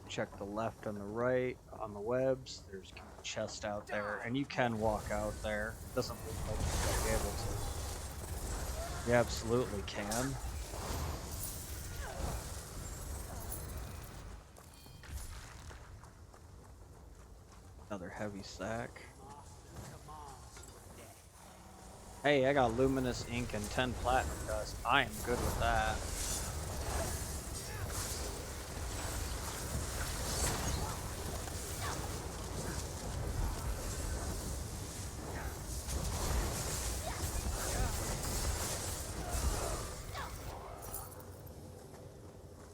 Check the left and the right on the webs. There's a chest out there, and you can walk out there. It doesn't look like you're gonna be able to. You absolutely can. Another heavy sack. Hey, I got luminous ink and 10 platinum dust. I am good with that.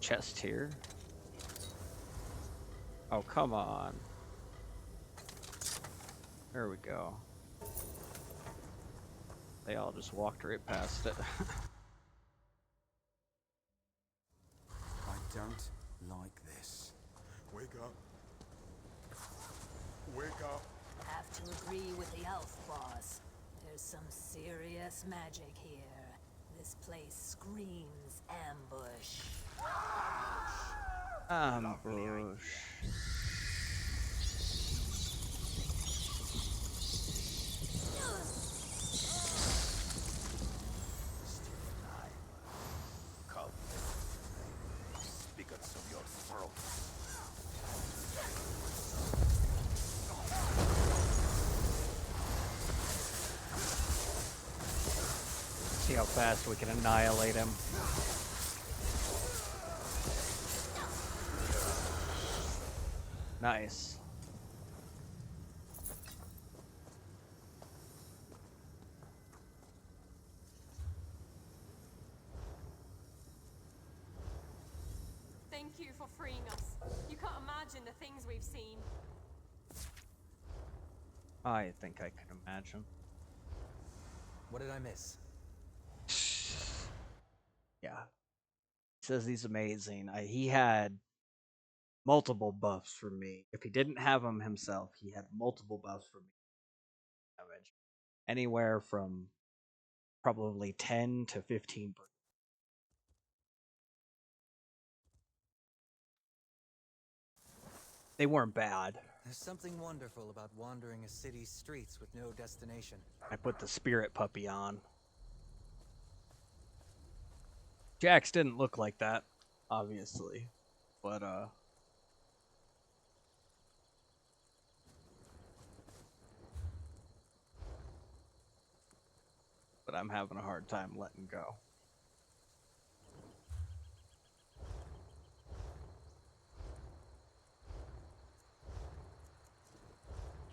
Chest here. Oh, come on. There we go. They all just walked right past it. I don't like this. Wake up. Wake up. Have to agree with the elf boss. There's some serious magic here. This place screams ambush. Ambush. Come. Spigots of your throat. how fast we can annihilate him. Nice. Thank you for freeing us. You can't imagine the things we've seen. I think I can imagine. What did I miss? Yeah. He says he's amazing. He had multiple buffs for me. If he didn't have them himself, he had multiple buffs for me. Damage. Anywhere from probably 10 to 15%. They weren't bad. There's something wonderful about wandering a city's streets with no destination. I put the spirit puppy on. Jax didn't look like that, obviously. But I'm having a hard time letting go.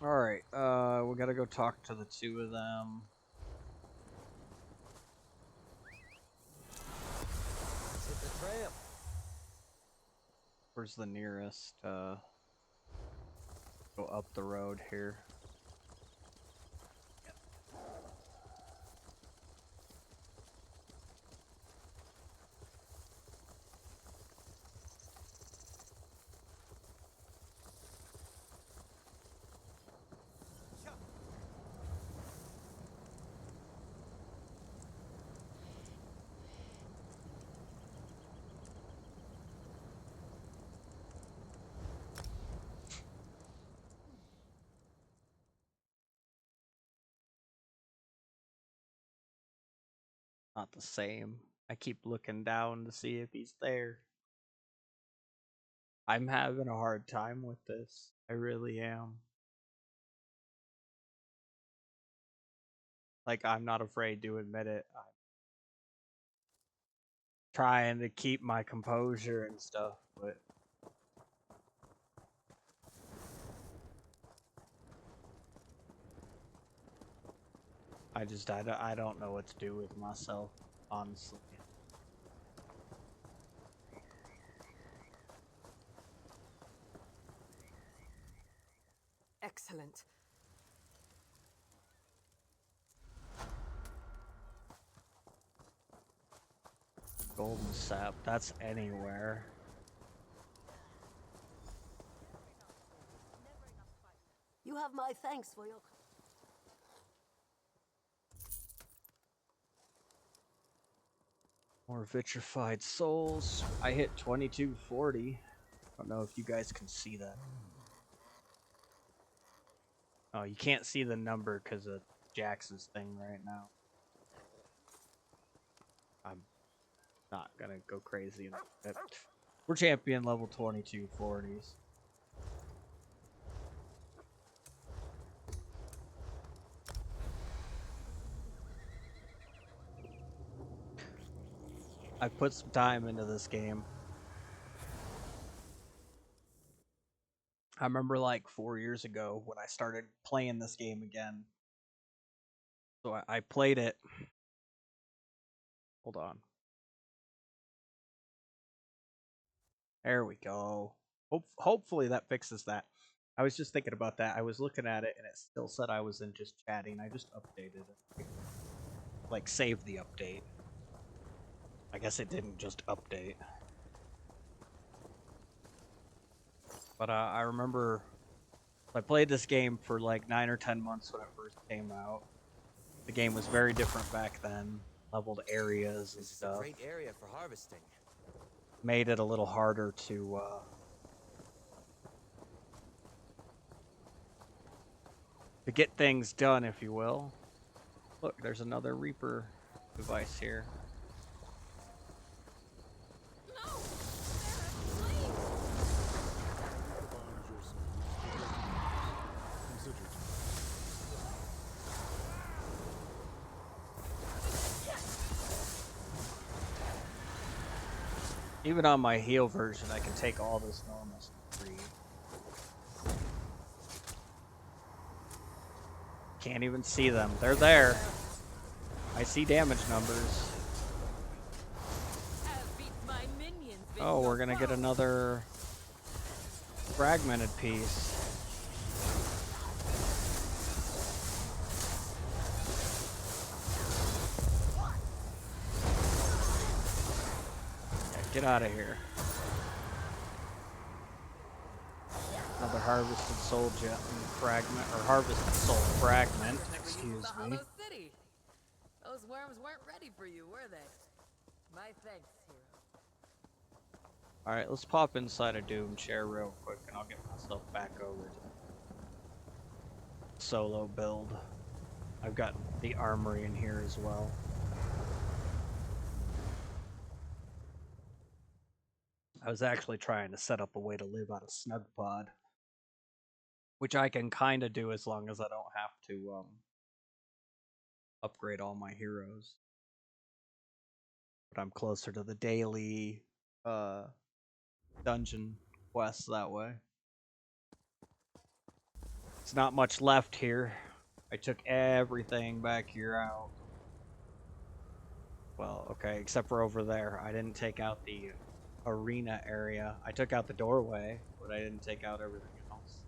Alright, we gotta go talk to the two of them. Let's hit the trail. Where's the nearest? Go up the road here. Not the same. I keep looking down to see if he's there. I'm having a hard time with this. I really am. Like, I'm not afraid to admit it. I'm trying to keep my composure and stuff, but I don't know what to do with myself, honestly. Excellent. Golden sap, that's anywhere. You have my thanks for your... More vitrified souls. I hit 2240. I don't know if you guys can see that. Oh, you can't see the number because of Jax's thing right now. I'm not gonna go crazy. We're champion level 2240s. I put some time into this game. I remember like 4 years ago when I started playing this game again. So I played it. Hold on. There we go. Hopefully that fixes that. I was just thinking about that. I was looking at it and it still said I was in just chatting. I just updated it. Like, saved the update. I guess it didn't just update. But I remember I played this game for like 9 or 10 months when it first came out. The game was very different back then. Leveled areas and This is stuff. a great area for harvesting. Made it a little harder to get things done, if you will. Look, there's another Reaper device here. Even on my heal version, I can take all this normal free. Can't even see them. They're there. I see damage numbers. Oh, we're gonna get another fragmented piece. Yeah, get out of here. Another harvested soul gem fragment, or harvested soul fragment. Excuse me. Hollow City. Those worms weren't ready for you, were they? My thanks, hero. Alright, let's pop inside a Doom chair real quick and I'll get myself back over to solo build. I've got the armory in here as well. I was actually trying to set up a way to live on a snug pod, which I can kind of do as long as I don't have to upgrade all my heroes. But I'm closer to the daily dungeon quests that way. It's not much left here. I took everything back here out. Well, okay, except for over there. I didn't take out the arena area. I took out the doorway, but I didn't take out everything else.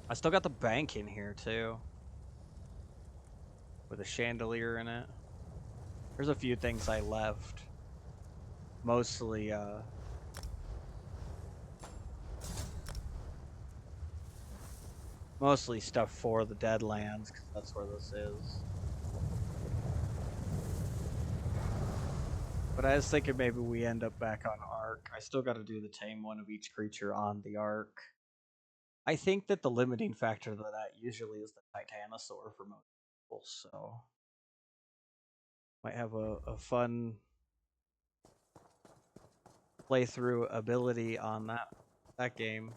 I still got the bank in here too, with a chandelier in it. There's a few things I left. Mostly stuff for the Deadlands, because that's where this is. But I was thinking maybe we end up back on Ark. I still got to do the tame one of each creature on the Ark. I think that the limiting factor to that usually is the Titanosaur for most people, so might have a fun playthrough ability on that game.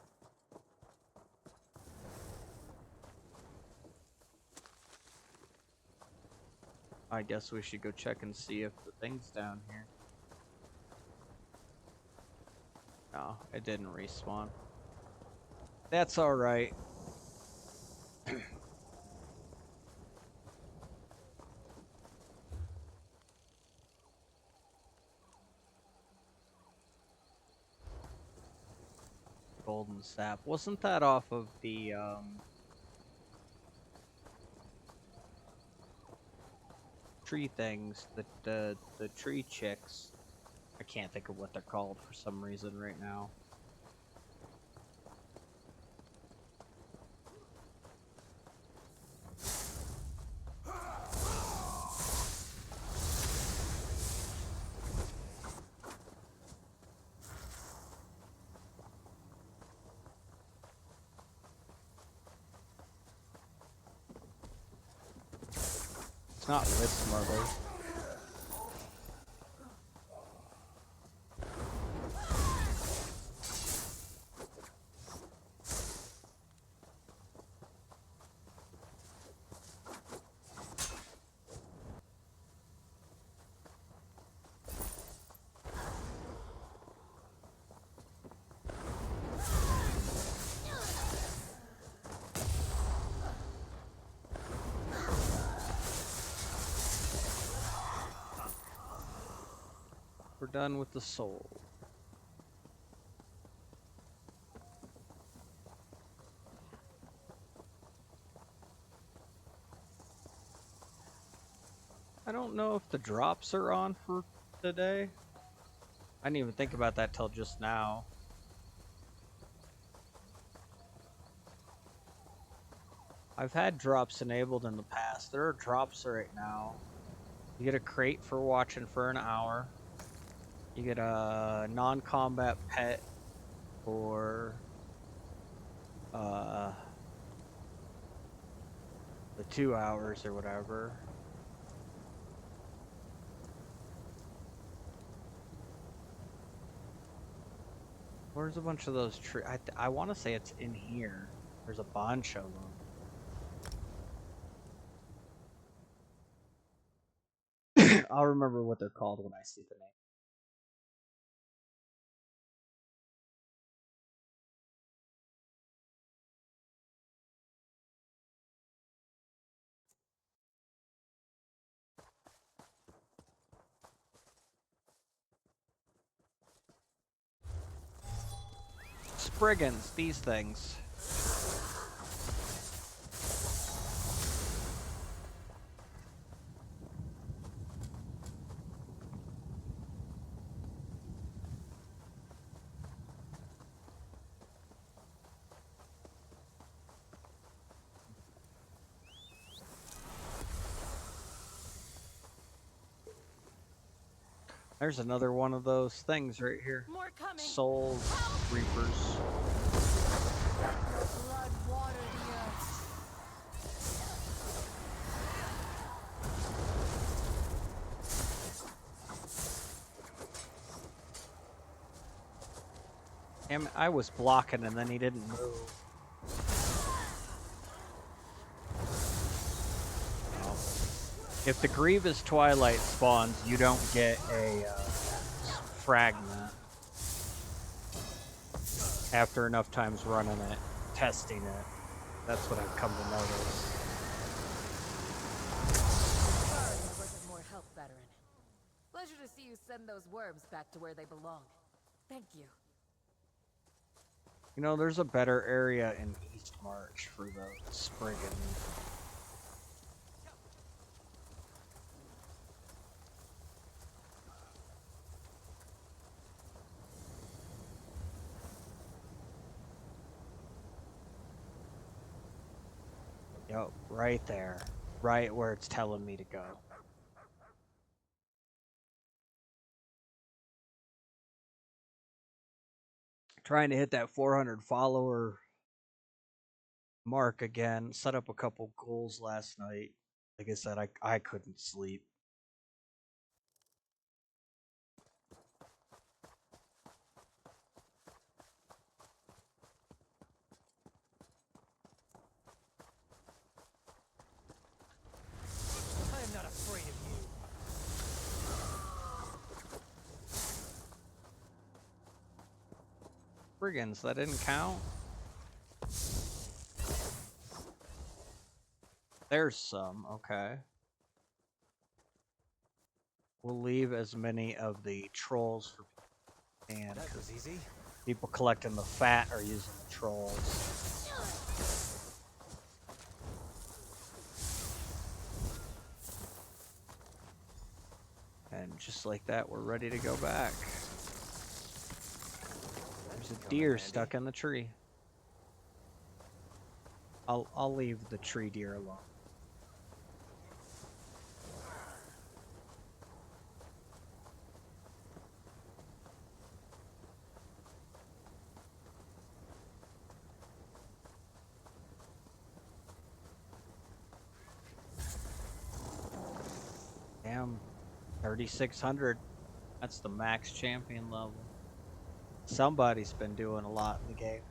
I guess we should go check and see if the thing's down here. No, it didn't respawn. That's alright. Golden sap. Wasn't that off of the tree things? The tree chicks. I can't think of what they're called for some reason right now. It's not Whismurder. We're done with the soul. I don't know if the drops are on for today. I didn't even think about that till just now. I've had drops enabled in the past. There are drops right now. You get a crate for watching for an hour. You get a non-combat pet for the 2 hours or whatever. Where's a bunch of those trees? I want to say it's in here. There's a bunch of them. I'll remember what they're called when I see the name. Spriggans, these things. There's another one of those things right here. More coming. Soul Reapers. Blood water the earth. Damn, I was blocking and then he didn't move. If the Grievous Twilight spawns, you don't get a fragment after enough times running it, testing it. That's what I've come to notice. Sorry I wasn't more health veteran. Pleasure to see you send those worms back to where they belong. Thank you. You know, there's a better area in East March for the Spriggan. Yep, right there. Right where it's telling me to go. Trying to hit that 400 follower mark again. Set up a couple goals last night. Like I said, I couldn't sleep. I am not afraid of you. Brigands, that didn't count. There's some, okay. We'll leave as many of the trolls for people. That was easy. People collecting the fat are using the trolls. And just like that, we're ready to go back. There's a deer stuck in the tree. I'll leave the tree deer alone. Damn, 3,600. That's the max champion level. Somebody's been doing a lot in the game.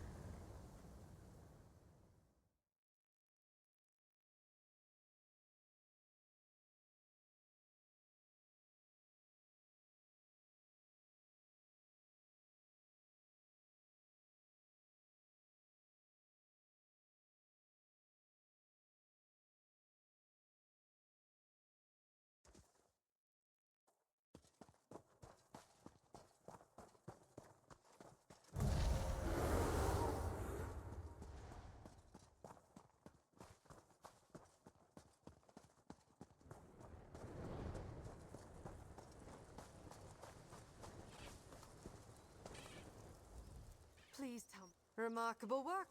Please tell me. Remarkable work.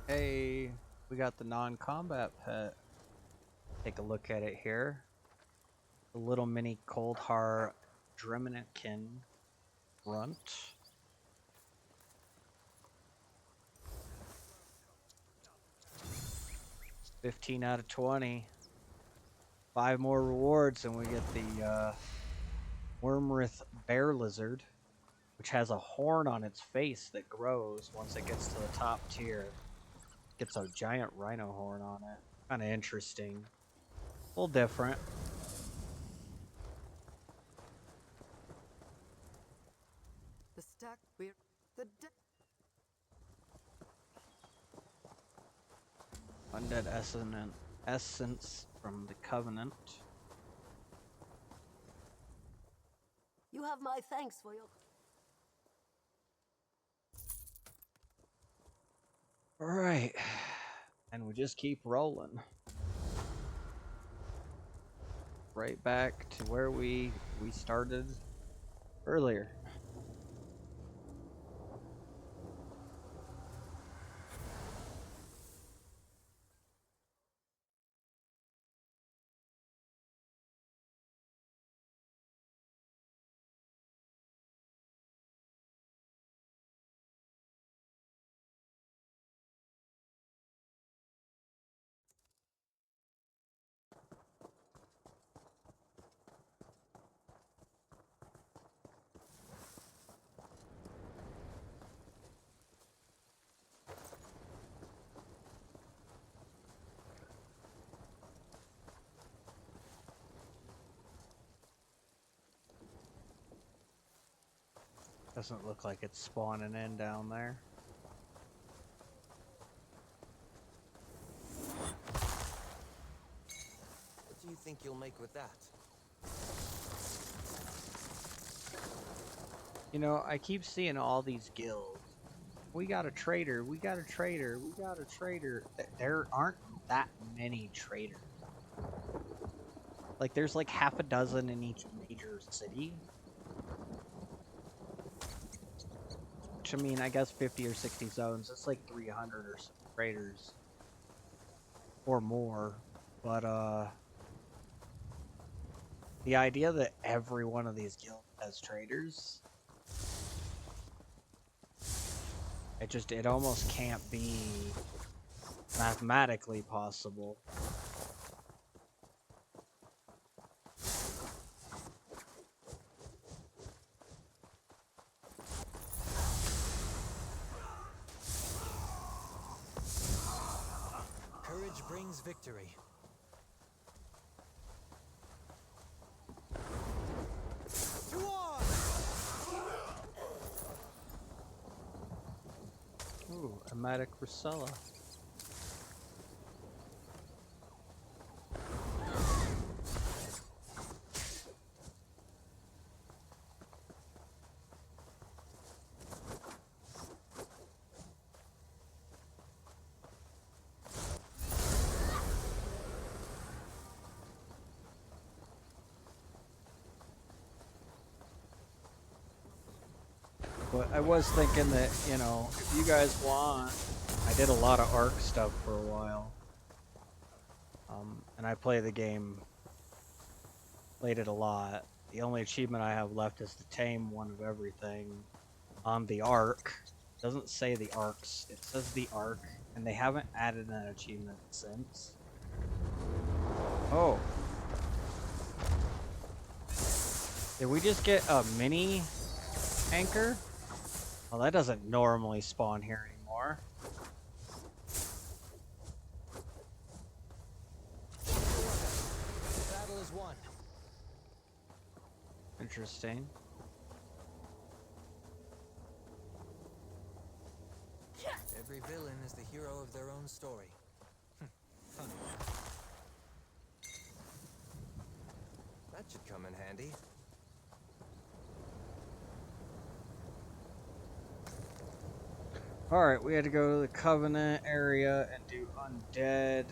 Hey, we got the non-combat pet. Take a look at it here. The little mini Coldheart Dreminican Grunt. $15 out of 20. 5 more rewards and we get the Wormrith Bear Lizard, which has a horn on its face that grows once it gets to the top tier. Gets a giant rhino horn on it. Kind of interesting. A little different. The stack we're the Undead essence from the Covenant. You have my thanks for your... Alright. And we just keep rolling. Right back to where we started earlier. Doesn't look like it's spawning in down there. What do you think you'll make with that? You know, I keep seeing all these guilds. We got a trader, we got a trader, we got a trader. There aren't that many traders. Like, there's like half a dozen in each major city. Which, I mean, I guess 50 or 60 zones. It's like 300 or so traders. Or more. But, the idea that every one of these guilds has traders, it almost can't be mathematically possible. Courage brings victory. Ooh, Amatic Rusella. But I was thinking that, you know, if you guys want, I did a lot of ARC stuff for a while. And I play the game, played it a lot. The only achievement I have left is to tame one of everything on the ARC. It doesn't say the ARCs, it says the ARC, and they haven't added an achievement since. Oh. Did we just get a mini anchor? Well, that doesn't normally spawn here anymore. The battle is won. Interesting. Every villain is the hero of their own story. Funny. That should come in handy. Alright, we had to go to the Covenant area and do Undead.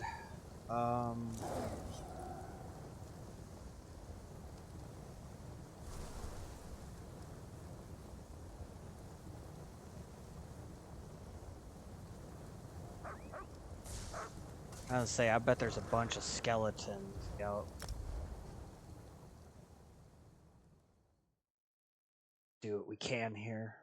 I was say, I bet there's a bunch of skeletons. Yo. Do what we can here.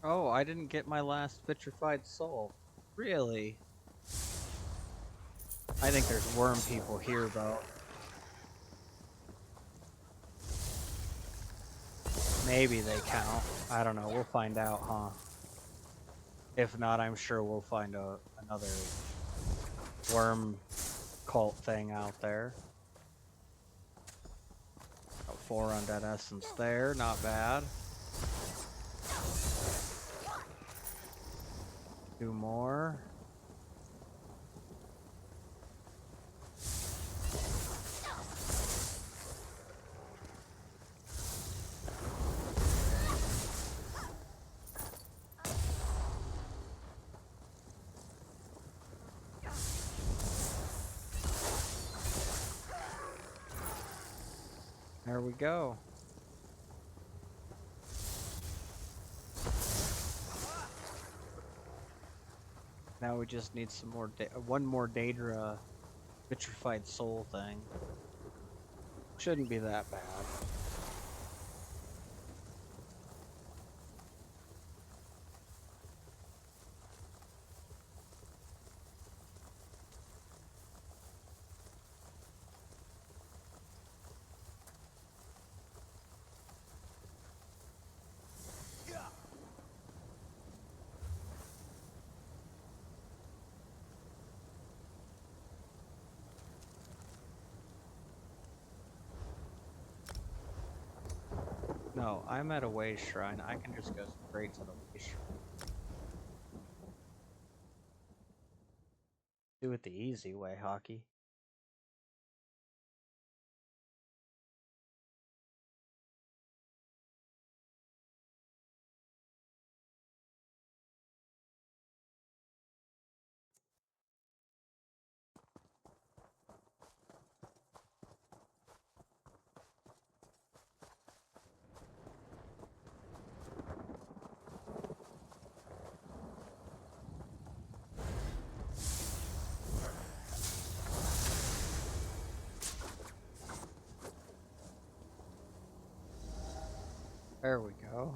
Oh, I didn't get my last vitrified soul. Really? I think there's worm people here, though. Maybe they count. I don't know. We'll find out, huh? If not, I'm sure we'll find another worm cult thing out there. Oh, 4 undead essence there. Not bad. 2 more. There we go. Now we just need some more, one more Daedra vitrified soul thing. Shouldn't be that bad. No, I'm at a way shrine. I can just go straight to the way shrine. Do it the easy way, Hockey. There we go.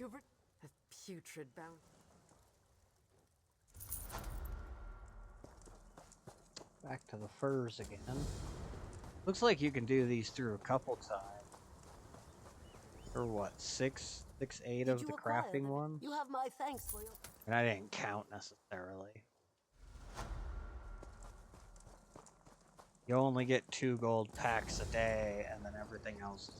Hubert, a putrid bound. Back to the furs again. Looks like you can do these through a couple times. Or what, 8 of the crafting ones? You have my thanks for your... And I didn't count necessarily. You only get 2 gold packs a day, and then everything else is...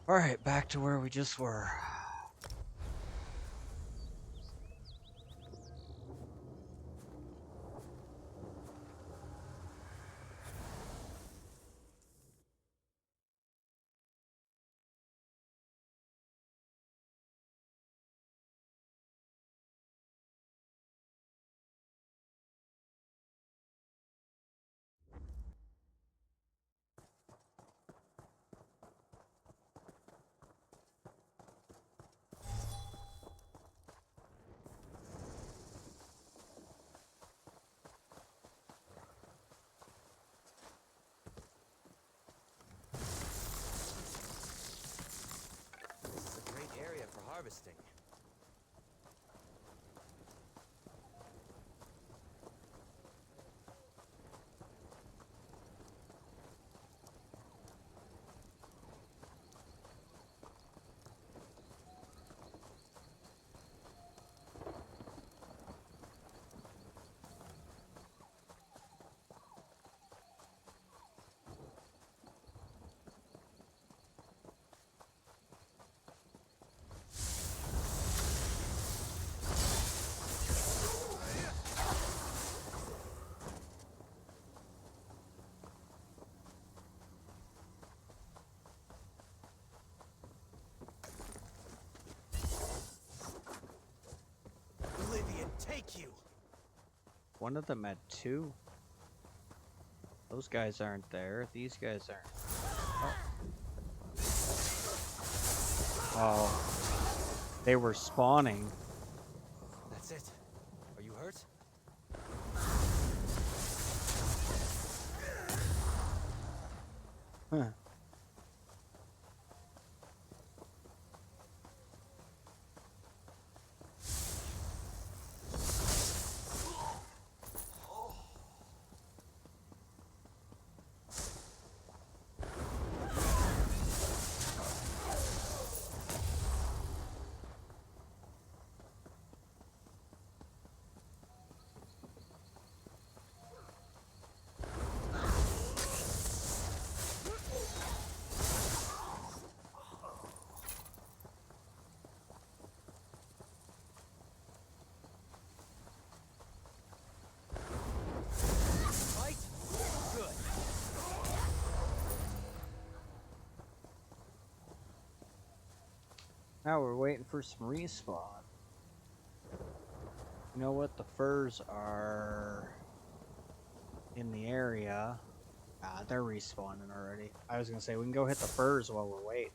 Alright, back to where we just were. This is a great area for harvesting. you. One of them had 2. Those guys aren't there. These guys aren't. Oh. Oh. They were spawning. That's it. Are you hurt? Huh. Right? Good. Now we're waiting for some respawn. You know what? The furs are in the area. Ah, they're respawning already. I was gonna say we can go hit the furs while we're waiting.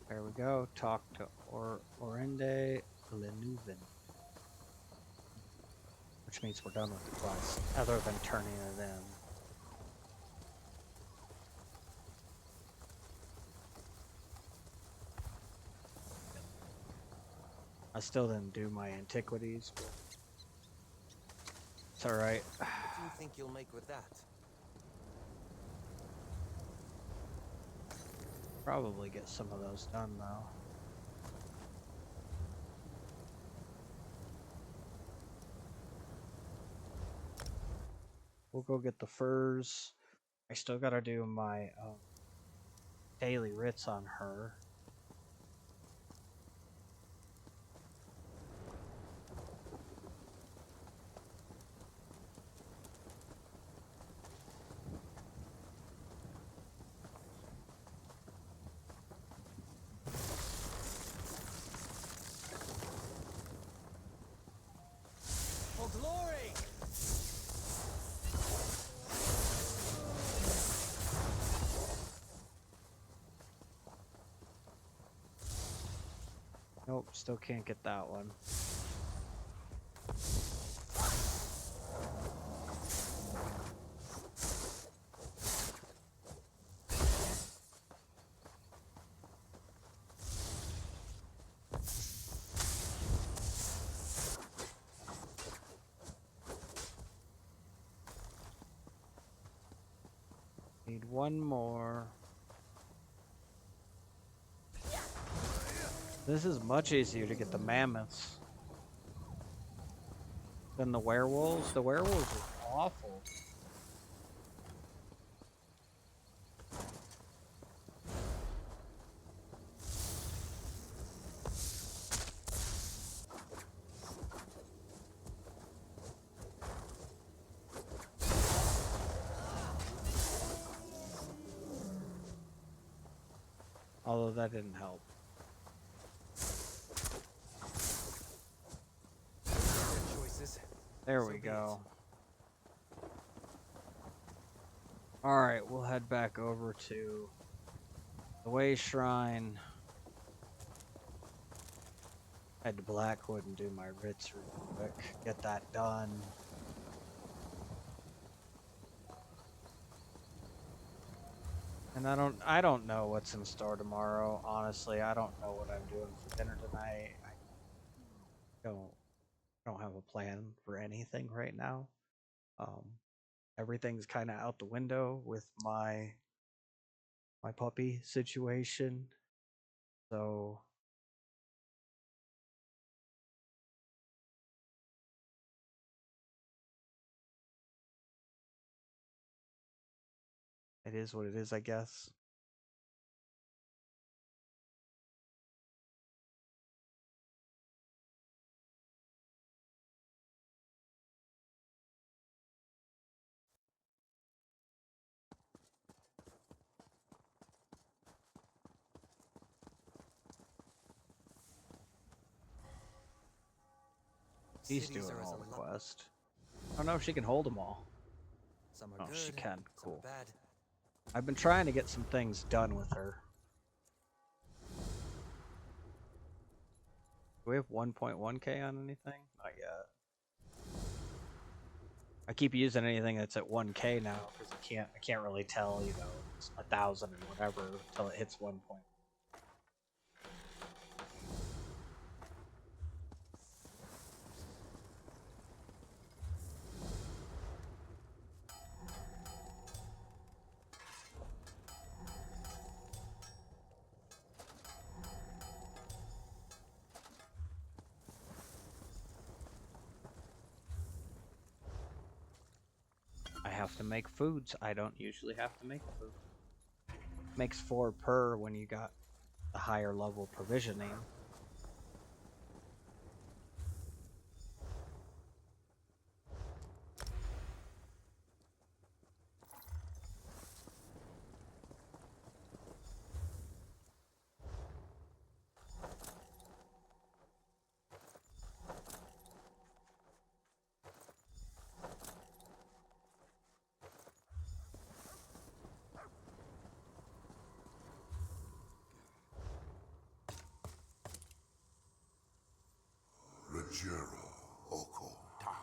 There we go. Talk to Orende Lenuven. Which means we're done with the quest, other than turning it in. I still didn't do my antiquities, but it's alright. What do you think you'll make with that? Probably get some of those done though. We'll go get the furs. I still gotta do my daily writs on her. For glory! Nope, still can't get that one. Need one more. This is much easier to get the mammoths than the werewolves. The werewolves are awful. Although that didn't help. Choices. There we go. Alright, we'll head back over to the Way Shrine. Head to Blackwood and do my writs real quick. Get that done. And I don't know what's in store tomorrow. Honestly, I don't know what I'm doing for dinner tonight. I don't have a plan for anything right now. Everything's kind of out the window with my puppy situation. So it is what it is, I guess. She's Cities doing are as all a the lot. quest. I don't know if she can hold them all. Some are Oh, good, she can. some Cool. are bad. I've been trying to get some things done with her. Do we have 1.1k on anything? Not yet. I keep using anything that's at 1k now because I can't really tell, you know, it's 1,000 and whatever until it hits 1. I have to make foods. I don't usually have to make food. Makes 4 per when you got the higher level provisioning. Rogero Oko Ta.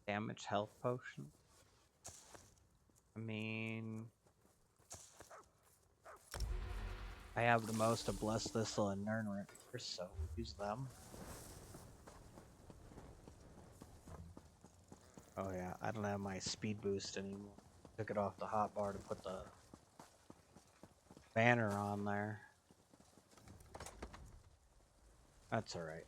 Damage health potion. I mean, I have the most of Blessed Thistle and Nirnroot, so use them. Oh yeah, I don't have my speed boost anymore. Took it off the hotbar to put the banner on there. That's alright.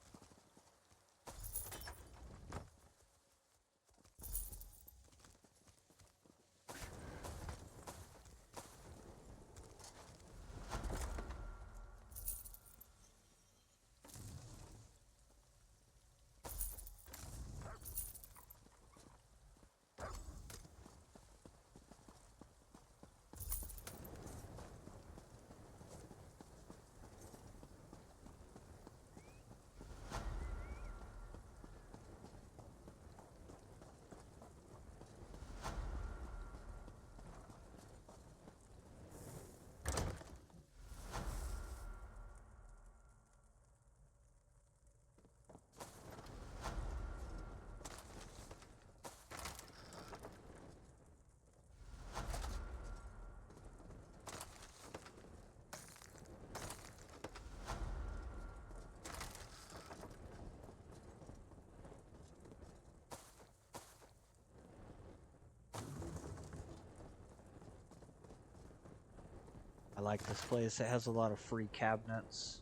I like this place. It has a lot of free cabinets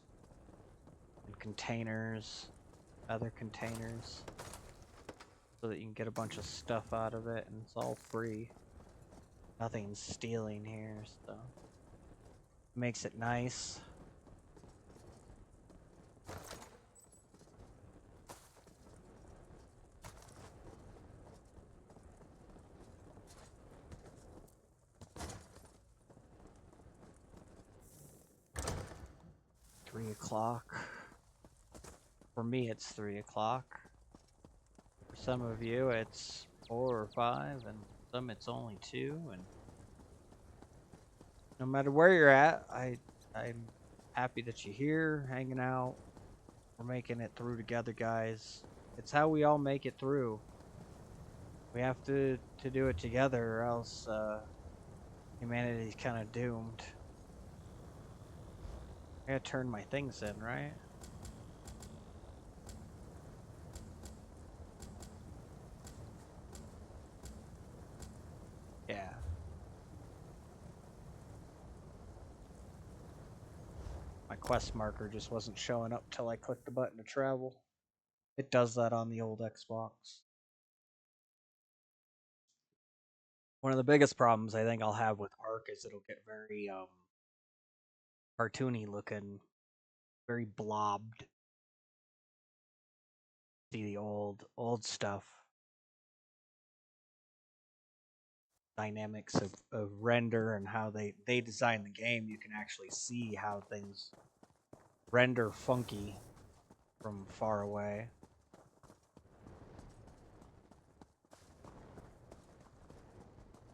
and containers, other containers, so that you can get a bunch of stuff out of it, and it's all free. Nothing's stealing here, so makes it nice. Three o'clock. For me, it's 3 o'clock. For some of you, it's 4 or 5, and some it's only 2. And no matter where you're at, I'm happy that you're here, hanging out. We're making it through together, guys. It's how we all make it through. We have to do it together, or else humanity's kind of doomed. I gotta turn my things in, right? Yeah. My quest marker just wasn't showing up till I clicked the button to travel. It does that on the old Xbox. One of the biggest problems I think I'll have with Ark is it'll get very cartoony looking, very blobbed. See the old stuff. dynamics of render and how they design the game, you can actually see how things render funky from far away.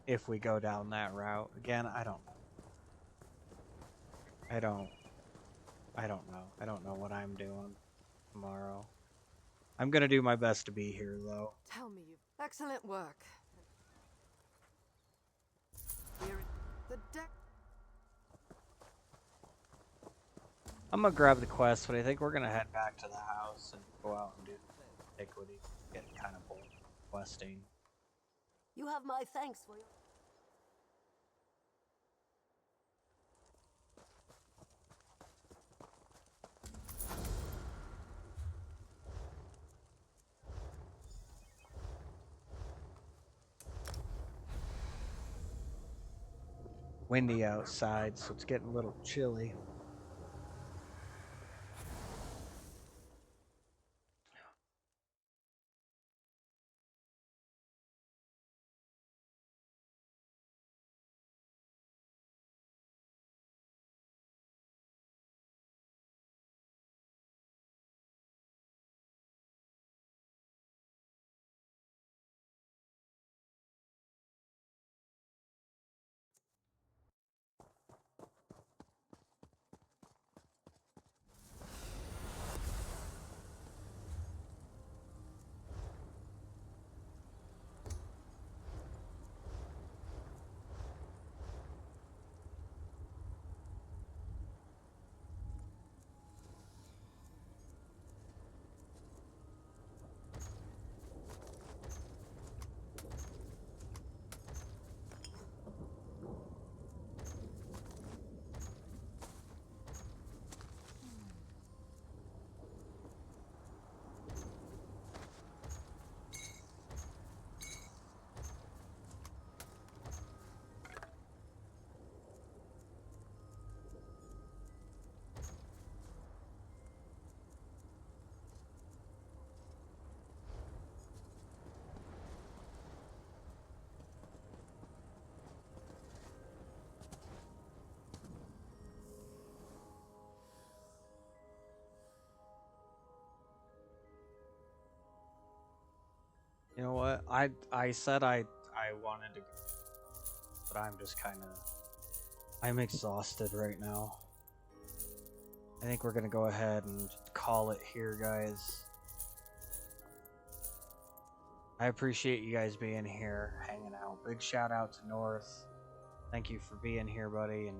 If we go down that route. Again, I don't know. I don't know. I don't know what I'm doing tomorrow. I'm gonna do my best to be here, though. Tell me you've... Excellent work. Here, the deck... I'm gonna grab the quest, but I think we're gonna head back to the house and go out and do Antiquity. Get kind of bored questing. You have my thanks for your... Windy outside, so it's getting a little chilly. You know what? I said I wanted to, but I'm just kind of I'm exhausted right now. I think we're gonna go ahead and call it here, guys. I appreciate you guys being here, hanging out. Big shout out to North. Thank you for being here, buddy,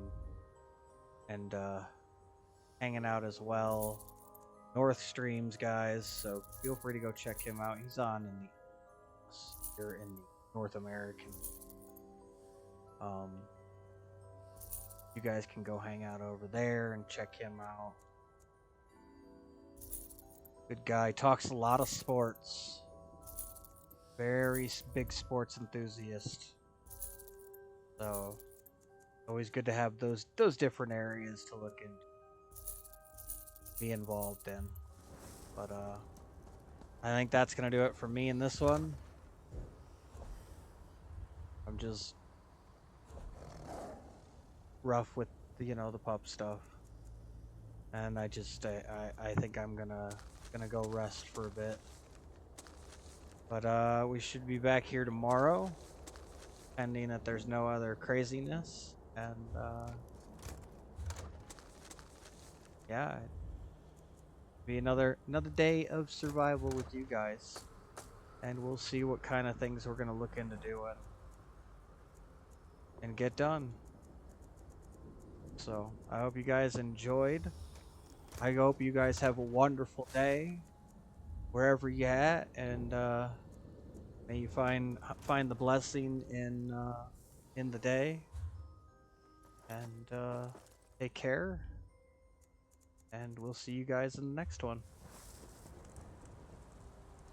and hanging out as well. North streams, guys, so feel free to go check him out. He's on in the here in the North American. You guys can go hang out over there and check him out. Good guy, talks a lot of sports. Very big sports enthusiast. So always good to have those different areas to look into, be involved in. But I think that's gonna do it for me in this one. I'm just rough with the pup stuff, and I think I'm gonna go rest for a bit. But we should be back here tomorrow, pending that there's no other craziness, and yeah, be another day of survival with you guys, and we'll see what kind of things we're gonna look into doing and get done. So I hope you guys enjoyed. I hope you guys have a wonderful day wherever you at, and may you find the blessing in the day, and take care, and we'll see you guys in the next one.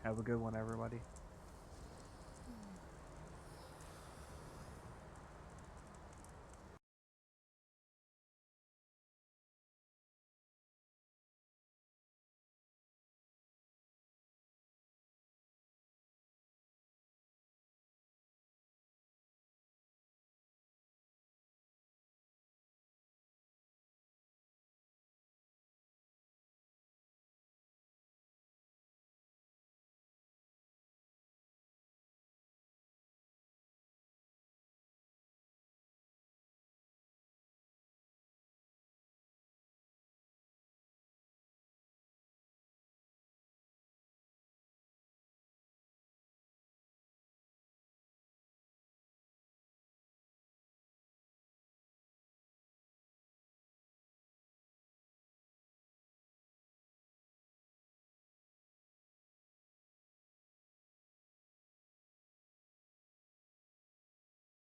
Have a good one, everybody.